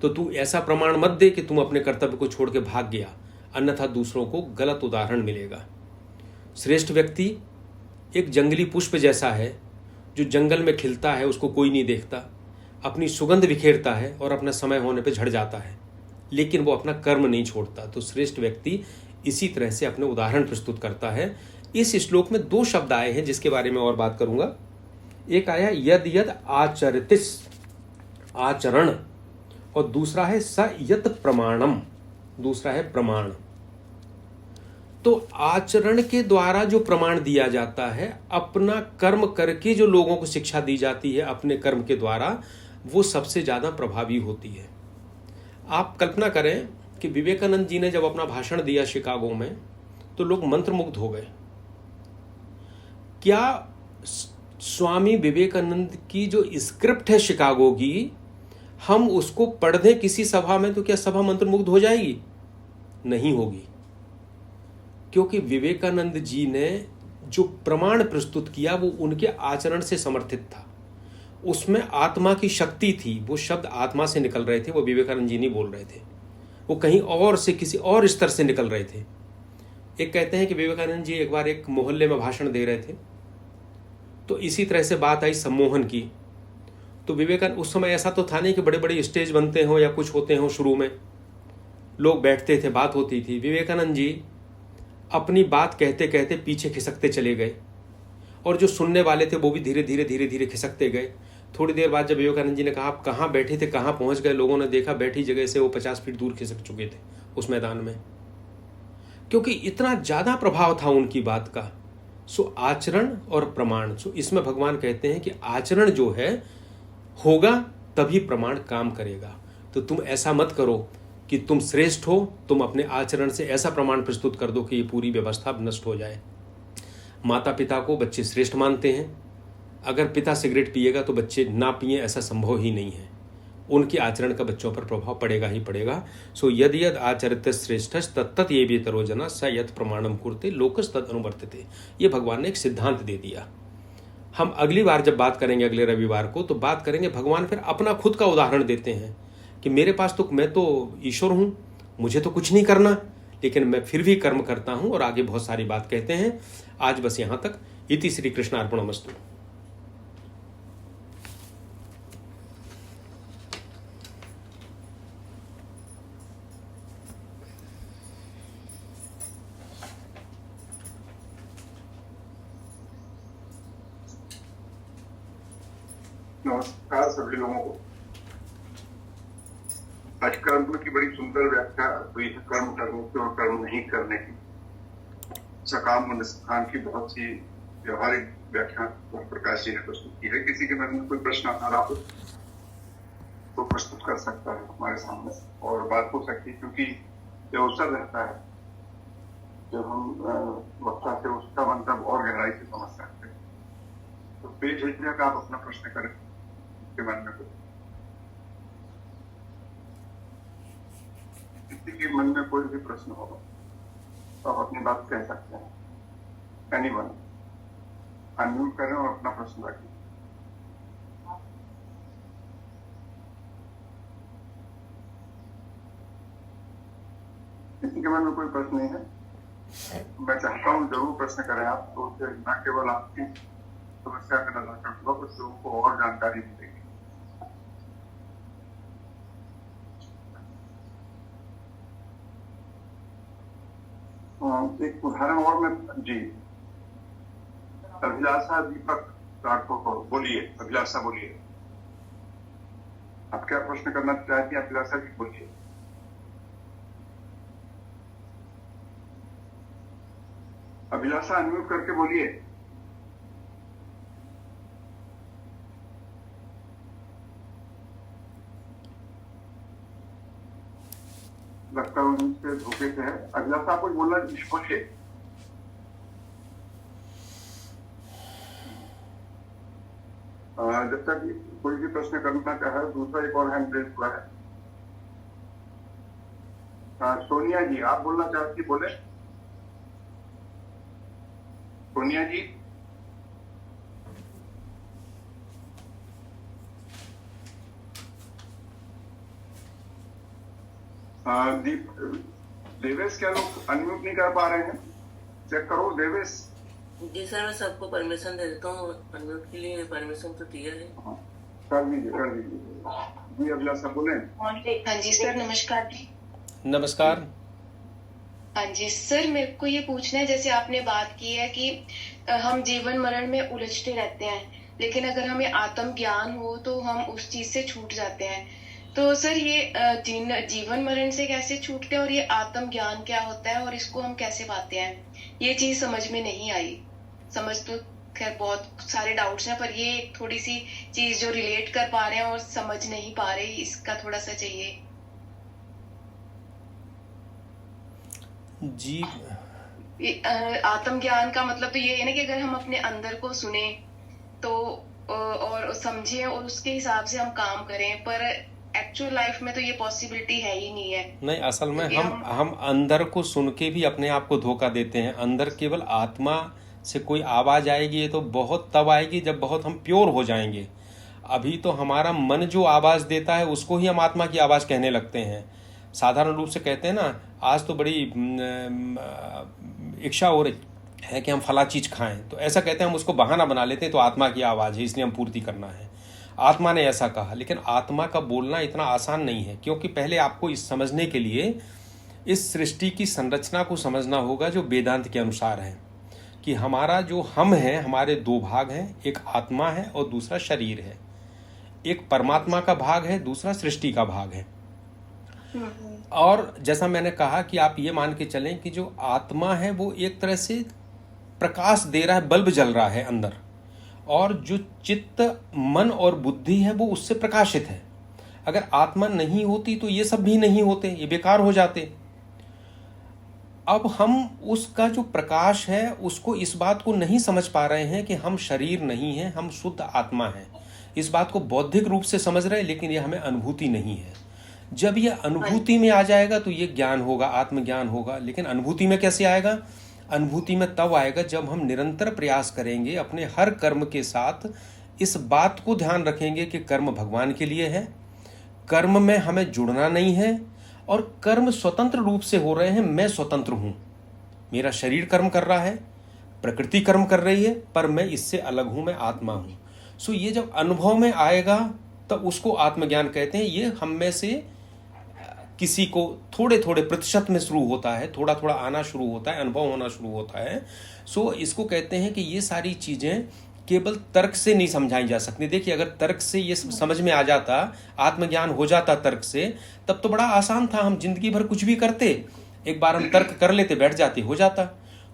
तो तू ऐसा प्रमाण मत दे कि तुम अपने कर्तव्य को छोड़ के भाग गया, अन्यथा दूसरों को गलत उदाहरण मिलेगा। श्रेष्ठ व्यक्ति एक जंगली पुष्प जैसा है जो जंगल में खिलता है, उसको कोई नहीं देखता, अपनी सुगंध बिखेरता है और अपना समय होने पे झड़ जाता है, लेकिन वो अपना कर्म नहीं छोड़ता। तो श्रेष्ठ व्यक्ति इसी तरह से अपने उदाहरण प्रस्तुत करता है। इस श्लोक में दो शब्द आए हैं जिसके बारे में और बात करूंगा। एक आया यद यद आचरतिस, आचरण, और दूसरा है स यत प्रमाणम, दूसरा है प्रमाण। तो आचरण के द्वारा जो प्रमाण दिया जाता है, अपना कर्म करके जो लोगों को शिक्षा दी जाती है अपने कर्म के द्वारा, वो सबसे ज्यादा प्रभावी होती है। आप कल्पना करें कि विवेकानंद जी ने जब अपना भाषण दिया शिकागो में तो लोग मंत्रमुग्ध हो गए। क्या स्वामी विवेकानंद की जो स्क्रिप्ट है शिकागो की, हम उसको पढ़ दें किसी सभा में तो क्या सभा मंत्रमुग्ध हो जाएगी? नहीं होगी, क्योंकि विवेकानंद जी ने जो प्रमाण प्रस्तुत किया वो उनके आचरण से समर्थित था। उसमें आत्मा की शक्ति थी, वो शब्द आत्मा से निकल रहे थे, वो विवेकानंद जी नहीं बोल रहे थे, वो कहीं और से किसी और स्तर से निकल रहे थे। एक कहते हैं कि विवेकानंद जी एक बार एक मोहल्ले में भाषण दे रहे थे, तो इसी तरह से बात आई सम्मोहन की। तो विवेकानंद, उस समय ऐसा तो था नहीं कि बड़े बड़े स्टेज बनते हों या कुछ होते हों, शुरू में लोग बैठते थे, बात होती थी। विवेकानंद जी अपनी बात कहते कहते पीछे खिसकते चले गए, और जो सुनने वाले थे वो भी धीरे धीरे धीरे धीरे खिसकते गए। थोड़ी देर बाद जब विवेकानंद जी ने कहा आप कहाँ बैठे थे, कहाँ पहुंच गए, लोगों ने देखा बैठी जगह से वो 50 फीट दूर खिसक चुके थे उस मैदान में, क्योंकि इतना ज्यादा प्रभाव था उनकी बात का। सो आचरण और प्रमाण, सो इसमें भगवान कहते हैं कि आचरण जो है होगा तभी प्रमाण काम करेगा। तो तुम ऐसा मत करो कि तुम श्रेष्ठ हो, तुम अपने आचरण से ऐसा प्रमाण प्रस्तुत कर दो कि ये पूरी व्यवस्था नष्ट हो जाए। माता पिता को बच्चे श्रेष्ठ मानते हैं, अगर पिता सिगरेट पिएगा तो बच्चे ना पिए, ऐसा संभव ही नहीं है। उनके आचरण का बच्चों पर प्रभाव पड़ेगा ही पड़ेगा। सो यद यद आचरित श्रेष्ठ तत्त ये भी तरोजना स यत प्रमाणम कुरते लोकस तद अनुवर्तते। ये भगवान ने एक सिद्धांत दे दिया। हम अगली बार जब बात करेंगे, अगले रविवार को, तो बात करेंगे भगवान फिर अपना खुद का उदाहरण देते हैं कि मेरे पास तो, मैं तो ईश्वर हूं, मुझे तो कुछ नहीं करना, लेकिन मैं फिर भी कर्म करता हूं, और आगे बहुत सारी बात कहते हैं। आज बस यहां तक। इति श्री कृष्णार्पणमस्तु। नमस्कार सभी लोगों को। आज कर्म की बड़ी सुंदर व्याख्या हुई है, कर्म करने की और कर्म नहीं करने की। सकाम और निष्काम की बहुत सी व्यवहारिक व्याख्या प्रकाश जी ने प्रस्तुत की है। किसी के मन में कोई प्रश्न आ रहा हो तो प्रस्तुत कर सकता है हमारे सामने और बात हो सकती है, क्योंकि ये अवसर रहता है जब हम वक्ता से उसका मतलब और गहराई से समझ सकते हैं। तो बेझिझक आप अपना प्रश्न करें के मन में, किसी के मन में कोई भी प्रश्न होगा तो आप अपनी बात कह सकते हैं। एनीवन अनम्यूट करें और अपना प्रश्न रखें। किसी के मन में कोई प्रश्न नहीं है? मैं चाहता हूँ जरूर प्रश्न करें आप, तो उससे न केवल आपकी समस्या का निराकरण होगा, कुछ लोगों को और जानकारी मिलेगी। एक उदाहरण और मैं जी, अभिलाषा दीपक राठौर, बोलिए अभिलाषा, बोलिए आप क्या प्रश्न करना चाहती हैं? अभिलाषा जी बोलिए। अभिलाषा अनम्यूट करके बोलिए। लगता है उनसे धोखे से है। अभिलाषा कुछ बोलना बोलिए। जब तक कोई भी प्रश्न करना चाहे, दूसरा एक और हैंड रेज हुआ है। सोनिया जी आप बोलना चाहती, बोले सोनिया जी। देवेश क्या लोग अनम्यूट नहीं कर पा रहे हैं? चेक करो देवेश। जी सर, मैं सबको परमिशन दे देता हूँ, अनम्यूट के लिए परमिशन तो दिया है। कर दीजिए जी। अभिलाषा बोले। हाँ जी सर, नमस्कार जी। नमस्कार। हाँ जी सर, मेरे को ये पूछना है, जैसे आपने बात की है कि हम जीवन मरण में उलझते रहते हैं, लेकिन अगर हमें आत्म ज्ञान हो तो हम उस चीज से छूट जाते हैं। तो सर ये जीवन मरण से कैसे छूटते हैं और ये आत्म ज्ञान क्या होता है और इसको हम कैसे पाते हैं? ये चीज समझ में नहीं आई। समझ तो खैर बहुत सारे डाउट्स हैं, पर ये थोड़ी सी चीज जो रिलेट कर पा रहे हैं और समझ नहीं पा रहे, इसका थोड़ा सा चाहिए जी। आत्मज्ञान का मतलब तो ये है ना कि अगर हम अपने अंदर को सुने तो और समझें और उसके हिसाब से हम काम करें, पर एक्चुअल लाइफ में तो ये पॉसिबिलिटी है ही नहीं है। नहीं, असल में हम अंदर को सुन के भी अपने आप को धोखा देते हैं। अंदर केवल आत्मा से कोई आवाज आएगी, ये तो बहुत तब आएगी जब बहुत हम प्योर हो जाएंगे। अभी तो हमारा मन जो आवाज देता है उसको ही हम आत्मा की आवाज कहने लगते हैं। साधारण रूप से कहते हैं ना, आज तो बड़ी इच्छा हो रही है कि हम फला चीज खाएं, तो ऐसा कहते हैं, हम उसको बहाना बना लेते हैं, तो आत्मा की आवाज है इसलिए हम पूर्ति करना है। आत्मा ने ऐसा कहा, लेकिन आत्मा का बोलना इतना आसान नहीं है, क्योंकि पहले आपको इस समझने के लिए इस सृष्टि की संरचना को समझना होगा जो वेदांत के अनुसार है, कि हमारा जो हम है, हमारे दो भाग हैं, एक आत्मा है और दूसरा शरीर है। एक परमात्मा का भाग है, दूसरा सृष्टि का भाग है। और जैसा मैंने कहा कि आप ये मान के चलें कि जो आत्मा है वो एक तरह से प्रकाश दे रहा है, बल्ब जल रहा है अंदर, और जो चित्त, मन और बुद्धि है वो उससे प्रकाशित है। अगर आत्मा नहीं होती तो ये सब भी नहीं होते, ये बेकार हो जाते। अब हम उसका जो प्रकाश है उसको, इस बात को नहीं समझ पा रहे हैं कि हम शरीर नहीं है, हम शुद्ध आत्मा है। इस बात को बौद्धिक रूप से समझ रहे हैं, लेकिन ये हमें अनुभूति नहीं है। जब ये अनुभूति में आ जाएगा तो ये ज्ञान होगा, आत्मज्ञान होगा। लेकिन अनुभूति में कैसे आएगा? अनुभूति में तब आएगा जब हम निरंतर प्रयास करेंगे, अपने हर कर्म के साथ इस बात को ध्यान रखेंगे कि कर्म भगवान के लिए है, कर्म में हमें जुड़ना नहीं है, और कर्म स्वतंत्र रूप से हो रहे हैं। मैं स्वतंत्र हूं, मेरा शरीर कर्म कर रहा है, प्रकृति कर्म कर रही है, पर मैं इससे अलग हूं, मैं आत्मा हूं। सो ये जब अनुभव में आएगा तब उसको आत्मज्ञान कहते हैं। ये हम में से किसी को थोड़े थोड़े प्रतिशत में शुरू होता है, थोड़ा थोड़ा आना शुरू होता है, अनुभव होना शुरू होता है। सो इसको कहते हैं कि ये सारी चीजें केवल तर्क से नहीं समझाई जा सकती। देखिए, अगर तर्क से ये समझ में आ जाता, आत्मज्ञान हो जाता तर्क से, तब तो बड़ा आसान था, हम जिंदगी भर कुछ भी करते, एक बार हम तर्क कर लेते, बैठ जाते, हो जाता।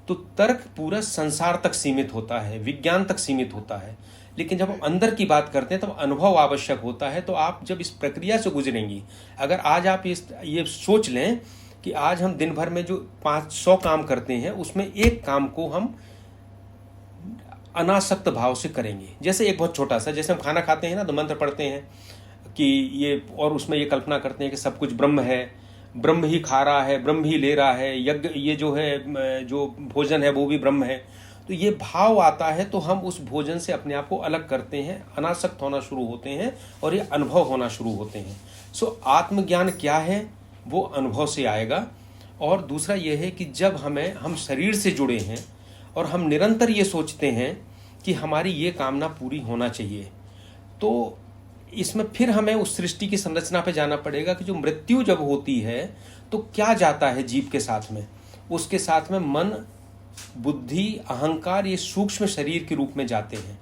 तो तर्क पूरा संसार तक सीमित होता है, विज्ञान तक सीमित होता है। लेकिन जब हम अंदर की बात करते हैं तब अनुभव आवश्यक होता है। तो आप जब इस प्रक्रिया से गुजरेंगी, अगर आज आप ये सोच लें कि आज हम दिन भर में जो 500 काम करते हैं उसमें एक काम को हम अनासक्त भाव से करेंगे। जैसे एक बहुत छोटा सा, जैसे हम खाना खाते हैं ना, तो मंत्र पढ़ते हैं कि ये, और उसमें ये कल्पना करते हैं कि सब कुछ ब्रह्म है, ब्रह्म ही खा रहा है, ब्रह्म ही ले रहा है, यज्ञ ये जो है, जो भोजन है वो भी ब्रह्म है। तो ये भाव आता है तो हम उस भोजन से अपने आप को अलग करते हैं, अनासक्त होना शुरू होते हैं, और ये अनुभव होना शुरू होते हैं। सो आत्मज्ञान क्या है? वो अनुभव से आएगा। और दूसरा ये है कि जब हम शरीर से जुड़े हैं और हम निरंतर ये सोचते हैं कि हमारी ये कामना पूरी होना चाहिए, तो इसमें फिर हमें उस सृष्टि की संरचना पे जाना पड़ेगा कि जो मृत्यु जब होती है तो क्या जाता है जीव के साथ में? उसके साथ में मन, बुद्धि, अहंकार, ये सूक्ष्म शरीर के रूप में जाते हैं।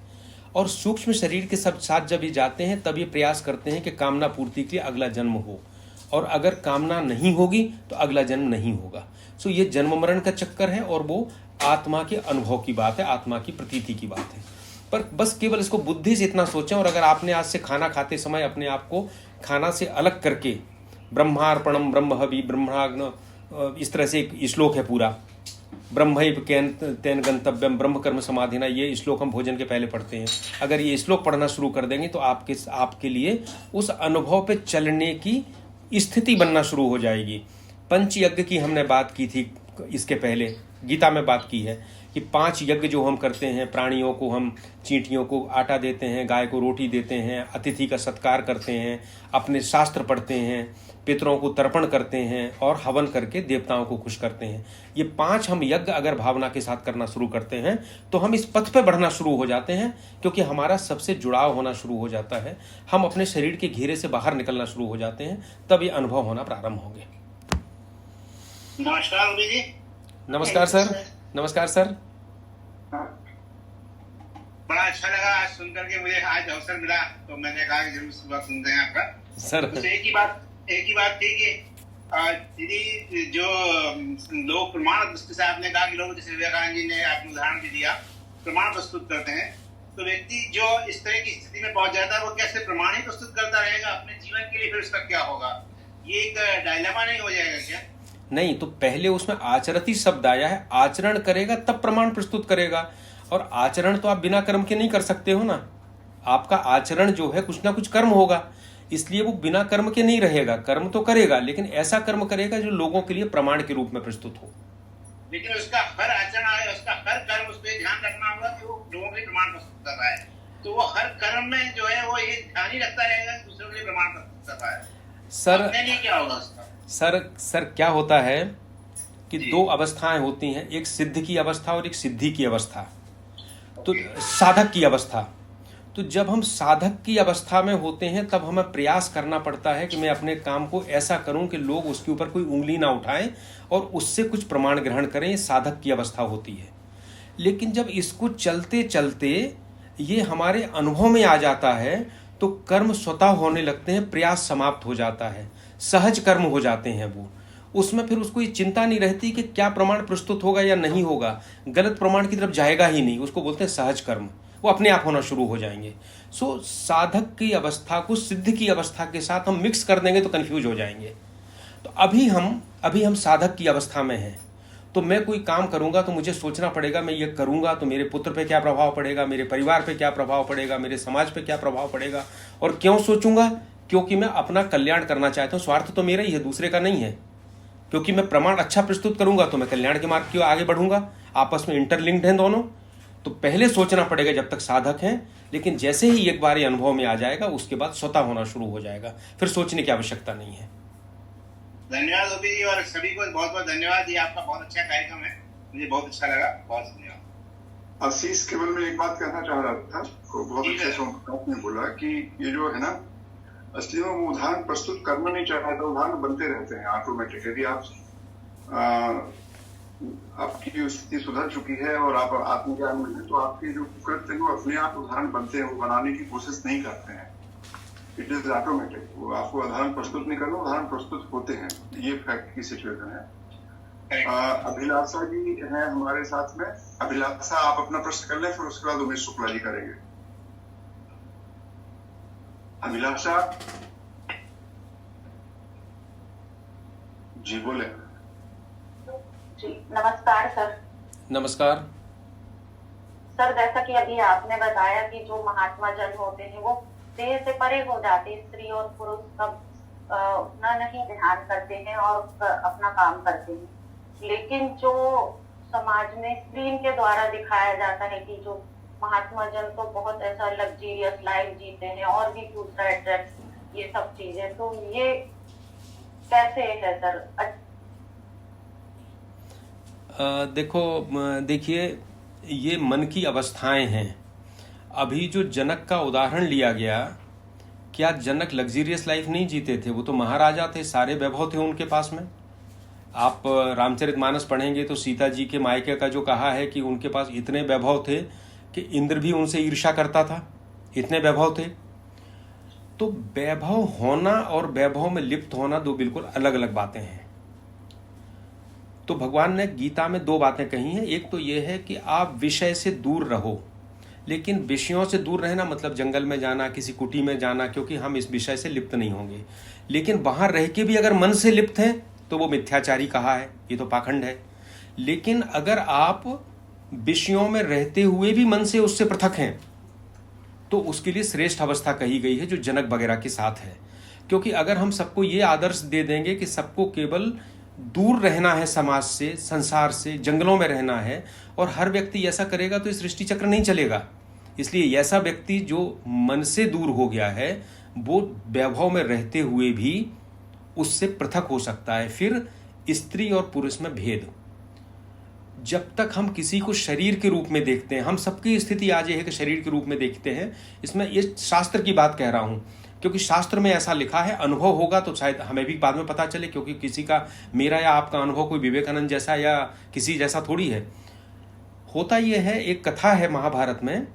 और सूक्ष्म शरीर के सब साथ जब ये जाते हैं तब ये प्रयास करते हैं कि कामना पूर्ति के लिए अगला जन्म हो। और अगर कामना नहीं होगी तो अगला जन्म नहीं होगा। सो ये जन्म मरण का चक्कर है और वो आत्मा के अनुभव की बात है, आत्मा की प्रतीति की बात है। पर बस केवल इसको बुद्धि से इतना सोचें। और अगर आपने आज से खाना खाते समय अपने आप को खाना से अलग करके ब्रह्मार्पणम ब्रह्महवि ब्रह्माग्न, इस तरह से एक श्लोक है पूरा, ब्रह्मैव तेन गंतव्यम ब्रह्म कर्म समाधिना, ये श्लोक हम भोजन के पहले पढ़ते हैं। अगर ये श्लोक पढ़ना शुरू कर देंगे तो आपके लिए उस अनुभव पे चलने की स्थिति बनना शुरू हो जाएगी। पंचयज्ञ की हमने बात की थी इसके पहले, गीता में बात की है कि 5 यज्ञ जो हम करते हैं, प्राणियों को हम चींटियों को आटा देते हैं, गाय को रोटी देते हैं, अतिथि का सत्कार करते हैं, अपने शास्त्र पढ़ते हैं, पितरों को तर्पण करते हैं और हवन करके देवताओं को खुश करते हैं। ये 5 हम यज्ञ अगर भावना के साथ करना शुरू करते हैं तो हम इस पथ पे बढ़ना शुरू हो जाते हैं, क्योंकि हमारा सबसे जुड़ाव होना शुरू हो जाता है। हम अपने शरीर के घेरे से बाहर निकलना शुरू हो जाते हैं, तब ये अनुभव होना प्रारंभ होंगे। नमस्कार उदय जी। नमस्कार सर। नमस्कार सर। बड़ा अच्छा लगा आज सुनकर के, मुझे आज अवसर मिला तो मैंने कहा कि जरूर सुबह सुनते हैं आपका सर। तो एक ही बात थी कि दीदी जो लोग प्रमाण दृष्टि से आपने कहा कि लोग, जैसे विवेकानंद जी ने आपने उदाहरण भी दिया, प्रमाण प्रस्तुत करते हैं, तो व्यक्ति जो इस तरह की स्थिति में पहुंच जाता है वो कैसे प्रमाण ही प्रस्तुत करता रहेगा अपने जीवन के लिए, फिर उसका क्या होगा? ये एक डायलेमा नहीं हो जाएगा क्या? नहीं, तो पहले उसमें आचरती शब्द आया है, आचरण करेगा तब प्रमाण प्रस्तुत करेगा। और आचरण तो आप बिना कर्म के नहीं कर सकते हो ना, आपका आचरण जो है कुछ ना कुछ कर्म होगा, इसलिए वो बिना कर्म के नहीं रहेगा। कर्म तो करेगा, लेकिन ऐसा कर्म करेगा जो लोगों के लिए प्रमाण के रूप में प्रस्तुत हो। लेकिन उसका हर आचरण आए, उसका हर कर्म, उस पर ध्यान रखना होगा कि वो लोगों के लिए प्रमाण प्रस्तुत कर रहा है। तो वो हर कर्म में जो है वो ये ध्यान ही रखता रहेगा कि दूसरों के लिए प्रमाण प्रस्तुत कर रहा है। सर अपने लिए क्या होगा उसका? सर क्या होता है कि 2 अवस्थाएं होती हैं, एक सिद्ध की अवस्था और एक सिद्धि की अवस्था, तो साधक की अवस्था। तो जब हम साधक की अवस्था में होते हैं तब हमें प्रयास करना पड़ता है कि मैं अपने काम को ऐसा करूं कि लोग उसके ऊपर कोई उंगली ना उठाएं और उससे कुछ प्रमाण ग्रहण करें। ये साधक की अवस्था होती है। लेकिन जब इसको चलते चलते ये हमारे अनुभव में आ जाता है तो कर्म स्वतः होने लगते हैं, प्रयास समाप्त हो जाता है, सहज कर्म हो जाते हैं वो। उसमें फिर उसको ये चिंता नहीं रहती कि क्या प्रमाण प्रस्तुत होगा या नहीं होगा, गलत प्रमाण की तरफ जाएगा ही नहीं, उसको बोलते हैं सहज कर्म, वो अपने आप होना शुरू हो जाएंगे। सो साधक की अवस्था को सिद्ध की अवस्था के साथ हम मिक्स कर देंगे तो कंफ्यूज हो जाएंगे। तो अभी हम साधक की अवस्था में हैं, तो मैं कोई काम करूंगा तो मुझे सोचना पड़ेगा मैं ये करूंगा तो मेरे पुत्र पे क्या प्रभाव पड़ेगा, मेरे परिवार पे क्या प्रभाव पड़ेगा, मेरे समाज पे क्या प्रभाव पड़ेगा। और क्यों सोचूंगा? क्योंकि मैं अपना कल्याण करना चाहता हूँ। स्वार्थ तो मेरा ही है, दूसरे का नहीं है। क्योंकि मैं प्रमाण अच्छा प्रस्तुत करूंगा तो मैं कल्याण के मार्ग की ओर आगे बढ़ूंगा। आपस में इंटरलिंक्ड हैं दोनों। तो पहले सोचना पड़ेगा जब तक साधक हैं, लेकिन जैसे ही एक बार ये अनुभव में आ जाएगा उसके बाद स्वतः होना शुरू हो जाएगा, फिर सोचने की आवश्यकता नहीं है। धन्यवाद ओपी जी, और सभी को बहुत बहुत धन्यवाद। ये आपका बहुत अच्छा कार्यक्रम है, मुझे बहुत अच्छा लगा, बहुत धन्यवाद। आशीष, केवल मैं एक बात कहना चाह रहा था, तो बहुत अच्छे से आपने बोला कि ये जो है ना, असली में वो उदाहरण प्रस्तुत करना नहीं चाह रहा था, उदाहरण बनते रहते हैं ऑटोमेटिक। यदि आपकी स्थिति सुधर चुकी है और आप आत्मज्ञान में हैं, तो आपके जो कृत्य हैं वो अपने आप उदाहरण बनते हैं, वो बनाने की कोशिश नहीं करते हैं। It is automatic. वो आपको उदाहरण प्रस्तुत नहीं करना, उदाहरण प्रस्तुत होते हैं। ये फैक्ट की सिचुएशन है। अभिलाषा जी हैं हमारे साथ में। अभिलाषा, आप अपना प्रश्न कर लें, फिर उसके बाद उमेश शुक्ला जी करेंगे। अभिलाषा जी बोले। जी नमस्कार सर। नमस्कार सर, जैसा कि अभी आपने बताया कि जो महात्मा जन होते हैं वो देह से परे हो जाते हैं, स्त्री और पुरुष सब उतना नहीं ध्यान करते हैं और अपना काम करते हैं। लेकिन जो समाज में स्क्रीन के द्वारा दिखाया जाता है कि जो महात्मा जन तो बहुत ऐसा लग्जरियस लाइफ जीते हैं और भी दूसरा एड्रेस, ये सब चीजें, तो ये कैसे है सर? देखिए, ये मन की अवस्थाएं हैं। अभी जो जनक का उदाहरण लिया गया, क्या जनक लग्जरियस लाइफ नहीं जीते थे? वो तो महाराजा थे, सारे वैभव थे उनके पास में। आप रामचरितमानस पढ़ेंगे तो सीता जी के मायके का जो कहा है कि उनके पास इतने वैभव थे कि इंद्र भी उनसे ईर्ष्या करता था, इतने वैभव थे। तो वैभव होना और वैभव में लिप्त होना दो बिल्कुल अलग अलग बातें हैं। तो भगवान ने गीता में दो बातें कही हैं। एक तो यह है कि आप विषय से दूर रहो, लेकिन विषयों से दूर रहना मतलब जंगल में जाना, किसी कुटी में जाना, क्योंकि हम इस विषय से लिप्त नहीं होंगे। लेकिन वहां रह के भी अगर मन से लिप्त हैं तो वो मिथ्याचारी कहा है, ये तो पाखंड है। लेकिन अगर आप विषयों में रहते हुए भी मन से उससे पृथक हैं तो उसके लिए श्रेष्ठ अवस्था कही गई है, जो जनक वगैरह के साथ है। क्योंकि अगर हम सबको ये आदर्श दे देंगे कि सबको केवल दूर रहना है समाज से, संसार से, जंगलों में रहना है, और हर व्यक्ति ऐसा करेगा तो इस सृष्टि चक्र नहीं चलेगा। इसलिए ऐसा व्यक्ति जो मन से दूर हो गया है वो वैभव में रहते हुए भी उससे पृथक हो सकता है। फिर स्त्री और पुरुष में भेद, जब तक हम किसी को शरीर के रूप में देखते हैं, हम सबकी स्थिति आज ये है कि शरीर के रूप में देखते हैं। इसमें ये शास्त्र की बात कह रहा हूं, क्योंकि शास्त्र में ऐसा लिखा है। अनुभव होगा तो शायद हमें भी बाद में पता चले, क्योंकि किसी का, मेरा या आपका अनुभव कोई विवेकानंद जैसा या किसी जैसा थोड़ी है। होता यह है, एक कथा है महाभारत में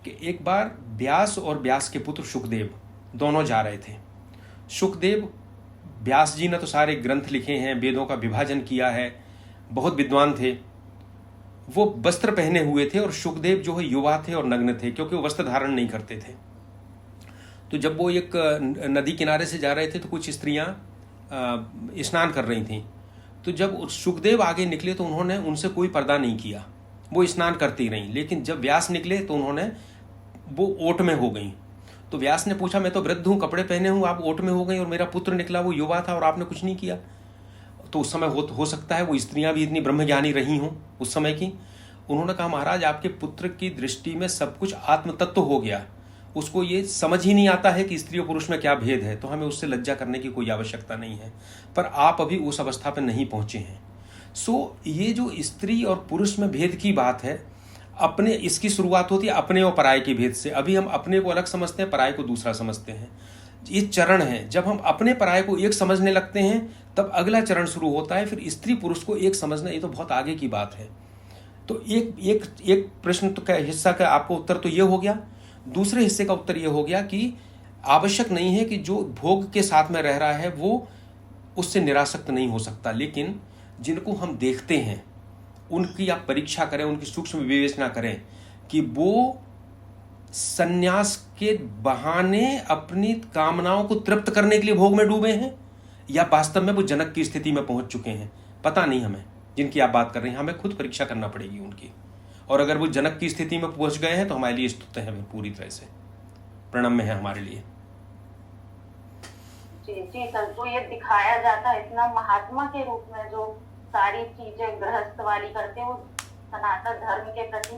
कि एक बार व्यास और व्यास के पुत्र शुकदेव दोनों जा रहे थे। शुकदेव, व्यास जी ने तो सारे ग्रंथ लिखे हैं, वेदों का विभाजन किया है, बहुत विद्वान थे। वो वस्त्र पहने हुए थे और शुकदेव जो है युवा थे और नग्न थे, क्योंकि वो वस्त्र धारण नहीं करते थे। तो जब वो एक नदी किनारे से जा रहे थे तो कुछ स्त्रियां स्नान कर रही थीं। तो जब शुकदेव आगे निकले तो उन्होंने उनसे कोई पर्दा नहीं किया, वो स्नान करती रहीं। लेकिन जब व्यास निकले तो उन्होंने, वो ओट में हो गई। तो व्यास ने पूछा, मैं तो वृद्ध हूँ, कपड़े पहने हूँ, आप ओट में हो गई, और मेरा पुत्र निकला वो युवा था और आपने कुछ नहीं किया। तो उस समय हो सकता है वो स्त्रियां भी इतनी ब्रह्मज्ञानी रही हों उस समय की। उन्होंने कहा, महाराज आपके पुत्र की दृष्टि में सब कुछ आत्म तत्व हो गया, उसको ये समझ ही नहीं आता है कि स्त्री और पुरुष में क्या भेद है, तो हमें उससे लज्जा करने की कोई आवश्यकता नहीं है। पर आप अभी उस अवस्था पर नहीं पहुंचे हैं। ये जो स्त्री और पुरुष में भेद की बात है, अपने, इसकी शुरुआत होती है अपने और पराये के भेद से। अभी हम अपने को अलग समझते हैं, पराये को दूसरा समझते हैं। ये चरण है। जब हम अपने पराये को एक समझने लगते हैं तब अगला चरण शुरू होता है, फिर स्त्री पुरुष को एक समझना। ये तो बहुत आगे की बात है। तो एक प्रश्न तो का हिस्सा का आपको उत्तर तो ये हो गया। दूसरे हिस्से का उत्तर ये हो गया कि आवश्यक नहीं है कि जो भोग के साथ में रह रहा है वो उससे निरासक्त नहीं हो सकता। लेकिन जिनको हम देखते हैं उनकी आप परीक्षा करें, उनकी सूक्ष्म विवेचना करें कि वो संन्यास के बहाने अपनी कामनाओं को तृप्त करने के लिए भोग में डूबे हैं, या वास्तव में वो जनक की स्थिति में पहुंच चुके हैं। पता नहीं हमें, जिनकी आप बात कर रहे हैं, हमें खुद परीक्षा करना पड़ेगी उनकी। और अगर वो जनक की स्थिति में पहुंच गए हैं तो हमारे लिए स्तुत्य है, पूरी तरह से प्रणम्य है हमारे लिए। जी सर, तो ये दिखाया जाता है इतना महात्मा के रूप में जो सारी चीजें गृहस्थ वाली करते हैं वो सनातन धर्म के प्रति,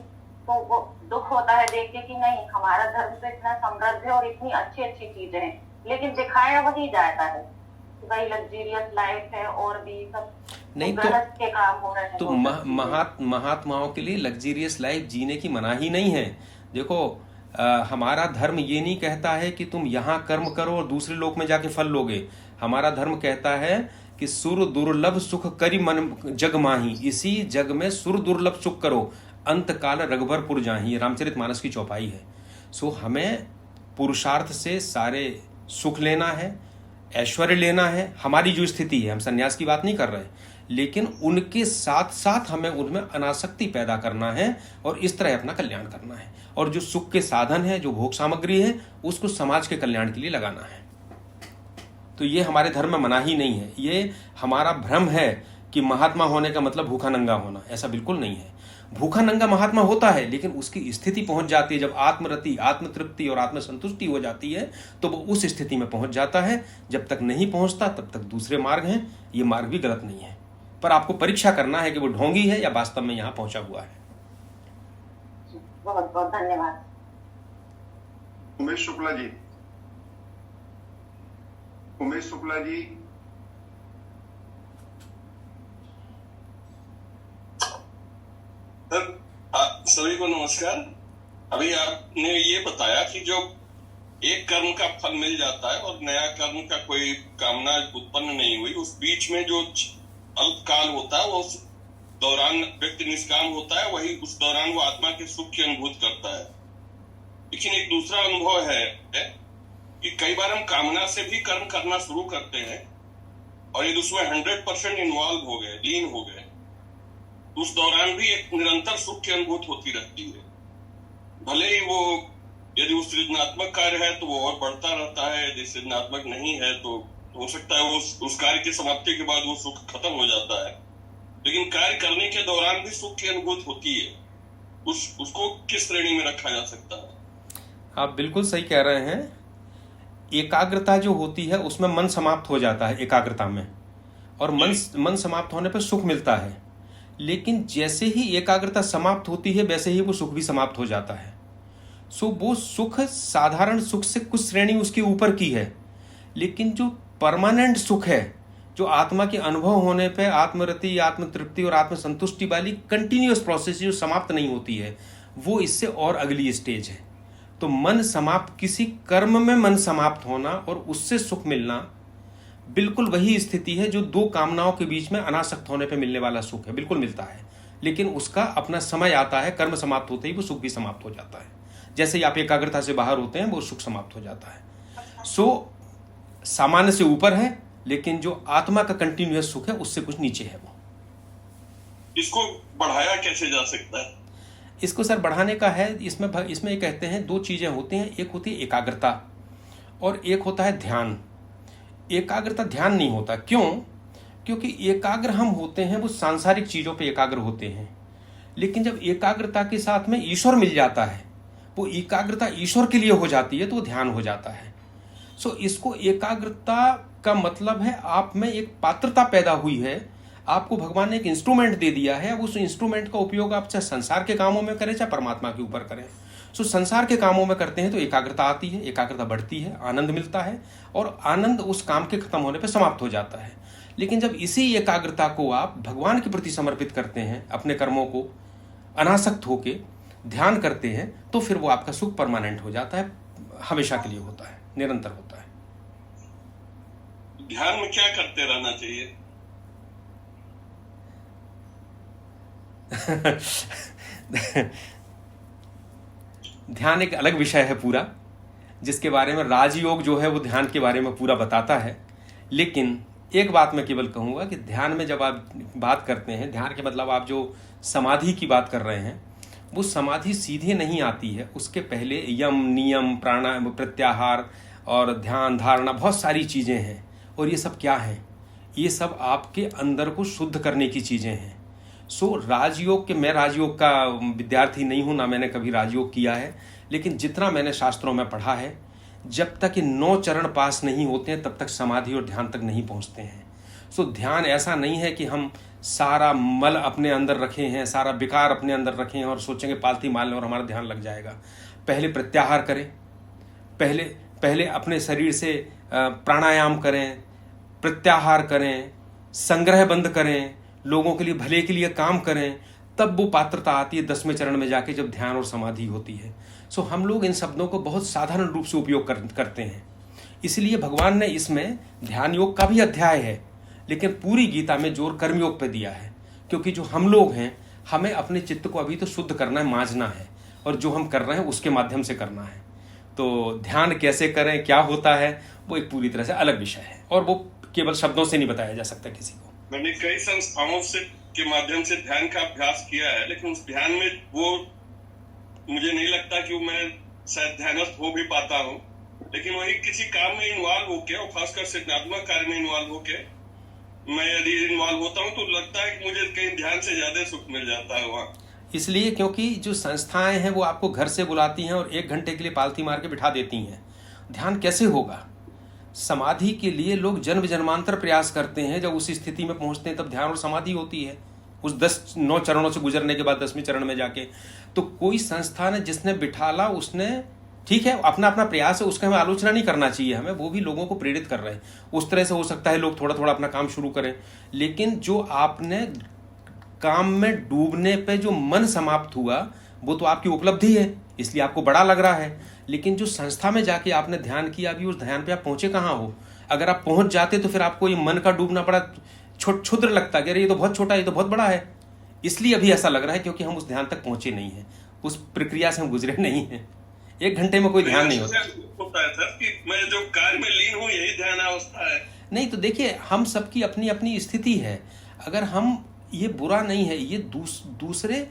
तो वो दुख होता है देख के कि नहीं, हमारा धर्म तो इतना समृद्ध है और इतनी अच्छी अच्छी चीजें हैं, लेकिन दिखाया वही जाता है, वही लग्जरियस लाइफ है और भी सब नहीं। तो के काम हो रहे हैं। तो महात्माओं के लिए लग्जरियस लाइफ जीने की मनाही नहीं है। देखो, हमारा धर्म ये नहीं कहता है कि तुम यहाँ कर्म करो और दूसरे लोक में जाके फल लोगे। हमारा धर्म कहता है कि सुर दुर्लभ सुख करी मन जग माही, इसी जग में सुर दुर्लभ सुख करो, अंत काल रघुबरपुर जाही। रामचरितमानस की चौपाई है। हमें पुरुषार्थ से सारे सुख लेना है, ऐश्वर्य लेना है। हमारी जो स्थिति है, हम संन्यास की बात नहीं कर रहे, लेकिन उनके साथ साथ हमें उनमें अनासक्ति पैदा करना है और इस तरह अपना कल्याण करना है। और जो सुख के साधन है, जो भोग सामग्री है, उसको समाज के कल्याण के लिए लगाना है। तो ये हमारे धर्म में मनाही नहीं है। ये हमारा भ्रम है कि महात्मा होने का मतलब भूखा नंगा होना, ऐसा बिल्कुल नहीं है। भूखा नंगा महात्मा होता है, लेकिन उसकी स्थिति पहुंच जाती है जब आत्मरति, आत्मतृप्ति और आत्मसंतुष्टि हो जाती है, तो वो उस स्थिति में पहुंच जाता है। जब तक नहीं पहुंचता तब तक दूसरे मार्ग हैं। ये मार्ग भी गलत नहीं है, पर आपको परीक्षा करना है कि वो ढोंगी है या वास्तव में यहाँ पहुंचा हुआ है। बहुत बहुत धन्यवाद। उमेश शुक्ला जी, उमेश शुक्ला जी। सभी को नमस्कार। अभी आपने ये बताया कि जो एक कर्म का फल मिल जाता है और नया कर्म का कोई कामना उत्पन्न नहीं हुई, उस बीच में जो अल्पकाल होता है वो उस दौरान व्यक्ति निष्काम होता है, वही उस दौरान वो आत्मा के सुख की अनुभूति करता है। लेकिन एक दूसरा अनुभव है कि कई बार हम कामना से भी कर्म करना शुरू करते हैं और यदि उसमें 100% इन्वॉल्व हो गए, लीन हो गए, तो उस दौरान भी एक निरंतर सुख की अनुभूति होती रहती है। भले ही वो यदि वो सृजनात्मक कार्य है तो वो और बढ़ता रहता है, यदि सृजनात्मक नहीं है तो हो सकता है उस कार्य की समाप्ति के बाद वो सुख खत्म हो जाता है, लेकिन कार्य करने के दौरान भी सुख की अनुभूति होती है। उसको किस श्रेणी में रखा जा सकता है? आप बिल्कुल सही कह रहे हैं। एकाग्रता जो होती है उसमें मन समाप्त हो जाता है एकाग्रता में, और मन समाप्त होने पर सुख मिलता है। लेकिन जैसे ही एकाग्रता समाप्त होती है वैसे ही वो सुख भी समाप्त हो जाता है। सो वो सुख साधारण सुख से कुछ श्रेणी उसके ऊपर की है, लेकिन जो परमानेंट सुख है, जो आत्मा के अनुभव होने पे आत्मरति, आत्मतृप्ति और आत्मसंतुष्टि वाली कंटिन्यूअस प्रोसेस जो समाप्त नहीं होती है, वो इससे और अगली स्टेज है। तो मन समाप्त, किसी कर्म में मन समाप्त होना और उससे सुख मिलना बिल्कुल वही स्थिति है जो दो कामनाओं के बीच में अनासक्त होने पे मिलने वाला सुख है। बिल्कुल मिलता है, लेकिन उसका अपना समय आता है। कर्म समाप्त होते ही वो सुख भी समाप्त हो जाता है। जैसे ही आप एकाग्रता से बाहर होते हैं वो सुख समाप्त हो जाता है। सो सामान्य से ऊपर है, लेकिन जो आत्मा का कंटिन्यूअस सुख है उससे कुछ नीचे है। वो इसको बढ़ाया कैसे जा सकता है? इसको सर बढ़ाने का है, इसमें ये कहते हैं दो चीजें होती हैं। एक होती है एकाग्रता और एक होता है ध्यान। एकाग्रता ध्यान नहीं होता। क्यों? क्योंकि एकाग्र हम होते हैं वो सांसारिक चीजों पे एकाग्र होते हैं, लेकिन जब एकाग्रता के साथ में ईश्वर मिल जाता है, वो एकाग्रता ईश्वर के लिए हो जाती है, तो वो ध्यान हो जाता है। सो इसको एकाग्रता का मतलब है आप में एक पात्रता पैदा हुई है, आपको भगवान ने एक इंस्ट्रूमेंट दे दिया है। अब उस इंस्ट्रूमेंट का उपयोग आप चाहे संसार के कामों में करें चाहे परमात्मा के ऊपर करें। सो संसार के कामों में करते हैं तो एकाग्रता आती है, एकाग्रता बढ़ती है, आनंद मिलता है, और आनंद उस काम के खत्म होने पर समाप्त हो जाता है। लेकिन जब इसी एकाग्रता को आप भगवान के प्रति समर्पित करते हैं, अपने कर्मों को अनासक्त होके ध्यान करते हैं, तो फिर वो आपका सुख परमानेंट हो जाता है, हमेशा के लिए होता है, निरंतर होता है। ध्यान में क्या करते रहना चाहिए? ध्यान एक अलग विषय है पूरा, जिसके बारे में राजयोग जो है वो ध्यान के बारे में पूरा बताता है। लेकिन एक बात मैं केवल कहूंगा कि ध्यान में जब आप बात करते हैं, ध्यान के मतलब आप जो समाधि की बात कर रहे हैं, वो समाधि सीधे नहीं आती है। उसके पहले यम, नियम, प्राणायाम, प्रत्याहार और ध्यान धारणा, बहुत सारी चीजें हैं। और ये सब क्या है? ये सब आपके अंदर को शुद्ध करने की चीजें हैं। सो राजयोग के, मैं राजयोग का विद्यार्थी नहीं हूं, ना मैंने कभी राजयोग किया है, लेकिन जितना मैंने शास्त्रों में पढ़ा है, जब तक ये 9 चरण पास नहीं होते हैं तब तक समाधि और ध्यान तक नहीं पहुंचते हैं। सो ध्यान ऐसा नहीं है कि हम सारा मल अपने अंदर रखे हैं, सारा विकार अपने अंदर रखे हैं और सोचेंगे पालती मार लें और हमारा ध्यान लग जाएगा। पहले प्रत्याहार करें, पहले अपने शरीर से प्राणायाम करें, प्रत्याहार करें, संग्रह बंद करें, लोगों के लिए भले के लिए काम करें, तब वो पात्रता आती है 10वें चरण में जाके, जब ध्यान और समाधि होती है। सो हम लोग इन शब्दों को बहुत साधारण रूप से उपयोग करते हैं। इसलिए भगवान ने इसमें ध्यान योग का भी अध्याय है, लेकिन पूरी गीता में जोर कर्मयोग पे दिया है, क्योंकि जो हम लोग हैं, हमें अपने चित्त को अभी तो शुद्ध करना है, मांझना है, और जो हम कर रहे हैं उसके माध्यम से करना है। तो ध्यान कैसे करें, क्या होता है, वो एक पूरी तरह से अलग विषय है, और वो केवल शब्दों से नहीं बताया जा सकता किसी को। मैंने कई संस्थाओं से के माध्यम से ध्यान का अभ्यास किया है, लेकिन उस ध्यान में वो मुझे नहीं लगता कि मैं शायद ध्यानस्थ हो भी पाता हूँ। लेकिन वही किसी काम में इन्वॉल्व होके, और खासकर सृजनात्मक कार्य में इन्वॉल्व होके मैं यदि इन्वॉल्व होता हूँ तो लगता है कि मुझे कहीं ध्यान से ज्यादा सुख मिल जाता है वहाँ। इसलिए क्योंकि जो संस्थाएं हैं वो आपको घर से बुलाती हैं और 1 घंटे के लिए पालती मार के बिठा देती हैं। ध्यान कैसे होगा? समाधि के लिए लोग जन्म जन्मांतर प्रयास करते हैं, जब उस स्थिति में पहुंचते हैं तब ध्यान और समाधि होती है, उस 9 चरणों से गुजरने के बाद 10वें चरण में जाके। तो कोई संस्थान है जिसने बिठाला, उसने, ठीक है, अपना अपना प्रयास है, उसका हमें आलोचना नहीं करना चाहिए, हमें वो भी लोगों को प्रेरित कर रहे हैं। उस तरह से हो सकता है लोग थोड़ा थोड़ा अपना काम शुरू करें, लेकिन जो आपने काम में डूबने पे जो मन समाप्त हुआ वो तो आपकी उपलब्धि है, इसलिए आपको बड़ा लग रहा है। लेकिन जो संस्था में जाके आपने ध्यान किया, अभी उस ध्यान पे आप पहुंचे कहाँ हो? अगर आप पहुंच जाते तो फिर आपको ये मन का डूबना बड़ा क्षुद्र लगता, कि अरे ये तो बहुत छोटा है, ये तो बहुत बड़ा है। इसलिए अभी ऐसा लग रहा है क्योंकि हम उस ध्यान तक पहुंचे नहीं हैं, उस प्रक्रिया से हम गुजरे नहीं हैं, 1 घंटे में कोई ध्यान नहीं होता। होता है सर कि मैं जो कार्य में लीन हूँ यही ध्यान अवस्था है। नहीं तो देखिए, हम सबकी अपनी अपनी स्थिति है। अगर हम, ये बुरा नहीं है, ये दूसरे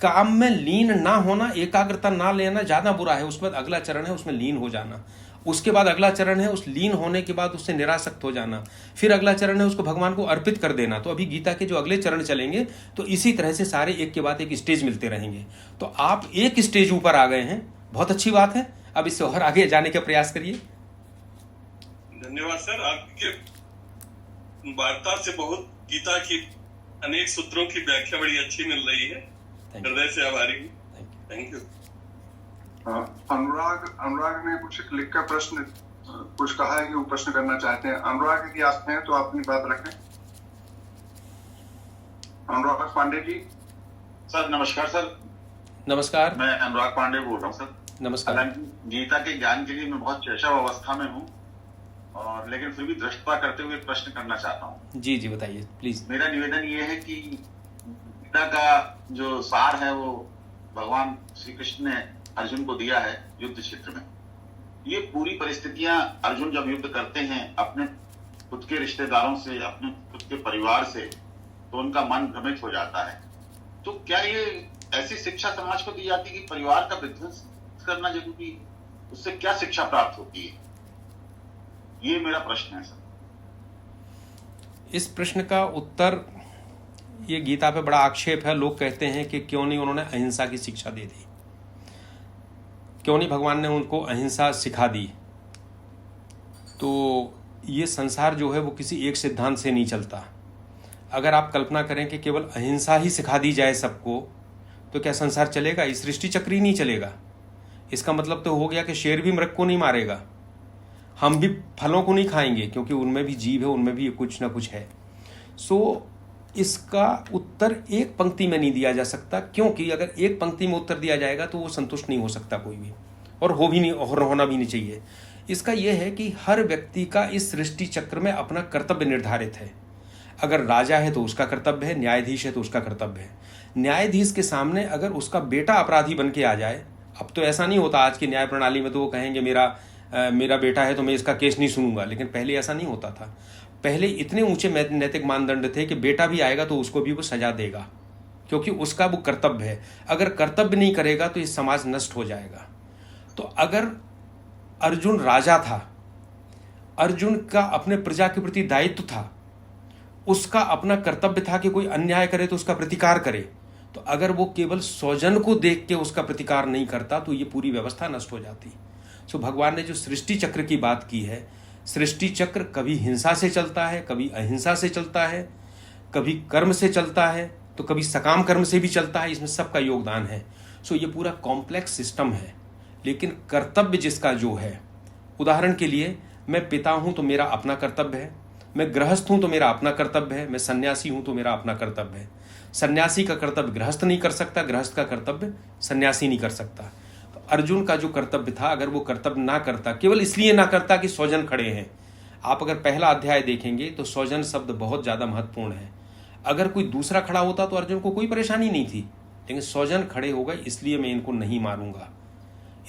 काम में लीन ना होना, एकाग्रता ना लेना ज्यादा बुरा है। उसके बाद अगला चरण है उसमें लीन हो जाना, उसके बाद अगला चरण है उस लीन होने के बाद उससे निरासक्त हो जाना, फिर अगला चरण है उसको भगवान को अर्पित कर देना। तो अभी गीता के जो अगले चरण चलेंगे तो इसी तरह से सारे एक के बाद एक स्टेज मिलते रहेंगे। तो आप एक स्टेज ऊपर आ गए हैं, बहुत अच्छी बात है। अब इससे और आगे जाने का प्रयास करिए। धन्यवाद सर, आपके वार्ता से बहुत गीता की अनेक सूत्रों की व्याख्या बड़ी अच्छी मिल रही है। हृदय से आभारी हूँ। Thank you. अनुराग ने कुछ लिख कर प्रश्न कुछ कहा है कि वो प्रश्न करना चाहते हैं। अनुराग यदि आप हैं तो आप अपनी बात रखें। अनुराग पांडे जी। सर नमस्कार। सर नमस्कार, मैं अनुराग पांडे बोल रहा हूँ सर। नमस्कार। गीता के ज्ञान के लिए मैं बहुत शैशव अवस्था में हूँ और लेकिन फिर भी दृष्टता करते हुए प्रश्न करना चाहता हूँ। जी जी बताइए प्लीज। मेरा निवेदन ये है कि गीता का जो सार है वो भगवान श्री कृष्ण ने अर्जुन को दिया है युद्ध क्षेत्र में। ये पूरी परिस्थितियां अर्जुन जब युद्ध करते हैं अपने खुद के रिश्तेदारों से, अपने खुद के परिवार से, तो उनका मन भ्रमित हो जाता है। तो क्या ये ऐसी शिक्षा समाज को दी जाती है कि परिवार का विध्वंस करना जरूरी है? उससे क्या शिक्षा प्राप्त होती है? ये मेरा प्रश्न है सर। इस प्रश्न का उत्तर, ये गीता पे बड़ा आक्षेप है। लोग कहते हैं कि क्यों नहीं उन्होंने अहिंसा की शिक्षा दे दी, क्यों नहीं भगवान ने उनको अहिंसा सिखा दी। तो ये संसार जो है वो किसी एक सिद्धांत से नहीं चलता। अगर आप कल्पना करें कि केवल अहिंसा ही सिखा दी जाए सबको, तो क्या संसार चलेगा? इस सृष्टि चक्र ही नहीं चलेगा। इसका मतलब तो हो गया कि शेर भी मृग को नहीं मारेगा, हम भी फलों को नहीं खाएंगे, क्योंकि उनमें भी जीव है, उनमें भी कुछ ना कुछ है। सो इसका उत्तर एक पंक्ति में नहीं दिया जा सकता, क्योंकि अगर एक पंक्ति में उत्तर दिया जाएगा तो वो संतुष्ट नहीं हो सकता कोई भी, और हो भी नहीं, और होना भी नहीं चाहिए। इसका यह है कि हर व्यक्ति का इस सृष्टि चक्र में अपना कर्तव्य निर्धारित है। अगर राजा है तो उसका कर्तव्य है, न्यायाधीश है तो उसका कर्तव्य है। न्यायाधीश के सामने अगर उसका बेटा अपराधी बन के आ जाए, अब तो ऐसा नहीं होता आज की न्याय प्रणाली में, तो वो कहेंगे मेरा बेटा है तो मैं इसका केस नहीं सुनूंगा, लेकिन पहले ऐसा नहीं होता था। पहले इतने ऊंचे नैतिक मानदंड थे कि बेटा भी आएगा तो उसको भी वो सजा देगा, क्योंकि उसका वो कर्तव्य है। अगर कर्तव्य नहीं करेगा तो ये समाज नष्ट हो जाएगा। तो अगर अर्जुन राजा था, अर्जुन का अपने प्रजा के प्रति दायित्व था, उसका अपना कर्तव्य था कि कोई अन्याय करे तो उसका प्रतिकार करे। तो अगर वो केवल स्वजन को देख के उसका प्रतिकार नहीं करता तो ये पूरी व्यवस्था नष्ट हो जाती। सो भगवान ने जो सृष्टि चक्र की बात की है, सृष्टि चक्र कभी हिंसा से चलता है, कभी अहिंसा से चलता है, कभी कर्म से चलता है, तो कभी सकाम कर्म से भी चलता है। इसमें सबका योगदान है। सो ये पूरा कॉम्प्लेक्स सिस्टम है। लेकिन कर्तव्य जिसका जो है, उदाहरण के लिए मैं पिता हूं तो मेरा अपना कर्तव्य है, मैं गृहस्थ हूं तो मेरा अपना कर्तव्य है, मैं सन्यासी हूं तो मेरा अपना कर्तव्य है। सन्यासी का कर्तव्य गृहस्थ नहीं कर सकता, गृहस्थ का कर्तव्य सन्यासी नहीं कर सकता। तो अर्जुन का जो कर्तव्य था, अगर वो कर्तव्य ना करता, केवल इसलिए ना करता कि स्वजन खड़े हैं। आप अगर पहला अध्याय देखेंगे तो स्वजन शब्द बहुत ज्यादा महत्वपूर्ण है। अगर कोई दूसरा खड़ा होता तो अर्जुन को कोई परेशानी नहीं थी, लेकिन स्वजन खड़े हो गए इसलिए मैं इनको नहीं मारूंगा।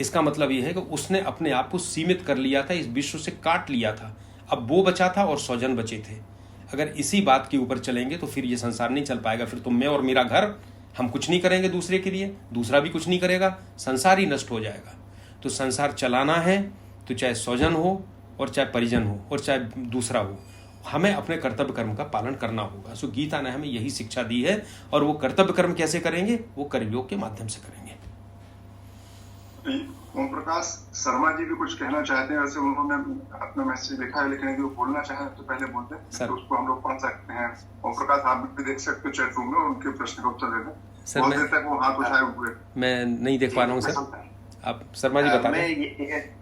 इसका मतलब यह है कि उसने अपने आप को सीमित कर लिया था, इस विश्व से काट लिया था। अब वो बचा था और स्वजन बचे थे। अगर इसी बात के ऊपर चलेंगे तो फिर ये संसार नहीं चल पाएगा। फिर तो मैं और मेरा घर, हम कुछ नहीं करेंगे दूसरे के लिए, दूसरा भी कुछ नहीं करेगा, संसार ही नष्ट हो जाएगा। तो संसार चलाना है तो चाहे स्वजन हो और चाहे परिजन हो और चाहे दूसरा हो, हमें अपने कर्तव्य कर्म का पालन करना होगा। सो गीता ने हमें यही शिक्षा दी है। और वो कर्तव्य कर्म कैसे करेंगे? वो कर्मयोग के माध्यम से करेंगे। ओम प्रकाश शर्मा जी भी कुछ कहना चाहते हैं। वैसे उन्होंने अपना मैसेज लिखा है, लेकिन यदि वो बोलना चाहें तो पहले बोलते हैं, तो उसको हम लोग पढ़ सकते हैं। ओम प्रकाश आप भी देख सकते हो चैट रूम में, उनके प्रश्न का उत्तर देना। बहुत देर तक वो हाथ उठाए हुए मैं नहीं देख पा रहा हूँ सर, आप शर्मा जी बता दें।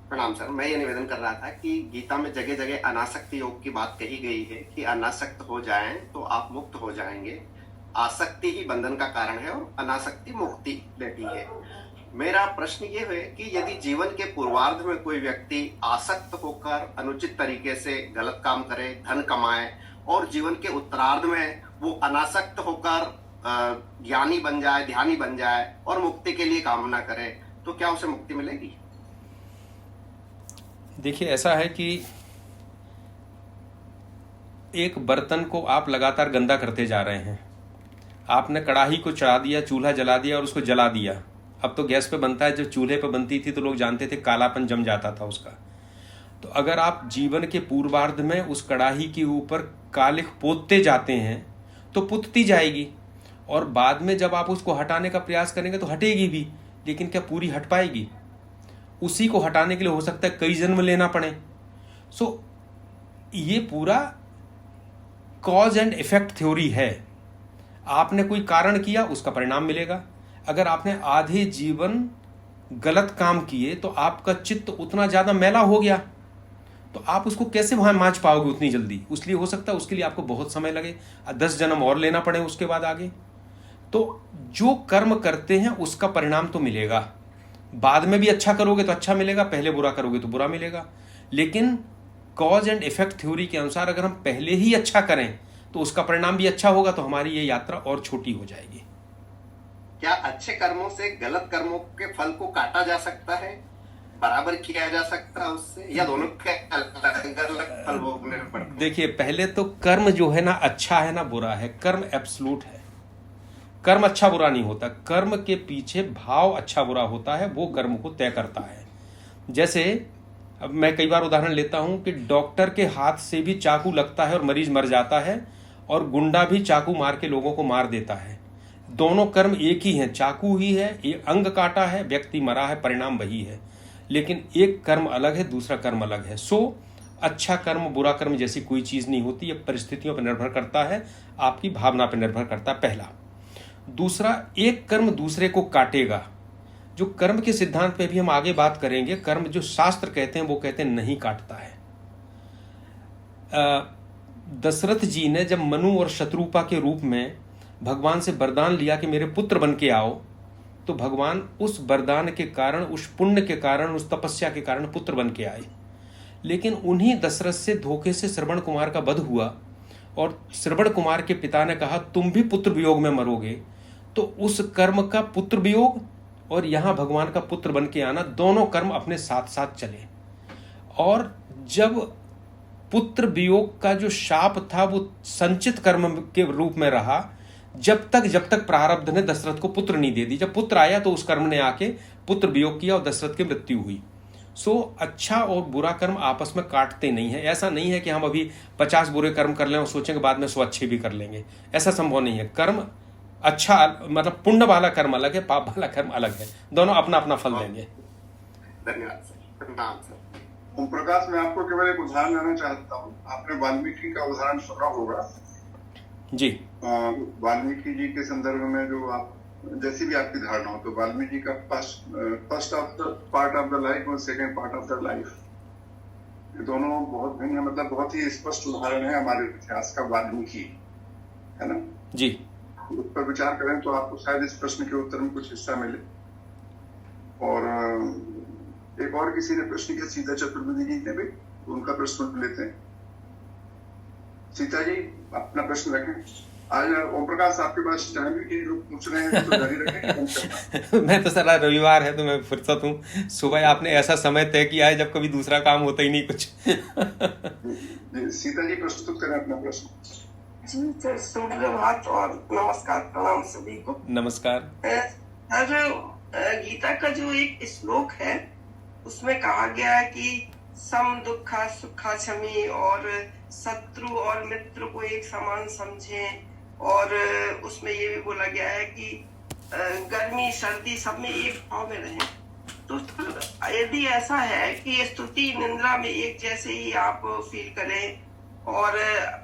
प्रणाम सर, मैं ये निवेदन कर रहा था कि गीता में जगह जगह अनासक्ति योग की बात कही गई है कि अनासक्त हो जाएं तो आप मुक्त हो जाएंगे। आसक्ति ही बंधन का कारण है और अनासक्ति मुक्ति देती है। मेरा प्रश्न ये है कि यदि जीवन के पूर्वार्ध में कोई व्यक्ति आसक्त होकर अनुचित तरीके से गलत काम करे, धन कमाए, और जीवन के उत्तरार्ध में वो अनासक्त होकर ज्ञानी बन जाए, ध्यानी बन जाए और मुक्ति के लिए कामना करे, तो क्या उसे मुक्ति मिलेगी? देखिए, ऐसा है कि एक बर्तन को आप लगातार गंदा करते जा रहे हैं। आपने कढ़ाई को चढ़ा दिया, चूल्हा जला दिया और उसको जला दिया। अब तो गैस पे बनता है, जब चूल्हे पे बनती थी तो लोग जानते थे कालापन जम जाता था उसका। तो अगर आप जीवन के पूर्वार्ध में उस कढ़ाई के ऊपर कालिख पोतते जाते हैं तो पुतती जाएगी, और बाद में जब आप उसको हटाने का प्रयास करेंगे तो हटेगी भी, लेकिन क्या पूरी हट पाएगी? उसी को हटाने के लिए हो सकता है कई जन्म लेना पड़े। सो ये पूरा कॉज एंड इफेक्ट थ्योरी है। आपने कोई कारण किया, उसका परिणाम मिलेगा। अगर आपने आधे जीवन गलत काम किए तो आपका चित्त उतना ज्यादा मैला हो गया, तो आप उसको कैसे वहां मांझ पाओगे उतनी जल्दी? इसलिए हो सकता है उसके लिए आपको बहुत समय लगे, 10 जन्म और लेना पड़े उसके बाद आगे। तो जो कर्म करते हैं उसका परिणाम तो मिलेगा। बाद में भी अच्छा करोगे तो अच्छा मिलेगा, पहले बुरा करोगे तो बुरा मिलेगा। लेकिन कॉज एंड इफेक्ट थ्योरी के अनुसार अगर हम पहले ही अच्छा करें तो उसका परिणाम भी अच्छा होगा, तो हमारी ये यात्रा और छोटी हो जाएगी। क्या अच्छे कर्मों से गलत कर्मों के फल को काटा जा सकता है, बराबर किया जा सकता है उससे, या दोनों के अलग फल भोगने पड़ते हैं? देखिए, पहले तो कर्म जो है ना अच्छा है ना बुरा है, कर्म एब्सोल्यूट है। कर्म अच्छा बुरा नहीं होता, कर्म के पीछे भाव अच्छा बुरा होता है, वो कर्म को तय करता है। जैसे अब मैं कई बार उदाहरण लेता हूं कि डॉक्टर के हाथ से भी चाकू लगता है और मरीज मर जाता है, और गुंडा भी चाकू मार के लोगों को मार देता है। दोनों कर्म एक ही हैं, चाकू ही है, एक अंग काटा है, व्यक्ति मरा है, परिणाम वही है। लेकिन एक कर्म अलग है, दूसरा कर्म अलग है। सो अच्छा कर्म बुरा कर्म जैसी कोई चीज नहीं होती, ये परिस्थितियों पर निर्भर करता है, आपकी भावना पर निर्भर करता है, पहला। दूसरा, एक कर्म दूसरे को काटेगा। जो कर्म के सिद्धांत पे भी हम आगे बात करेंगे, कर्म जो शास्त्र कहते हैं वो कहते हैं नहीं काटता है। दशरथ जी ने जब मनु और शत्रुपा के रूप में भगवान से वरदान लिया कि मेरे पुत्र बन के आओ, तो भगवान उस वरदान के कारण, उस पुण्य के कारण, उस तपस्या के कारण पुत्र बन के आए। लेकिन उन्हीं दशरथ से धोखे से श्रवण कुमार का वध हुआ, और श्रवण कुमार के पिता ने कहा तुम भी पुत्र वियोग में मरोगे। तो उस कर्म का पुत्र वियोग और यहां भगवान का पुत्र बन के आना, दोनों कर्म अपने साथ साथ चले। और जब पुत्र वियोग का जो शाप था वो संचित कर्म के रूप में रहा, जब तक प्रारब्ध ने दशरथ को पुत्र नहीं दे दी। जब पुत्र आया तो उस कर्म ने आके पुत्र वियोग किया और दशरथ की मृत्यु हुई। सो अच्छा और बुरा कर्म आपस में काटते नहीं है। ऐसा नहीं है कि हम अभी 50 बुरे कर्म कर लें और सोचेंगे बाद में 100 अच्छे भी कर लेंगे, ऐसा संभव नहीं है। कर्म अच्छा मतलब पुण्य वाला कर्म अलग है, पाप वाला कर्म अलग है, दोनों अपना अपना फल देंगे। धन्यवाद सर। प्रणाम सर। ओम प्रकाश, मैं आपको केवल एक उदाहरण देना चाहता हूँ। आपने वाल्मीकि का उदाहरण सुना होगा जी। वाल्मीकि जी के संदर्भ में जो आप जैसी भी आपकी धारणा हो, तो वाल्मीकि का first of the part of the life और second part of the life, ये दोनों बहुत भिन्न, मतलब बहुत ही स्पष्ट उदाहरण है हमारे इतिहास का, वाल्मीकि, है ना जी। उस पर विचार करें तो आपको शायद इस प्रश्न के उत्तर में कुछ हिस्सा मिले। और एक और किसी ने प्रश्न किया, सीता चतुर्वेदी जी ने भी, उनका प्रश्न लेते हैं। सीता जी अपना प्रश्न रखें। आज ओम प्रकाश आपके पास टाइम है कि लोग पूछ रहे हैं तो जारी रखें। मैं तो सर रविवार है तो मैं फुर्सत हूँ। सुबह आपने ऐसा समय तय किया है जब कभी दूसरा काम होता ही नहीं कुछ। सीता जी प्रस्तुत करें अपना प्रश्न। जी सर, सुप्रभात और नमस्कार, प्रणाम सभी को। नमस्कार। गीता का जो एक श्लोक है उसमें कहा गया है कि सम दुखा सुखा क्षमी, और शत्रु और मित्र को एक समान समझें, और उसमें ये भी बोला गया है कि गर्मी सर्दी सब में एक भाव में रहें। तो यदि ऐसा है कि स्तुति निंदा में एक जैसे ही आप फील करें, और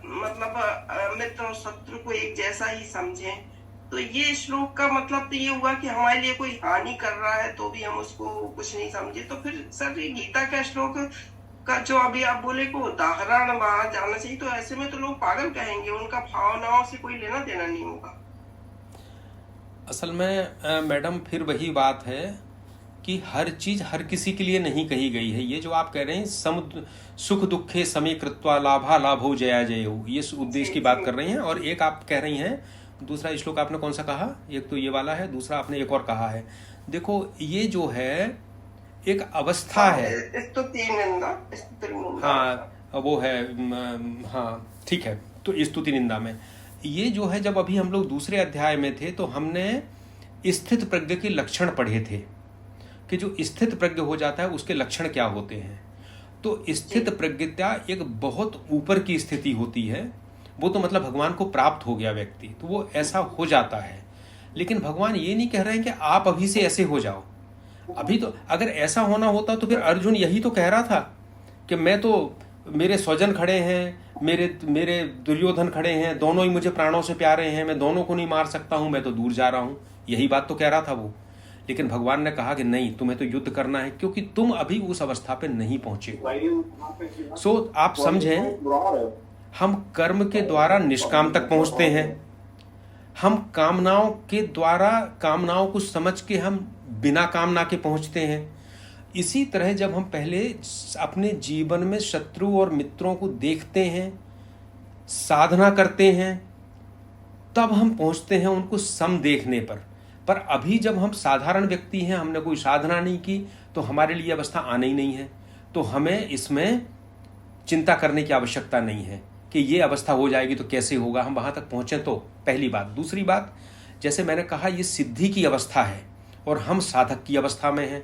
मतलब मित्र और शत्रु को एक जैसा ही समझें, तो ये श्लोक का मतलब तो ये हुआ कि हमारे लिए कोई हानि कर रहा है तो भी हम उसको कुछ नहीं समझे। तो फिर सर ये गीता का श्लोक का जो अभी आप बोले को उदाहरण वहां जाना चाहिए, तो ऐसे में तो लोग पागल कहेंगे, उनका भावनाओं से कोई लेना देना नहीं होगा। असल में मैडम फिर वही बात है कि हर चीज हर किसी के लिए नहीं कही गई है। ये जो आप कह रहे हैं सुख दुखे समे कृत्वा लाभा लाभो जया जयो, ये उद्देश्य की बात कर रही हैं। और एक आप कह रही हैं, दूसरा श्लोक आपने कौन सा कहा? एक तो ये वाला है, दूसरा आपने एक और कहा है देखो ये जो है एक अवस्था है, स्तुति निंदा, हाँ वो है, हाँ ठीक है। तो स्तुति निंदा में ये जो है, जब अभी हम लोग दूसरे अध्याय में थे तो हमने स्थित प्रज्ञ के लक्षण पढ़े थे कि जो स्थित प्रज्ञ हो जाता है उसके लक्षण क्या होते हैं। तो स्थित प्रज्ञता एक बहुत ऊपर की स्थिति होती है, वो तो मतलब भगवान को प्राप्त हो गया व्यक्ति, तो वो ऐसा हो जाता है। लेकिन भगवान ये नहीं कह रहे हैं कि आप अभी से ऐसे हो जाओ। अभी तो अगर ऐसा होना होता तो फिर अर्जुन यही तो कह रहा था कि मैं तो, मेरे स्वजन खड़े हैं, मेरे दुर्योधन खड़े हैं, दोनों ही मुझे प्राणों से प्यारे हैं, मैं दोनों को नहीं मार सकता हूं, मैं तो दूर जा रहा हूं। यही बात तो कह रहा था वो। लेकिन भगवान ने कहा कि नहीं, तुम्हें तो युद्ध करना है क्योंकि तुम अभी उस अवस्था पे नहीं पहुंचे हो। सो आप समझें, हम कर्म के द्वारा निष्काम तक पहुंचते हैं, हम कामनाओं के द्वारा कामनाओं को समझ के हम बिना कामना के पहुंचते हैं। इसी तरह जब हम पहले अपने जीवन में शत्रु और मित्रों को देखते हैं, साधना करते हैं, तब हम पहुंचते हैं उनको सम देखने पर अभी जब हम साधारण व्यक्ति हैं, हमने कोई साधना नहीं की, तो हमारे लिए अवस्था आनी ही नहीं है। तो हमें इसमें चिंता करने की आवश्यकता नहीं है कि ये अवस्था हो जाएगी तो कैसे होगा, हम वहां तक पहुंचे। तो पहली बात। दूसरी बात, जैसे मैंने कहा, ये सिद्धि की अवस्था है और हम साधक की अवस्था में हैं।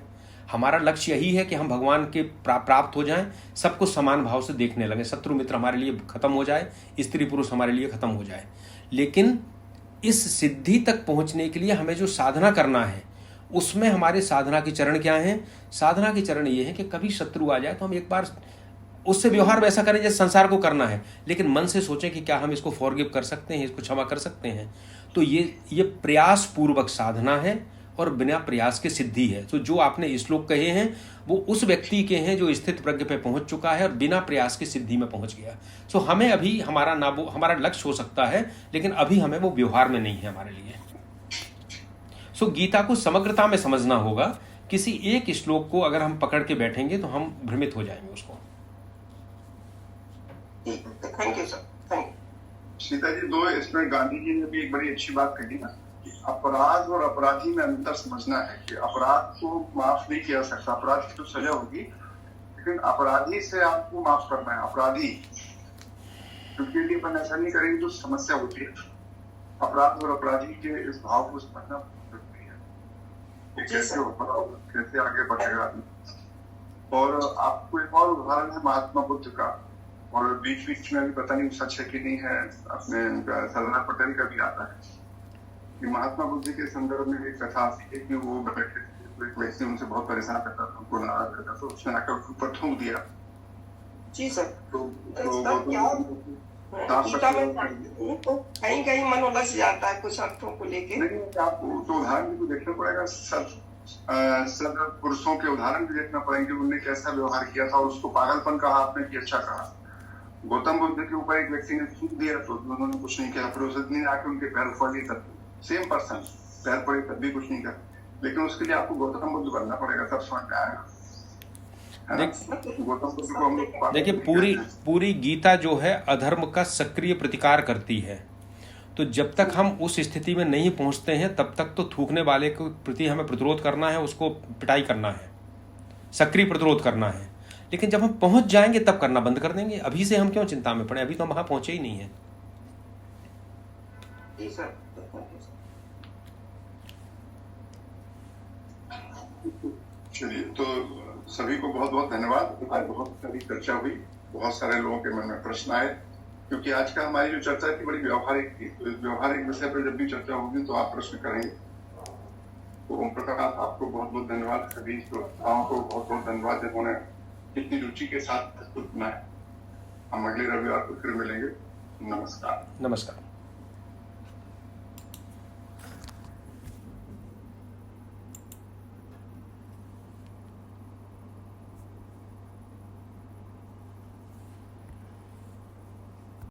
हमारा लक्ष्य यही है कि हम भगवान के प्राप्त हो जाएं, सबको समान भाव से देखने लगे, शत्रु मित्र हमारे लिए खत्म हो जाए, स्त्री पुरुष हमारे लिए खत्म हो जाए। लेकिन इस सिद्धि तक पहुंचने के लिए हमें जो साधना करना है, उसमें हमारे साधना के चरण क्या हैं? साधना के चरण ये है कि कभी शत्रु आ जाए तो हम एक बार उससे व्यवहार वैसा करें जैसे संसार को करना है, लेकिन मन से सोचें कि क्या हम इसको फॉरगिव कर सकते हैं, इसको क्षमा कर सकते हैं। तो ये प्रयास पूर्वक साधना है और बिना प्रयास के सिद्धि है। तो जो आपने श्लोक कहे हैं वो उस व्यक्ति के हैं जो स्थित प्रज्ञ पे पहुंच चुका है और बिना प्रयास के सिद्धि में पहुंच गया। सो हमें अभी हमारा लक्ष्य हो सकता है, लेकिन अभी हमें वो व्यवहार में नहीं है हमारे लिए। सो गीता को समग्रता में समझना होगा। किसी एक श्लोक को अगर हम पकड़ के बैठेंगे तो हम भ्रमित हो जाएंगे उसको। Thank you sir, thank you. Sita ji, दो इसमें गांधी जी ने भी एक बड़ी अच्छी बात कही ना, अपराध और अपराधी में अंतर समझना है कि अपराध को माफ नहीं किया सकता, अपराध की तो सजा होगी, लेकिन अपराधी से आपको माफ करना है। अपराधी क्योंकि यदि अपन ऐसा नहीं करेंगे तो समस्या होती है। अपराध और अपराधी के इस भाव को समझना जरूरी है, कैसे होगा, कैसे आगे बढ़ेगा। और आपको एक और उदाहरण है महात्मा बुद्ध का, और बीच बीच में भी पता नहीं सच है कि नहीं है, अपने सरदार पटेल का भी आता है कि महात्मा बुद्ध के संदर्भ में एक कथा आती है कि वो बैठे थे, तो एक व्यक्ति उनसे बहुत परेशान करता था, उनको नाराज करता, तो उसने आकर उसके ऊपर थूक दिया। जी सर। तो कहीं कहीं मन उलझ जाता है कुछ अर्थों को लेके। नहीं, आपको तो उदाहरण भी देखना पड़ेगा, सब पुरुषों के उदाहरण भी देखना पड़ेंगे, उन्होंने कैसा व्यवहार किया था और उसको पागलपन कहा आपने कि अच्छा कहा। गौतम बुद्ध के ऊपर एक व्यक्ति ने थूक दिया तो उन्होंने कुछ नहीं किया, फिर उसने आके उनके पैर उफाड़ लिए, तब सेम पर्सन पैर पड़े तब भी कुछ नहीं कर। लेकिन उसके लिए आपको गौतम बुद्ध बनना पड़ेगा, तब समझ में आएगा। गौतम बुद्ध को हम लोग देखिए, पूरी गीता जो है अधर्म का सक्रिय प्रतिकार करती है। तो जब तक हम उस स्थिति में नहीं पहुंचते हैं तब तक तो थूकने वाले के प्रति हमें प्रतिरोध करना है, उसको पिटाई करना है, सक्रिय प्रतिरोध करना है। लेकिन जब हम पहुंच जाएंगे तब करना बंद कर देंगे। अभी से हम क्यों चिंता में पड़े, अभी तो हम वहां पहुंचे ही नहीं है। चलिए, तो सभी को बहुत बहुत धन्यवाद। आज बहुत सारी चर्चा हुई, बहुत सारे लोगों के मन में प्रश्न आए, क्योंकि आज का हमारी जो चर्चा थी बड़ी व्यवहारिक थी। तो इस व्यवहारिक विषय पर जब भी चर्चा होगी तो आप प्रश्न करेंगे। तो ओम प्रकाश, आपको बहुत बहुत धन्यवाद। सभी श्रोताओं को बहुत बहुत धन्यवाद जिन्होंने इतनी रुचि के साथ प्रस्तुत बनाया। हम अगले रविवार को फिर मिलेंगे। नमस्कार। नमस्कार।